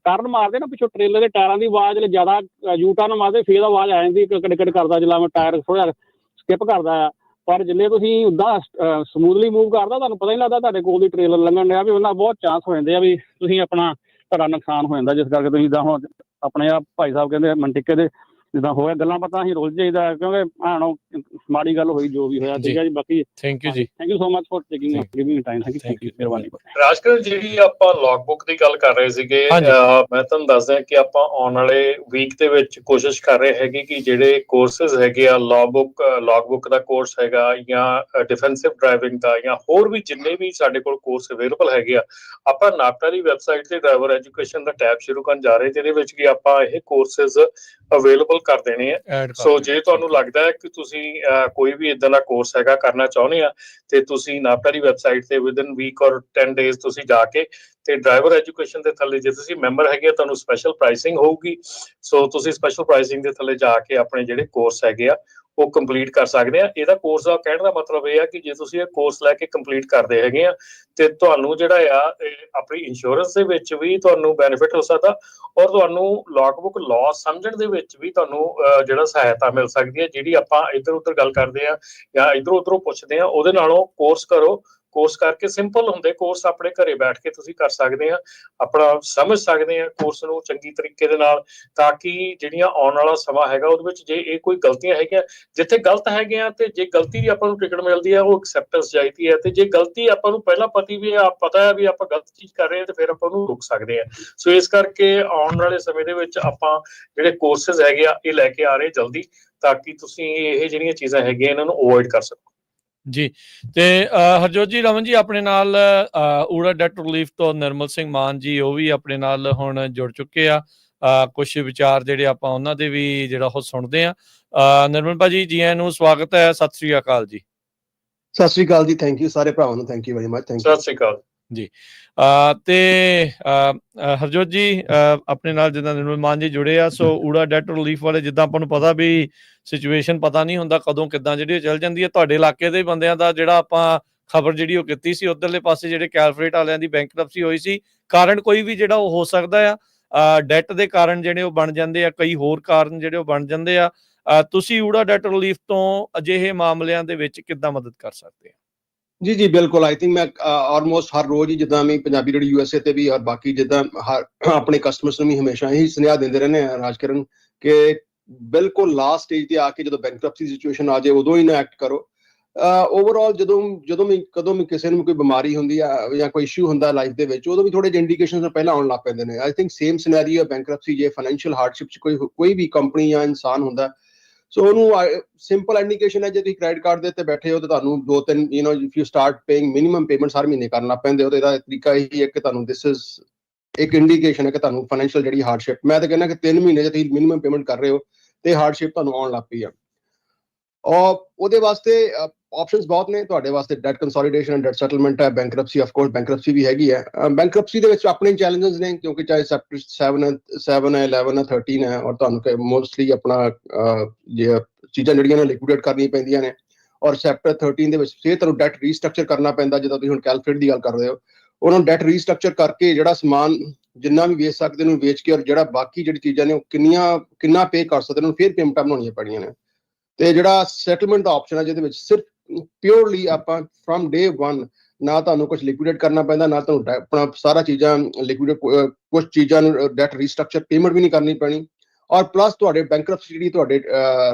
ਟਰਨ ਮਾਰਦੇ ਨਾ ਪਿੱਛੋਂ, ਟ੍ਰੇਲਰ ਦੇ ਟਾਇਰਾਂ ਦੀ ਆਵਾਜ਼ ਜਦੋਂ ਜ਼ਿਆਦਾ ਯੂ ਟਰਨ ਮਾਰਦੇ ਫਿਰ ਆਵਾਜ਼ ਆ ਜਾਂਦੀ, ਕਿੜ ਕਰਦਾ ਜਦੋਂ ਮੈਂ ਟਾਇਰ ਥੋੜ੍ਹਾ ਸਕਿਪ ਕਰਦਾ ਆ। ਪਰ ਜਿੰਨੇ ਤੁਸੀਂ ਉੱਦਾਂ ਸਮੂਥਲੀ ਮੂਵ ਕਰਦਾ, ਤੁਹਾਨੂੰ ਪਤਾ ਹੀ ਲੱਗਦਾ ਤੁਹਾਡੇ ਕੋਲ ਦੀ ਟ੍ਰੇਲਰ ਲੰਘਣ ਡਿਆ, ਵੀ ਉਹਨਾਂ ਬਹੁਤ ਚਾਂਸ ਹੋ ਜਾਂਦੇ ਆ ਵੀ ਤੁਸੀਂ ਆਪਣਾ ਤੁਹਾਡਾ ਨੁਕਸਾਨ ਹੋ ਜਾਂਦਾ, ਜਿਸ ਕਰਕੇ ਤੁਸੀਂ ਜਿੱਦਾਂ ਹੁਣ ਆਪਣੇ ਆ ਭਾਈ ਸਾਹਿਬ ਕਹਿੰਦੇ ਮਨਟਿੱਕੇ ਦੇ ਜਿੱਦਾਂ ਹੋਇਆ, ਗੱਲਾਂ ਪਤਾ ਅਸੀਂ ਰੁੱਝ ਜਾਈਦਾ, ਕਿਉਂਕਿ ਮਾੜੀ ਗੱਲ ਹੋਈ ਜੋ ਵੀ ਹੋਇਆ, ਠੀਕ ਹੈ ਜੀ। ਬਾਕੀ thank you so much for taking time, thank you, ਮਿਹਰਬਾਨੀ। ਰਾਜਕਰਨ, ਜਿਹੜੀ ਆਪਾਂ ਲੌਗ ਬੁੱਕ ਦੀ ਗੱਲ ਕਰ ਰਹੇ ਸੀਗੇ, ਮੈਂ ਤੁਹਾਨੂੰ ਦੱਸਦਾ ਕਿ ਆਪਾਂ ਆਉਣ ਵਾਲੇ ਵੀਕ ਦੇ ਵਿੱਚ ਕੋਸ਼ਿਸ਼ ਕਰ ਰਹੇ ਹੈਗੇ ਕਿ ਜਿਹੜੇ ਕੋਰਸਿਸ ਹੈਗੇ ਆ, ਲੌਗ ਬੁੱਕ ਦਾ ਕੋਰਸ ਹੈਗਾ, ਜਾਂ ਡਿਫੈਂਸਿਵ ਡਰਾਈਵਿੰਗ ਦਾ, ਜਾਂ ਹੋਰ ਵੀ ਜਿੰਨੇ ਵੀ ਸਾਡੇ ਕੋਲ ਕੋਰਸ ਅਵੇਲੇਬਲ ਹੈਗੇ ਆ, ਆਪਾਂ ਨਾਪਟਾ ਦੀ ਵੈਬਸਾਈਟ ਤੇ ਡਰਾਈਵਰ ਐਜੂਕੇਸ਼ਨ ਦਾ ਟੈਬ ਸ਼ੁਰੂ ਕਰਨ ਜਾ ਰਹੇ, ਜਿਹਦੇ ਵਿੱਚ ਕਿ ਆਪਾਂ ਇਹ ਕੋਰਸਿਸ ਅਵੇਲੇਬਲ ਕਰ ਦੇਣੇ ਆ। ਸੋ ਜੇ ਤੁਹਾਨੂੰ ਲੱਗਦਾ ਹੈ ਕਿ ਤੁਸੀਂ ਕੋਈ ਵੀ ਇਦਾਂ ਦਾ ਕੋਰਸ ਹੈਗਾ ਕਰਨਾ ਚਾਹੁੰਦੇ ਆ, ਤੇ ਤੁਸੀਂ ਨਾਪਟਾ ਦੀ ਵੈਬਸਾਈਟ ਤੇ ਵਿਦਨ ਵੀਕ ਔਰ 10 ਡੇਜ਼ ਤੁਸੀਂ ਜਾ ਕੇ ਤੇ ਡਰਾਈਵਰ ਐਜੂਕੇਸ਼ਨ ਦੇ ਥੱਲੇ ਜੇ ਤੁਸੀਂ ਮੈਂਬਰ ਹੈਗੇ, ਤੁਹਾਨੂੰ ਸਪੈਸ਼ਲ ਪ੍ਰਾਈਸਿੰਗ ਹੋਊਗੀ। ਸੋ ਤੁਸੀਂ ਸਪੈਸ਼ਲ ਪ੍ਰਾਈਸਿੰਗ ਦੇ ਥੱਲੇ ਜਾ ਕੇ ਆਪਣੇ ਜਿਹੜੇ ਕੋਰਸ ਹੈਗੇ ਆ ਉਹ ਕੰਪਲੀਟ ਕਰ ਸਕਦੇ ਆ। ਇਹਦਾ ਕੋਰਸ ਦਾ ਕਹਿਣ ਦਾ ਮਤਲਬ ਇਹ ਆ ਕਿ ਜੇ ਤੁਸੀਂ ਇਹ ਕੋਰਸ ਲੈ ਕੇ ਕੰਪਲੀਟ ਕਰਦੇ ਹੈਗੇ ਆ, ਤੇ ਤੁਹਾਨੂੰ ਜਿਹੜਾ ਆ ਆਪਣੀ ਇੰਸ਼ੋਰੈਂਸ ਦੇ ਵਿੱਚ ਵੀ ਤੁਹਾਨੂੰ ਬੈਨੀਫਿਟ ਹੋ ਸਕਦਾ, ਔਰ ਤੁਹਾਨੂੰ ਲੌਗ ਬੁੱਕ ਲਾਅ ਸਮਝਣ ਦੇ ਵਿੱਚ ਵੀ ਤੁਹਾਨੂੰ ਜਿਹੜਾ ਸਹਾਇਤਾ ਮਿਲ ਸਕਦੀ ਹੈ। ਜਿਹੜੀ ਆਪਾਂ ਇੱਧਰ ਉੱਧਰ ਗੱਲ ਕਰਦੇ ਆ ਜਾਂ ਇੱਧਰੋਂ ਉੱਧਰੋਂ ਪੁੱਛਦੇ ਆ, ਉਹਦੇ ਨਾਲੋਂ ਕੋਰਸ ਕਰੋ। ਕੋਰਸ ਕਰਕੇ ਸਿੰਪਲ ਹੁੰਦੇ ਕੋਰਸ, ਆਪਣੇ ਘਰੇ ਬੈਠ ਕੇ ਤੁਸੀਂ ਕਰ ਸਕਦੇ ਆ, ਆਪਣਾ ਸਮਝ ਸਕਦੇ ਆ ਕੋਰਸ ਨੂੰ ਚੰਗੀ ਤਰੀਕੇ ਦੇ ਨਾਲ, ਤਾਂ ਕਿ ਜਿਹੜੀਆਂ ਆਉਣ ਵਾਲਾ ਸਮਾਂ ਹੈਗਾ ਉਹਦੇ ਵਿੱਚ ਜੇ ਇਹ ਕੋਈ ਗਲਤੀਆਂ ਹੈਗੀਆਂ, ਜਿੱਥੇ ਗਲਤ ਹੈਗੇ ਆ, ਤੇ ਜੇ ਗਲਤੀ ਦੀ ਆਪਾਂ ਨੂੰ ਟਿਕਟ ਮਿਲਦੀ ਹੈ ਉਹ ਐਕਸੈਪਟੈਂਸ ਚਾਹੀਦੀ ਹੈ, ਤੇ ਜੇ ਗਲਤੀ ਆਪਾਂ ਨੂੰ ਪਹਿਲਾਂ ਪਤਾ ਹੈ ਵੀ ਆਪਾਂ ਗਲਤ ਚੀਜ਼ ਕਰ ਰਹੇ ਹਾਂ, ਤੇ ਫਿਰ ਆਪਾਂ ਉਹਨੂੰ ਰੁਕ ਸਕਦੇ ਆ। ਸੋ ਇਸ ਕਰਕੇ ਆਉਣ ਵਾਲੇ ਸਮੇਂ ਦੇ ਵਿੱਚ ਆਪਾਂ ਜਿਹੜੇ ਕੋਰਸਿਸ ਹੈਗੇ ਆ ਇਹ ਲੈ ਕੇ ਆ ਰਹੇ ਜਲਦੀ, ਤਾਂ ਕਿ ਤੁਸੀਂ ਇਹ ਜਿਹੜੀਆਂ ਚੀਜ਼ਾਂ ਹੈਗੀਆਂ ਇਹਨਾਂ ਨੂੰ ਅਵੋਇਡ ਕਰ ਸਕੋ ਜੀ। ਤੇ ਹਰਜੋਤ ਜੀ, ਰਮਨ ਜੀ ਆਪਣੇ ਨਾਲ ਊੜਾ ਡੈਟ ਰਿਲੀਫ ਤੋਂ ਨਿਰਮਲ ਸਿੰਘ ਮਾਨ ਜੀ, ਉਹ ਵੀ ਆਪਣੇ ਨਾਲ ਹੁਣ ਜੁੜ ਚੁੱਕੇ ਆ। ਕੁਝ ਵਿਚਾਰ ਜਿਹੜੇ ਆਪਾਂ ਉਹਨਾਂ ਦੇ ਵੀ ਜਿਹੜਾ ਉਹ ਸੁਣਦੇ ਆ। ਨਿਰਮਲ ਭਾਜੀ, ਜੀ ਆਇਆਂ ਨੂੰ, ਸਵਾਗਤ ਹੈ, ਸਤਿ ਸ੍ਰੀ ਅਕਾਲ ਜੀ। ਸਤਿ ਸ੍ਰੀ ਅਕਾਲ ਜੀ, ਥੈਂਕ ਯੂ ਸਾਰੇ ਭਰਾਵਾਂ ਨੂੰ, thank you very much, thank you. Sat Sri ਅਕਾਲ ਜੀ। ਤੇ ਹਰਜੋਤ ਜੀ, ਆਪਣੇ ਨਾਲ ਜਿੱਦਾਂ ਨਿਰਮਲ ਮਾਨ ਜੀ ਜੁੜੇ ਆ, ਸੋ ਊੜਾ ਡੈਟ ਰਿਲੀਫ ਵਾਲੇ, ਜਿੱਦਾਂ ਆਪਾਂ ਨੂੰ ਪਤਾ ਵੀ ਸਿਚੁਏਸ਼ਨ ਪਤਾ ਨਹੀਂ ਹੁੰਦਾ ਕਦੋਂ ਕਿੱਦਾਂ ਜਿਹੜੀ ਚੱਲ ਜਾਂਦੀ ਹੈ। ਤੁਹਾਡੇ ਇਲਾਕੇ ਦੇ ਬੰਦਿਆਂ ਦਾ ਜਿਹੜਾ ਆਪਾਂ ਖਬਰ ਜਿਹੜੀ ਉਹ ਕੀਤੀ ਸੀ, ਉੱਧਰਲੇ ਪਾਸੇ ਜਿਹੜੇ ਕੈਲਫਰੇਟ ਵਾਲਿਆਂ ਦੀ ਬੈਂਕਰਪਸੀ ਹੋਈ ਸੀ, ਕਾਰਨ ਕੋਈ ਵੀ ਜਿਹੜਾ ਉਹ ਹੋ ਸਕਦਾ ਆ, ਡੈਟ ਦੇ ਕਾਰਨ ਜਿਹੜੇ ਉਹ ਬਣ ਜਾਂਦੇ ਆ, ਕਈ ਹੋਰ ਕਾਰਨ ਜਿਹੜੇ ਉਹ ਬਣ ਜਾਂਦੇ ਆ। ਤੁਸੀਂ ਊੜਾ ਡੈਟ ਰਿਲੀਫ ਤੋਂ ਅਜਿਹੇ ਮਾਮਲਿਆਂ ਦੇ ਵਿੱਚ ਕਿੱਦਾਂ ਮਦਦ ਕਰ ਸਕਦੇ ਆ? ਜੀ ਬਿਲਕੁਲ, ਆਈ ਥਿੰਕ ਮੈਂ ਆਲਮੋਸਟ ਹਰ ਰੋਜ਼ ਹੀ ਜਿੱਦਾਂ ਵੀ ਪੰਜਾਬੀ ਰੇਡੀਓ USA ਤੇ ਵੀ, ਔਰ ਬਾਕੀ ਜਿੱਦਾਂ ਆਪਣੇ ਕਸਟਮਰਸ ਨੂੰ ਵੀ ਹਮੇਸ਼ਾ ਹੀ ਸੁਨੇਹਾ ਦਿੰਦੇ ਰਹਿੰਦੇ ਆ ਰਾਜਕਰਨ, ਕਿ ਬਿਲਕੁਲ ਲਾਸਟ ਸਟੇਜ ਤੇ ਆ ਕੇ ਜਦੋਂ ਬੈਂਕਰਪਸੀ ਸਿਚੁਏਸ਼ਨ ਆ ਜਾਏ ਉਦੋਂ ਹੀ ਨਾ ਐਕਟ ਕਰੋ। ਓਵਰਆਲ ਜਦੋਂ ਵੀ ਕਦੋਂ ਵੀ ਕਿਸੇ ਨੂੰ ਕੋਈ ਬਿਮਾਰੀ ਹੁੰਦੀ ਆ ਜਾਂ ਕੋਈ ਇਸ਼ੂ ਹੁੰਦਾ ਲਾਈਫ ਦੇ ਵਿੱਚ, ਉਦੋਂ ਵੀ ਥੋੜੇ ਜਿਹੇ ਇੰਡੀਕੇਸ਼ਨਸ ਪਹਿਲਾਂ ਆਉਣ ਲੱਗ ਪੈਂਦੇ ਨੇ। I think same scenario bankruptcy, ਜੇ ਫਾਈਨੈਂਸ਼ੀਅਲ ਹਾਰਡਸ਼ਿਪ 'ਚ ਕੋਈ ਵੀ ਕੰਪਨੀ ਜਾਂ ਇਨਸਾਨ ਹੁੰਦਾ, ਸੋ ਉਹਨੂੰ ਸਿੰਪਲ ਇੰਡੀਕੇਸ਼ਨ ਹੈ, ਜੇ ਤੁਸੀਂ ਕ੍ਰੈਡਿਟ ਕਾਰਡ ਦੇ ਉੱਤੇ ਬੈਠੇ ਹੋ ਤਾਂ ਤੁਹਾਨੂੰ 2-3 if you start paying minimum payments ਹਰ ਮਹੀਨੇ ਕਰਨ ਲੱਗ ਪੈਂਦੇ ਹੋ, ਤਾਂ ਇਹਦਾ ਤਰੀਕਾ ਇਹੀ ਹੈ ਕਿ ਤੁਹਾਨੂੰ ਦਿਸ ਇਜ਼ ਇੱਕ ਇੰਡੀਕੇਸ਼ਨ ਹੈ ਕਿ ਤੁਹਾਨੂੰ ਫਾਈਨੈਂਸ਼ੀਅਲ ਜਿਹੜੀ ਹਾਰਡਸ਼ਿਪ, ਮੈਂ ਤਾਂ ਕਹਿੰਦਾ ਕਿ 3 ਮਹੀਨੇ 'ਚ ਤੁਸੀਂ ਮਿਨੀਮਮ ਪੇਮੈਂਟ ਕਰ ਰਹੇ ਹੋ ਤੇ ਹਾਰਡਸ਼ਿਪ ਤੁਹਾਨੂੰ ਆਉਣ ਲੱਗ ਪਈ ਆ। ਔਰ ਉਹਦੇ ਵਾਸਤੇ ਆਪਸ਼ਨਸ ਬਹੁਤ ਨੇ ਤੁਹਾਡੇ ਵਾਸਤੇ। ਡੈਟ ਕੰਸੋਲੀਡੇਸ਼ਨ, ਡੈਟ ਸੈਟਲਮੈਂਟ ਹੈ, ਬੈਂਕਰਪਸੀ, ਆਫ ਕੋਰਸ ਬੈਂਕਰਪਸੀ ਵੀ ਹੈਗੀ ਹੈ। ਬੈਂਕਰਪਸੀ ਦੇ ਵਿੱਚ ਆਪਣੇ ਚੈਲੰਜਸ ਨੇ, ਕਿਉਂਕਿ ਚਾਹੇ ਚੈਪਟਰ 7 ਹੈ, 11 ਹੈ, 13 ਹੈ, ਔਰ ਤੁਹਾਨੂੰ ਮੋਸਟਲੀ ਆਪਣਾ ਜੇ ਚੀਜ਼ਾਂ ਜਿਹੜੀਆਂ ਨੇ ਲਿਕੁਇਡੇਟ ਕਰਨੀਆਂ ਪੈਂਦੀਆਂ ਨੇ। ਔਰ ਚੈਪਟਰ 13 ਦੇ ਵਿੱਚ ਫਿਰ ਤੁਹਾਨੂੰ ਡੈਟ ਰੀਸਟਰਕਚਰ ਕਰਨਾ ਪੈਂਦਾ, ਜਿੱਦਾਂ ਤੁਸੀਂ ਹੁਣ ਕੈਲਕੁਲੇਟ ਦੀ ਗੱਲ ਕਰ ਰਹੇ ਹੋ, ਉਹਨਾਂ ਨੂੰ ਡੈਟ ਰੀਸਟਰਕਚਰ ਕਰਕੇ ਜਿਹੜਾ ਸਮਾਨ ਜਿੰਨਾ ਵੀ ਵੇਚ ਸਕਦੇ ਉਹਨੂੰ ਵੇਚ ਕੇ, ਔਰ ਜਿਹੜਾ ਬਾਕੀ ਜਿਹੜੀ ਚੀਜ਼ਾਂ ਨੇ ਉਹ ਕਿੰਨਾ ਪੇ ਕਰ ਸਕਦੇ ਉਹਨੂੰ ਫਿਰ ਪੇਮੈਂਟਾਂ ਬਣਾਉਣੀਆਂ ਪੈਣੀਆਂ ਨੇ। ਤੇ ਜਿਹੜਾ ਸੈਟਲਮੈਂਟ ਦਾ ਆਪਸ਼ਨ ਹੈ, ਜਿਹਦੇ ਵਿੱਚ ਸਿਰਫ ਪਿਓਰਲੀ ਆਪਾਂ ਫਰਮ ਡੇ 1 ਨਾ ਤੁਹਾਨੂੰ ਕੁਝ ਲਿਕੁਇਡੇਟ ਕਰਨਾ ਪੈਂਦਾ, ਨਾ ਤੁਹਾਨੂੰ ਆਪਣਾ ਸਾਰਾ ਚੀਜ਼ਾਂ ਲਿਕੁਇਡੇਟ, ਕੁਝ ਚੀਜ਼ਾਂ ਨੂੰ ਡੈਟ ਰੀਸਟਰਕਚਰ ਪੇਮੈਂਟ ਵੀ ਨਹੀਂ ਕਰਨੀ ਪੈਣੀ, ਔਰ ਪਲੱਸ ਤੁਹਾਡੇ ਬੈਂਕਰਪਸੀ ਜਿਹੜੀ ਤੁਹਾਡੇ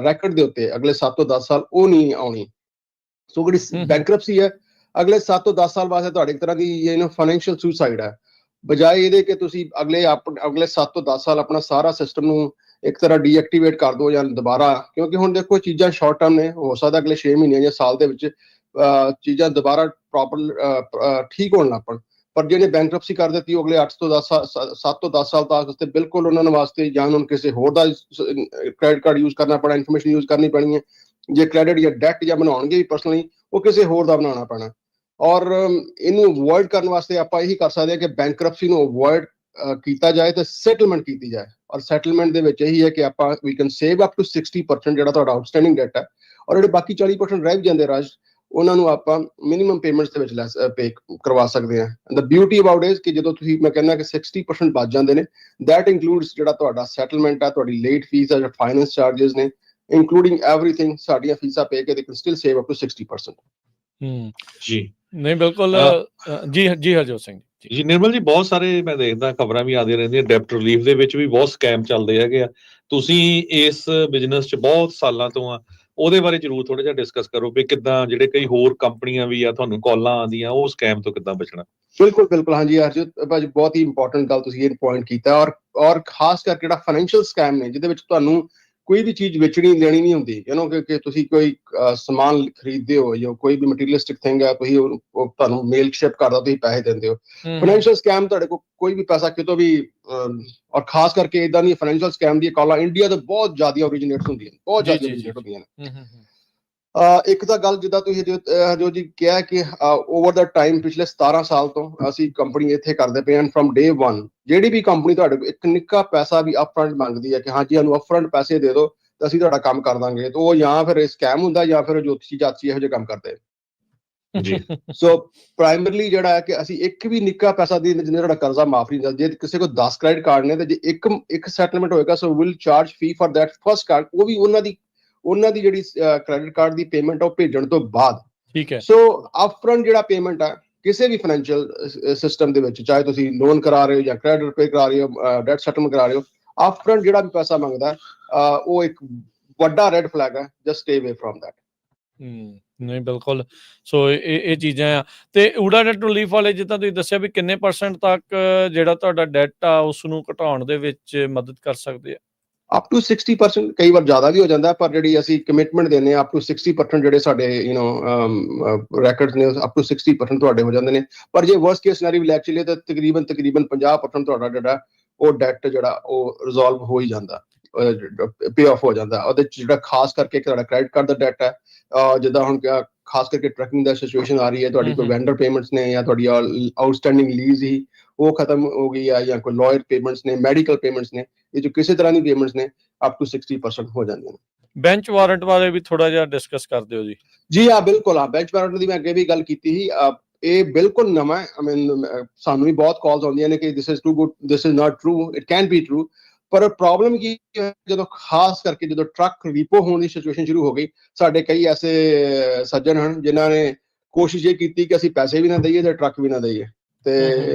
ਰੈਕਡ ਦੇ ਉੱਤੇ ਅਗਲੇ 7 ਤੋਂ 10 ਸਾਲ ਉਹ ਨਹੀਂ ਆਉਣੀ। ਸੋ ਜਿਹੜੀ ਬੈਂਕਰਪਸੀ ਹੈ ਅਗਲੇ 7 ਤੋਂ 10 ਸਾਲ ਵਾਸਤੇ ਤੁਹਾਡੇ ਇੱਕ ਤਰ੍ਹਾਂ ਦੀ ਫਾਈਨੈਂਸ਼ੀਅਲ ਸੁਸਾਈਡ ਹੈ, ਬਜਾਏ ਇਹਦੇ ਕਿ ਤੁਸੀਂ ਅਗਲੇ 7 ਤੋਂ 10 ਸਾਲ ਆਪਣਾ ਸਾਰਾ ਸਿਸਟਮ ਨੂੰ ਇੱਕ ਤਰ੍ਹਾਂ ਡੀਐਕਟੀਵੇਟ ਕਰ ਦਿਓ ਜਾਂ ਦੁਬਾਰਾ। ਕਿਉਂਕਿ ਹੁਣ ਦੇਖੋ ਚੀਜ਼ਾਂ ਸ਼ਾਰਟ ਟਰਮ ਨੇ, ਹੋ ਸਕਦਾ ਅਗਲੇ 6 ਮਹੀਨੇ ਜਾਂ ਸਾਲ ਦੇ ਵਿੱਚ ਚੀਜ਼ਾਂ ਦੁਬਾਰਾ ਪ੍ਰੋਪਰ ਠੀਕ ਹੋਣ ਲੱਗ ਪਣ, ਪਰ ਜਿਹਨੇ ਬੈਂਕਰਪਸੀ ਕਰ ਦਿੱਤੀ ਉਹ ਅਗਲੇ 7 ਤੋਂ 10 ਸਾਲ ਤੱਕ ਤੇ ਬਿਲਕੁਲ ਉਹਨਾਂ ਨੂੰ ਵਾਸਤੇ ਜਾਂ ਉਹਨਾਂ ਨੂੰ ਕਿਸੇ ਹੋਰ ਦਾ ਕ੍ਰੈਡਿਟ ਕਾਰਡ ਯੂਜ਼ ਕਰਨਾ ਪੈਣਾ, ਇਨਫੋਰਮੇਸ਼ਨ ਯੂਜ਼ ਕਰਨੀ ਪੈਣੀ ਹੈ। ਜੇ ਕ੍ਰੈਡਿਟ ਜਾਂ ਡੈਟ ਜਾਂ ਬਣਾਉਣਗੇ ਵੀ ਪਰਸਨਲੀ, ਉਹ ਕਿਸੇ ਹੋਰ ਦਾ ਬਣਾਉਣਾ ਪੈਣਾ। ਔਰ ਇਹਨੂੰ ਅਵੋਇਡ ਕਰਨ ਵਾਸਤੇ ਆਪਾਂ ਇਹੀ ਕਰ ਸਕਦੇ ਹਾਂ ਕਿ ਬੈਂਕਰਪਸੀ ਨੂੰ ਅਵੋਇਡ ਕੀਤਾ ਜਾਏ ਤੇ ਸੈਟਲਮੈਂਟ ਕੀਤੀ ਜਾਏ। ਔਰ ਸੈਟਲਮੈਂਟ ਦੇ ਵਿੱਚ ਇਹੀ ਹੈ ਕਿ ਆਪਾਂ ਵੀ ਕੈਨ ਸੇਵ ਅਪ ਟੂ 60% ਜਿਹੜਾ ਤੁਹਾਡਾ ਆਊਟਸਟੈਂਡਿੰਗ ਡੈਟ ਹੈ, ਔਰ ਜਿਹੜੇ ਬਾਕੀ 40% ਰਹਿ ਜਾਂਦੇ ਰਾਜ, ਉਹਨਾਂ ਨੂੰ ਆਪਾਂ ਮਿਨੀਮਮ ਪੇਮੈਂਟਸ ਦੇ ਵਿੱਚ ਪੇ ਕਰਵਾ ਸਕਦੇ ਹਾਂ। ਦ ਬਿਊਟੀ ਅਬਾਊਟ ਇਜ਼ ਕਿ ਜਦੋਂ ਤੁਸੀਂ, ਮੈਂ ਕਹਿੰਦਾ ਕਿ 60% ਬਚ ਜਾਂਦੇ ਨੇ, ਦੈਟ ਇਨਕਲੂਡਸ ਜਿਹੜਾ ਤੁਹਾਡਾ ਸੈਟਲਮੈਂਟ ਹੈ, ਤੁਹਾਡੀ ਲੇਟ ਫੀਸ ਹੈ, ਫਾਈਨੈਂਸ ਚਾਰजेस ਨੇ, ਇਨਕਲੂਡਿੰਗ ਐਵਰੀਥਿੰਗ, ਸਾਡੀਆਂ ਫੀਸਾਂ ਪੇ ਕੇ they can still save up to 60%। ਜੀ ਨਹੀਂ ਬਿਲਕੁਲ ਜੀ ਹਰਜੋਤ ਸਿੰਘ ਜੀ। ਨਿਰਮਲ ਜੀ, ਬਹੁਤ ਸਾਰੇ ਮੈਂ ਦੇਖਦਾ ਖਬਰਾਂ ਵੀ ਆਉਂਦੀਆਂ ਰਹਿੰਦੀਆਂ, ਡੈਪਟ ਰਿਲੀਫ ਦੇ ਵਿੱਚ ਵੀ ਬਹੁਤ ਸਕੈਮ ਚੱਲਦੇ ਹੈਗੇ ਆ। ਤੁਸੀਂ ਇਸ ਬਿਜ਼ਨਸ 'ਚ ਬਹੁਤ ਸਾਲਾਂ ਤੋਂ ਆ, ਉਹਦੇ ਬਾਰੇ ਜ਼ਰੂਰ ਥੋੜਾ ਜਿਹਾ ਡਿਸਕਸ ਕਰੋ ਵੀ ਕਿੱਦਾਂ ਜਿਹੜੇ ਕਈ ਹੋਰ ਕੰਪਨੀਆਂ ਵੀ ਆ ਤੁਹਾਨੂੰ ਕਾਲਾਂ ਆਉਂਦੀਆਂ, ਉਹ ਸਕੈਮ ਤੋਂ ਕਿੱਦਾਂ ਬਚਣਾ। ਬਿਲਕੁਲ ਹਾਂਜੀ ਹਰਜੋਤ ਭਾਜੀ, ਬਹੁਤ ਹੀ ਇੰਪੋਰਟੈਂਟ ਗੱਲ ਤੁਸੀਂ ਇਹ ਪੁਆਇੰਟ ਕੀਤਾ। ਔਰ ਖਾਸ ਕਰਕੇ ਜਿਹੜਾ ਫਾਈਨੈਂਸ਼ੀਅਲ ਸਕੈਮ ਨੇ, ਜਿਹਦੇ ਵਿੱਚ ਤੁਹਾਨੂੰ ਕੋਈ ਵੀ ਚੀਜ਼ ਵੇਚਣੀ ਲੈਣੀ ਨਹੀਂ ਹੁੰਦੀ, ਕਿ ਤੁਸੀਂ ਕੋਈ ਸਮਾਨ ਖਰੀਦਦੇ ਹੋ ਜਾਂ ਕੋਈ ਵੀ ਮਟੀਰੀਅਲਿਸਟਿਕ ਥਿੰਗ ਹੈ, ਤੁਸੀਂ ਤੁਹਾਨੂੰ ਮੇਲ ਸ਼ਿਪ ਕਰਦਾ, ਤੁਸੀਂ ਪੈਸੇ ਦਿੰਦੇ ਹੋ। ਫਾਈਨੈਂਸ਼ੀਅਲ ਸਕੈਮ ਤੁਹਾਡੇ ਕੋਲ ਕੋਈ ਵੀ ਪੈਸਾ ਕਿਤੋਂ ਵੀ, ਔਰ ਖਾਸ ਕਰਕੇ ਇਦਾਂ ਦੀ ਫਾਈਨੈਂਸ਼ੀਅਲ ਸਕੈਮ ਦੀ ਕਾਲਾਂ ਇੰਡੀਆ ਤੋਂ ਬਹੁਤ ਜ਼ਿਆਦਾ ਓਰੀਜਿਨੇਟ ਹੁੰਦੀਆਂ ਨੇ, ਬਹੁਤ ਜ਼ਿਆਦਾ ਓਰੀਜਿਨੇਟ ਹੁੰਦੀਆਂ ਨੇ। ਇੱਕ ਤਾਂ ਗੱਲ ਜਿੱਦਾਂ ਤੁਸੀਂ ਜੋ ਜੀ ਕਿਹਾ ਕਿ ਓਵਰ ਦਾ ਟਾਈਮ ਪਿਛਲੇ 17 ਸਾਲ ਤੋਂ ਅਸੀਂ ਕੰਪਨੀ ਇੱਥੇ ਕਰਦੇ ਪਏ ਹਾਂ। ਫਰਮ ਡੇ 1 ਜਿਹੜੀ ਵੀ ਕੰਪਨੀ ਤੁਹਾਡੇ ਕੋਲ ਇੱਕ ਨਿੱਕਾ ਪੈਸਾ ਵੀ ਅਪਫਰੰਟ ਮੰਗਦੀ ਹੈ ਕਿ ਹਾਂਜੀ ਸਾਨੂੰ ਅਪਫਰੰਟ ਪੈਸੇ ਦੇ ਦਿਓ ਤਾਂ ਅਸੀਂ ਤੁਹਾਡਾ ਕੰਮ ਕਰ ਦਾਂਗੇ, ਤਾਂ ਉਹ ਜਾਂ ਫਿਰ ਸਕੈਮ ਹੁੰਦਾ ਜਾਂ ਫਿਰ ਜੋਤਸ਼ੀ ਜਾਤਸ਼ੀ ਇਹੋ ਜਿਹੇ ਕੰਮ ਕਰਦੇ ਜੀ। ਸੋ ਪ੍ਰਾਇਮਰਲੀ ਜਿਹੜਾ ਹੈ ਕਿ ਅਸੀਂ ਇੱਕ ਵੀ ਨਿੱਕਾ ਪੈਸਾ ਦੀ ਜਿੰਨੇ ਤੁਹਾਡਾ ਕਰਜ਼ਾ ਮਾਫ ਨਹੀਂ ਹੁੰਦਾ। ਜੇ ਕਿਸੇ ਕੋਲ 10 ਕ੍ਰੈਡਿਟ ਕਾਰਡ ਨੇ ਤੇ ਜੇ ਇੱਕ ਸੈਟਲਮੈਂਟ ਹੋਏਗਾ, so will charge fee for that first card, ਉਹ ਵੀ ਉਹਨਾਂ ਦੀ ਜਿਹੜੀ ਕ੍ਰੈਡਿਟ ਕਾਰਡ ਦੀ ਪੇਮੈਂਟ ਉਹ ਭੇਜਣ ਤੋਂ ਬਾਅਦ। ਠੀਕ ਹੈ। ਸੋ ਅਪਫਰੰਟ ਜਿਹੜਾ ਪੇਮੈਂਟ ਹੈ ਕਿਸੇ ਵੀ ਫਾਈਨੈਂਸ਼ੀਅਲ ਸਿਸਟਮ ਦੇ ਵਿੱਚ, ਚਾਹੇ ਤੁਸੀਂ ਲੋਨ ਕਰਾ ਰਹੇ ਹੋ ਜਾਂ ਕ੍ਰੈਡਿਟ ਪੇ ਕਰਾ ਰਹੇ ਹੋ, ਡੈਟ ਸੈਟਲਮੈਂਟ ਕਰਾ ਰਹੇ ਹੋ, ਅਪਫਰੰਟ ਜਿਹੜਾ ਵੀ ਪੈਸਾ ਮੰਗਦਾ ਉਹ ਇੱਕ ਵੱਡਾ ਰੈਡ ਫਲੈਗ ਹੈ। ਜਸਟ ਸਟੇ ਅਵੇ ਫਰਮ दैट। ਨਹੀਂ ਬਿਲਕੁਲ। ਸੋ ਇਹ ਚੀਜ਼ਾਂ ਆ। ਤੇ ਊੜਾ ਡੈਟ ਰਿਲੀਫ ਵਾਲੇ ਜਿੱਦਾਂ ਤੁਸੀਂ ਦੱਸਿਆ ਵੀ ਕਿੰਨੇ % ਤੱਕ ਜਿਹੜਾ ਤੁਹਾਡਾ ਡੈਟ ਆ ਉਸ ਨੂੰ ਘਟਾਉਣ ਦੇ ਵਿੱਚ ਮਦਦ ਕਰ ਸਕਦੇ ਆ? ਅਪ ਟੂ 60%, ਕਈ ਵਾਰ ਜ਼ਿਆਦਾ ਵੀ ਹੋ ਜਾਂਦਾ, ਪਰ ਜਿਹੜੀ ਅਸੀਂ ਕਮਿਟਮੈਂਟ ਦਿੰਦੇ ਹਾਂ ਅਪ ਟੂ 60% ਜਿਹੜੇ ਸਾਡੇ ਰੈਕਰਡਸ ਨੇ ਅਪ ਟੂ 60% ਤੁਹਾਡੇ ਹੋ ਜਾਂਦੇ ਨੇ। ਪਰ ਜੇ ਵਰਸਟ ਕੇਸ ਸਿਨੈਰੀਓ ਲੈ ਚਲੀਏ ਤਾਂ ਤਕਰੀਬਨ 50% ਤੁਹਾਡਾ ਜਿਹੜਾ ਉਹ ਡੈਟ ਜਿਹੜਾ ਉਹ ਰਿਜ਼ੋਲਵ ਹੋ ਹੀ ਜਾਂਦਾ, ਪੇ ਆਫ ਹੋ ਜਾਂਦਾ। ਉਹਦੇ ਚ ਜਿਹੜਾ ਖਾਸ ਕਰਕੇ ਤੁਹਾਡਾ ਕ੍ਰੈਡਿਟ ਕਾਰਡ ਦਾ ਡੈਟ ਹੈ, ਜਿੱਦਾਂ ਹੁਣ ਖਾਸ ਕਰਕੇ ਟਰੈਕਿੰਗ ਦਾ ਸਿਚੁਏਸ਼ਨ ਆ ਰਹੀ ਹੈ, ਤੁਹਾਡੀ ਕੋਈ ਵੈਂਡਰ ਪੇਮੈਂਟਸ ਨੇ ਜਾਂ ਤੁਹਾਡੀ ਆਊਟਸਟੈਂਡਿੰਗ ਲੀਜ਼ ਹੀ ਉਹ ਖਤਮ ਹੋ ਗਈ ਹੈ, ਜਾਂ ਕੋਈ ਲਾਇਰ ਪੇਮੈਂਟਸ ਨੇ, ਮੈਡੀਕਲ ਪੇਮੈਂਟਸ ਨੇ, ਇਹ ਜੋ ਕਿਸੇ ਤਰ੍ਹਾਂ ਦੀ ਪੇਮੈਂਟਸ ਨੇ ਅਪ ਟੂ 60% ਹੋ ਜਾਂਦੀਆਂ ਨੇ। ਬੈਂਚ ਵਾਰੰਟ ਬਾਰੇ ਵੀ ਥੋੜਾ ਜਿਹਾ ਡਿਸਕਸ ਕਰ ਦਿਓ ਜੀ। ਜੀ ਹਾਂ ਬਿਲਕੁਲ। ਬੈਂਚ ਵਾਰੰਟ ਦੀ ਮੈਂ ਅੱਗੇ ਵੀ ਗੱਲ ਕੀਤੀ ਸੀ। ਇਹ ਬਿਲਕੁਲ ਨਵਾਂ ਹੈ। ਸਾਨੂੰ ਵੀ ਬਹੁਤ ਕਾਲਸ ਆਉਂਦੀਆਂ ਨੇ ਕਿ this is too good, this is not true, it can be true. ਪਰ ਪ੍ਰੋਬਲਮ ਕੀ ਹੈ, ਜਦੋਂ ਖਾਸ ਕਰਕੇ ਜਦੋਂ ਟਰੱਕ ਰੀਪੋ ਹੋਣ ਦੀ ਸਿਚੁਏਸ਼ਨ ਸ਼ੁਰੂ ਹੋ ਗਈ, ਸਾਡੇ ਕਈ ਐਸੇ ਸੱਜਣ ਹਨ ਜਿਨ੍ਹਾਂ ਨੇ ਕੋਸ਼ਿਸ਼ ਇਹ ਕੀਤੀ ਕਿ ਅਸੀਂ ਪੈਸੇ ਵੀ ਨਾ ਦਈਏ ਤੇ ਟਰੱਕ ਵੀ ਨਾ ਦਈਏ। ਤੇ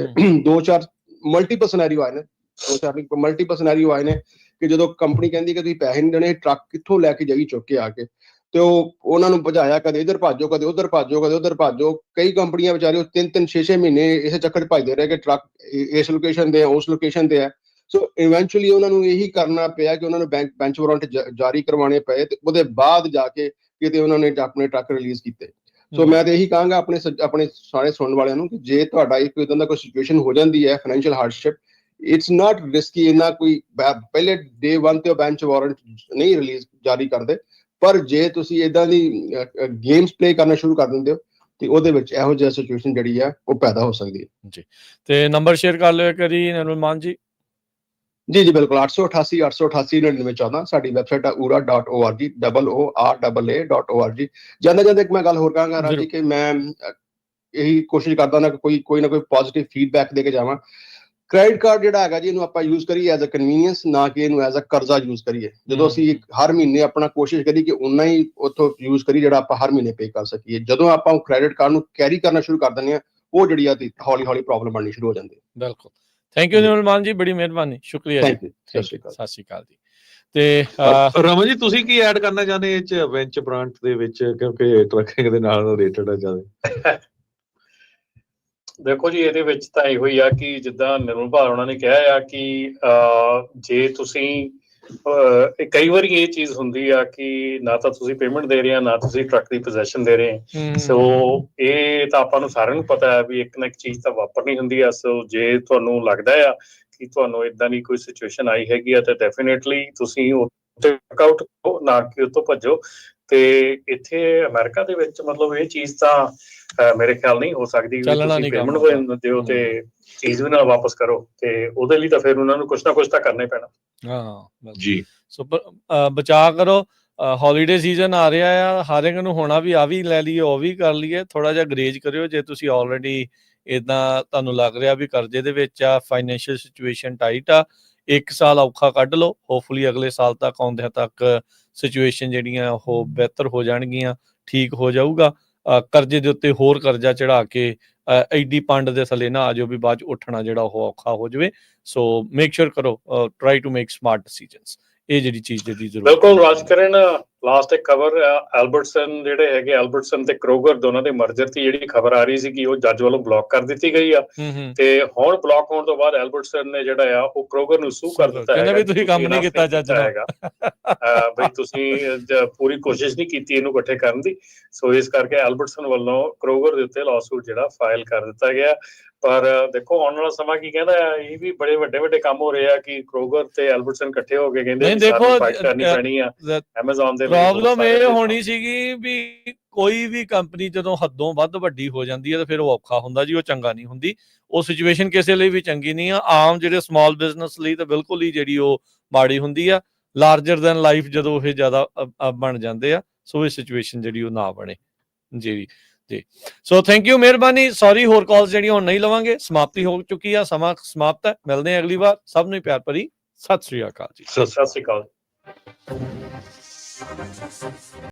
2-4 ਮਲਟੀਪਲ ਸਿਨੈਰੀਓ ਆਏ ਨੇ ਕਿ ਜਦੋਂ ਕੰਪਨੀ ਕਹਿੰਦੀ ਕਿ ਤੁਸੀਂ ਪੈਸੇ ਨਹੀਂ ਦੇਣੇ, ਟਰੱਕ ਕਿੱਥੋਂ ਲੈ ਕੇ ਜਾਈ ਚੁੱਕ ਕੇ ਆ ਕੇ। ਤੇ ਉਹਨਾਂ ਨੂੰ ਭਜਾਇਆ, ਕਦੇ ਇੱਧਰ ਭਾਜੋ, ਕਦੇ ਉੱਧਰ ਭਾਜੋ, ਕਦੇ ਉੱਧਰ ਭਾਜੋ। ਕਈ ਕੰਪਨੀਆਂ ਵਿਚਾਰੇ 3-3 6-6 ਮਹੀਨੇ ਇਸੇ ਚੱਕਰ 'ਚ ਭਜਦੇ ਰਹੇ ਕਿ ਟਰੱਕ ਇਸ ਲੋਕੇਸ਼ਨ ਤੇ ਉਸ ਲੋਕੇਸ਼ਨ ਤੇ ਹੈ। ਸੋ ਇਵੈਂਚੁਅਲੀ ਉਹਨਾਂ ਨੂੰ ਇਹੀ ਕਰਨਾ ਪਿਆ ਕਿ ਉਹਨਾਂ ਨੂੰ ਬੈਂਚ ਵਾਰੰਟ ਜਾਰੀ ਕਰਵਾਉਣੇ ਪਏ, ਤੇ ਉਹਦੇ ਬਾਅਦ ਜਾ ਕੇ ਕਿਤੇ ਉਹਨਾਂ ਨੇ ਆਪਣੇ ਟਰੱਕ ਰਿਲੀਜ਼ ਕੀਤੇ। ਸੋ ਮੈਂ ਤਾਂ ਇਹੀ ਕਹਾਂਗਾ ਆਪਣੇ ਸਾਰੇ ਸੁਣਨ ਵਾਲਿਆਂ ਨੂੰ ਕਿ ਜੇ ਤੁਹਾਡਾ ਇੱਕ ਇਦਾਂ ਦਾ ਕੋਈ ਸਿਚੁਏਸ਼ਨ ਹੋ ਜਾਂਦੀ ਹੈ financial hardship, it's not risky. ਇੰਨਾ ਕੋਈ ਪਹਿਲੇ ਡੇ 1 ਤੇ ਬੈਂਚ ਵਾਰੰਟ ਨਹੀਂ ਰਿਲੀਜ਼ ਜਾਰੀ ਕਰਦੇ, ਪਰ ਜੇ ਤੁਸੀਂ ਇਦਾਂ ਦੀ ਗੇਮਸ ਪਲੇ ਕਰਨਾ ਸ਼ੁਰੂ ਕਰ ਦਿੰਦੇ ਹੋ ਤੇ ਉਹਦੇ ਵਿੱਚ ਇਹੋ ਜਿਹਾ ਸਿਚੁਏਸ਼ਨ ਜਿਹੜੀ ਆ ਉਹ ਪੈਦਾ ਹੋ ਸਕਦੀ ਹੈ। ਜੀ, ਤੇ ਨੰਬਰ ਸ਼ੇਅਰ ਕਰ ਲਿਓ ਕਰੀ ਨਿਰਮਲ ਮਾਨ ਜੀ। ਜੀ ਬਿਲਕੁਲ, 888 888 9914 ਸਾਡੀ ਵੈਬਸਾਈਟ ਆ ura.org, OORAA.org। ਜਾਂਦੇ ਇੱਕ ਮੈਂ ਗੱਲ ਹੋਰ ਕਹਾਂਗਾ ਰਾਜ ਜੀ ਕਿ ਮੈਂ ਇਹੀ ਕੋਸ਼ਿਸ਼ ਕਰਦਾ ਨਾ ਕਿ ਕੋਈ ਨਾ ਕੋਈ ਪੋਜ਼ਿਟਿਵ ਫੀਡਬੈਕ ਦੇ ਕੇ ਜਾਵਾਂ। ਕ੍ਰੈਡਿਟ ਕਾਰਡ ਜਿਹੜਾ ਹੈਗਾ ਜੀ, ਇਹਨੂੰ ਆਪਾਂ ਯੂਜ਼ ਕਰੀਏ ਐਜ਼ ਅ ਕਨਵੀਨੀਅੰਸ, ਨਾ ਕਿ ਇਹਨੂੰ ਐਜ਼ ਅ ਕਰਜ਼ਾ ਯੂਜ਼ ਕਰੀਏ। ਜਦੋਂ ਅਸੀਂ ਹਰ ਮਹੀਨੇ ਆਪਣਾ ਕੋਸ਼ਿਸ਼ ਕਰੀ ਕਿ ਉਨਾ ਹੀ ਉੱਥੋਂ ਯੂਜ਼ ਕਰੀ ਜਿਹੜਾ ਆਪਾਂ ਹਰ ਮਹੀਨੇ ਪੇ ਕਰ ਸਕੀਏ। ਜਦੋਂ ਆਪਾਂ ਕ੍ਰੈਡਿਟ ਕਾਰਡ ਨੂੰ ਕੈਰੀ ਕਰਨਾ ਸ਼ੁਰੂ ਕਰ ਦਿੰਦੇ ਹਾਂ, ਉਹ ਜਿਹੜੀ ਆ ਹੌਲੀ ਹੌਲੀ ਪ੍ਰੋਬਲਮ ਬਣਨੀ ਸ਼ੁਰੂ ਹੋ ਜਾਂਦੀ ਹੈ। ਬਿਲਕੁਲ, ਥੈਂਕ ਯੂ ਨਿਰਮਲ ਮਾਨ ਜੀ, ਬੜੀ ਮਿਹਰਬਾਨੀ, ਸ਼ੁਕਰੀਆ ਜੀ। ਸਤਿ ਸ਼੍ਰੀ ਅਕਾਲ। ਸਤਿ ਸ਼੍ਰੀ ਅਕਾਲ ਜੀ। ਤੇ ਰਮਨ ਜੀ, ਤੁਸੀਂ ਕੀ ਐਡ ਕਰਨਾ ਚਾਹੁੰਦੇ ਇਹ 'ਚ ਵੈਂਚ ਬ੍ਰਾਂਡ ਦੇ ਵਿੱਚ, ਕਿਉਂਕਿ ਟਰੱਕਿੰਗ ਦੇ ਨਾਲ ਰਿਲੇਟਡ ਹੈ ਜ਼ਿਆਦਾ? ਦੇਖੋ ਜੀ, ਇਹਦੇ ਵਿੱਚ ਤਾਂ ਇਹੋ ਹੀ ਆ ਕਿ ਜਿੱਦਾਂ ਨਿਰਮਲ ਭਾਅ ਉਹਨਾਂ ਨੇ ਕਿਹਾ ਆ ਕਿ ਜੇ ਤੁਸੀਂ ਕਈ ਵਾਰੀ ਇਹ ਚੀਜ਼ ਹੁੰਦੀ ਆ ਕਿ ਨਾ ਤਾਂ ਤੁਸੀਂ ਪੇਮੈਂਟ ਦੇ ਰਹੇ ਆ, ਨਾ ਤੁਸੀਂ ਟਰੱਕ ਦੀ ਪੋਜੈਸ਼ਨ ਦੇ ਰਹੇ। ਸੋ ਇਹ ਤਾਂ ਆਪਾਂ ਨੂੰ ਸਾਰਿਆਂ ਨੂੰ ਪਤਾ ਹੈ ਵੀ ਇੱਕ ਨਾ ਇੱਕ ਚੀਜ਼ ਤਾਂ ਵਾਪਰਨੀ ਹੁੰਦੀ ਆ। ਸੋ ਜੇ ਤੁਹਾਨੂੰ ਲੱਗਦਾ ਆ ਕਿ ਤੁਹਾਨੂੰ ਇਦਾਂ ਦੀ ਕੋਈ ਸਿਚੁਏਸ਼ਨ ਆਈ ਹੈਗੀ ਆ, ਤਾਂ ਡੈਫੀਨੇਟਲੀ ਤੁਸੀਂ ਉੱਥੇ ਵਰਕਆਊਟ ਕਰੋ, ਨਾ ਕਿ ਉਹ ਤੋਂ ਭੱਜੋ। ਤੇ ਇੱਥੇ ਅਮਰੀਕਾ ਦੇ ਵਿੱਚ ਮਤਲਬ ਇਹ ਚੀਜ਼ ਤਾਂ ਮੇਰੇ ਖਿਆਲ ਨਹੀਂ ਹੋ ਸਕਦੀ ਵੀ ਤੁਸੀਂ ਪੇਮੈਂਟ ਹੋ ਜਾਂਦੇ ਹੋ ਤੇ ਚੀਜ਼ ਵੀ ਨਾਲ ਵਾਪਸ ਕਰੋ, ਤੇ ਉਹਦੇ ਲਈ ਤਾਂ ਫਿਰ ਉਹਨਾਂ ਨੂੰ ਕੁਛ ਨਾ ਕੁਛ ਤਾਂ ਕਰਨਾ ਹੀ ਪੈਣਾ। ਹਾਂ ਜੀ, ਸੋ ਬਚਾ ਕਰੋ। ਹੌਲੀਡੇ ਸੀਜ਼ਨ ਆ ਰਿਹਾ ਆ, ਹਰ ਇੱਕ ਨੂੰ ਹੋਣਾ ਵੀ ਆ ਵੀ ਲੈ ਲਈਏ, ਉਹ ਵੀ ਕਰ ਲਈਏ। ਥੋੜਾ ਜਿਹਾ ਗਰੇਜ ਕਰਿਓ ਜੇ ਤੁਸੀਂ ਆਲਰੇਡੀ ਇਦਾਂ ਤੁਹਾਨੂੰ ਲੱਗ ਰਿਹਾ ਵੀ ਕਰਜ਼ੇ ਦੇ ਵਿੱਚ ਆ, ਫਾਈਨੈਂਸ਼ੀਅਲ ਸਿਚੁਏਸ਼ਨ ਟਾਈਟ ਆ। 1 ਸਾਲ ਔਖਾ ਕੱਢ ਲਓ, ਹੋਪਫੁਲੀ ਅਗਲੇ ਸਾਲ ਤੱਕ ਆਉਂਦਿਆਂ ਤੱਕ ਸਿਚੁਏਸ਼ਨ ਜਿਹੜੀਆਂ ਉਹ ਬਿਹਤਰ ਹੋ ਜਾਣਗੀਆਂ, ਠੀਕ ਹੋ ਜਾਊਗਾ। ਕਰਜ਼ੇ ਦੇ ਉੱਤੇ ਹੋਰ ਕਰਜ਼ਾ ਚੜਾ ਕੇ ਐਡੀ ਪੰਡ ਦੇ ਥੱਲੇ ਨਾ ਆ ਜਾਓ ਵੀ ਬਾਅਦ 'ਚ ਉੱਠਣਾ ਜਿਹੜਾ ਉਹ ਔਖਾ ਹੋ ਜਾਵੇ। ਸੋ ਮੇਕ ਸ਼ੋਰ ਕਰੋ, try to make smart decisions. ਇਹ ਜਿਹੜੀ ਚੀਜ਼ ਦੀ ਜ਼ਰੂਰਤ। ਬਿਲਕੁਲ ਰਾਜਕਰਨ, ਲਾਸਟ ਇੱਕ ਖਬਰ ਐਲਬਰਟਸਨ ਜਿਹੜੇ ਹੈਗੇ, ਐਲਬਰਟਸਨ ਤੇ ਕਰੋਗਰ ਦੋਨਾਂ ਦੇ ਮਰਜਰ ਦੀ ਜਿਹੜੀ ਖਬਰ ਆ ਰਹੀ ਸੀ ਕਿ ਉਹ ਜੱਜ ਵੱਲੋਂ ਬਲੌਕ ਕਰ ਦਿੱਤੀ ਗਈ ਆ। ਤੇ ਹੁਣ ਬਲੌਕ ਹੋਣ ਤੋਂ ਬਾਅਦ ਐਲਬਰਟਸਨ ਨੇ ਜਿਹੜਾ ਆ ਉਹ ਕਰੋਗਰ ਨੂੰ ਸੂ ਕਰ ਦਿੱਤਾ ਹੈਗਾ ਵੀ ਤੁਸੀਂ ਕੰਮ ਨਹੀਂ ਕੀਤਾ ਜੱਜ ਹੈਗਾ, ਬਈ ਤੁਸੀਂ ਪੂਰੀ ਕੋਸ਼ਿਸ਼ ਨਹੀਂ ਕੀਤੀ ਇਹਨੂੰ ਇਕੱਠੇ ਕਰਨ ਦੀ। ਸੋ ਇਸ ਕਰਕੇ ਐਲਬਰਟਸਨ ਵੱਲੋਂ ਕਰੋਗਰ ਦੇ ਉੱਤੇ ਲਾਸੂਟ ਜਿਹੜਾ ਫਾਈਲ ਕਰ ਦਿੱਤਾ ਗਿਆ। ਪਰ ਦੇਖੋ ਆਉਣ ਵਾਲਾ ਸਮਾਂ ਕੀ ਕਹਿੰਦਾ ਆ। ਇਹ ਵੀ ਬੜੇ ਵੱਡੇ ਕੰਮ ਹੋ ਰਹੇ ਆ ਕਿ ਕਰੋਗਰ ਤੇ ਐਲਬਰਟਸਨ ਇਕੱਠੇ ਹੋ ਕੇ ਕਹਿੰਦੇ ਸਾਨੂੰ ਫਾਈਟ ਕਰਨੀ ਪੈਣੀ ਆ ਐਮਾਜ਼ਨ ਦੇ ਲਈ। ਪ੍ਰੋਬਲਮ ਇਹ ਹੋਣੀ ਸੀਗੀ ਵੀ ਕੋਈ ਵੀ ਕੰਪਨੀ ਜਦੋਂ ਹੱਦੋਂ ਵੱਧ ਵੱਡੀ ਹੋ ਜਾਂਦੀ ਹੈ ਤਾਂ ਫਿਰ ਉਹ ਔਖਾ ਹੁੰਦਾ ਜੀ, ਉਹ ਚੰਗਾ ਨਹੀਂ ਹੁੰਦੀ। ਉਹ ਸਿਚੁਏਸ਼ਨ ਕਿਸੇ ਲਈ ਵੀ ਚੰਗੀ ਨਹੀਂ ਆ। ਆਮ ਜਿਹੜੇ ਸਮਾਲ ਬਿਜ਼ਨਸ ਲਈ ਤਾਂ ਬਿਲਕੁਲ ਹੀ ਜਿਹੜੀ ਉਹ ਮਾੜੀ ਹੁੰਦੀ ਆ। ਲਾਰਜਰ ਦੈਨ ਲਾਈਫ ਜਦੋਂ ਇਹ ਜ਼ਿਆਦਾ ਬਣ ਜਾਂਦੇ ਆ, ਸੋ ਇਹ ਸਿਚੁਏਸ਼ਨ ਜਿਹੜੀ ਉਹ ਨਾ ਬਣੇ। ਜੀ ਜੀ, ਸੋ ਥੈਂਕ ਯੂ, ਮਿਹਰਬਾਨੀ। ਸੌਰੀ, ਹੋਰ ਕਾਲਸ ਜਿਹੜੀਆਂ ਹੁਣ ਨਹੀਂ ਲਵਾਂਗੇ, ਸਮਾਪਤੀ ਹੋ ਚੁੱਕੀ ਆ, ਸਮਾਂ ਸਮਾਪਤ ਹੈ। ਮਿਲਦੇ ਹਾਂ ਅਗਲੀ ਵਾਰ। ਸਭ ਨੂੰ ਪਿਆਰ ਭਰੀ ਸਤਿ ਸ੍ਰੀ ਅਕਾਲ ਜੀ। ਸਤਿ ਸ੍ਰੀ ਅਕਾਲ।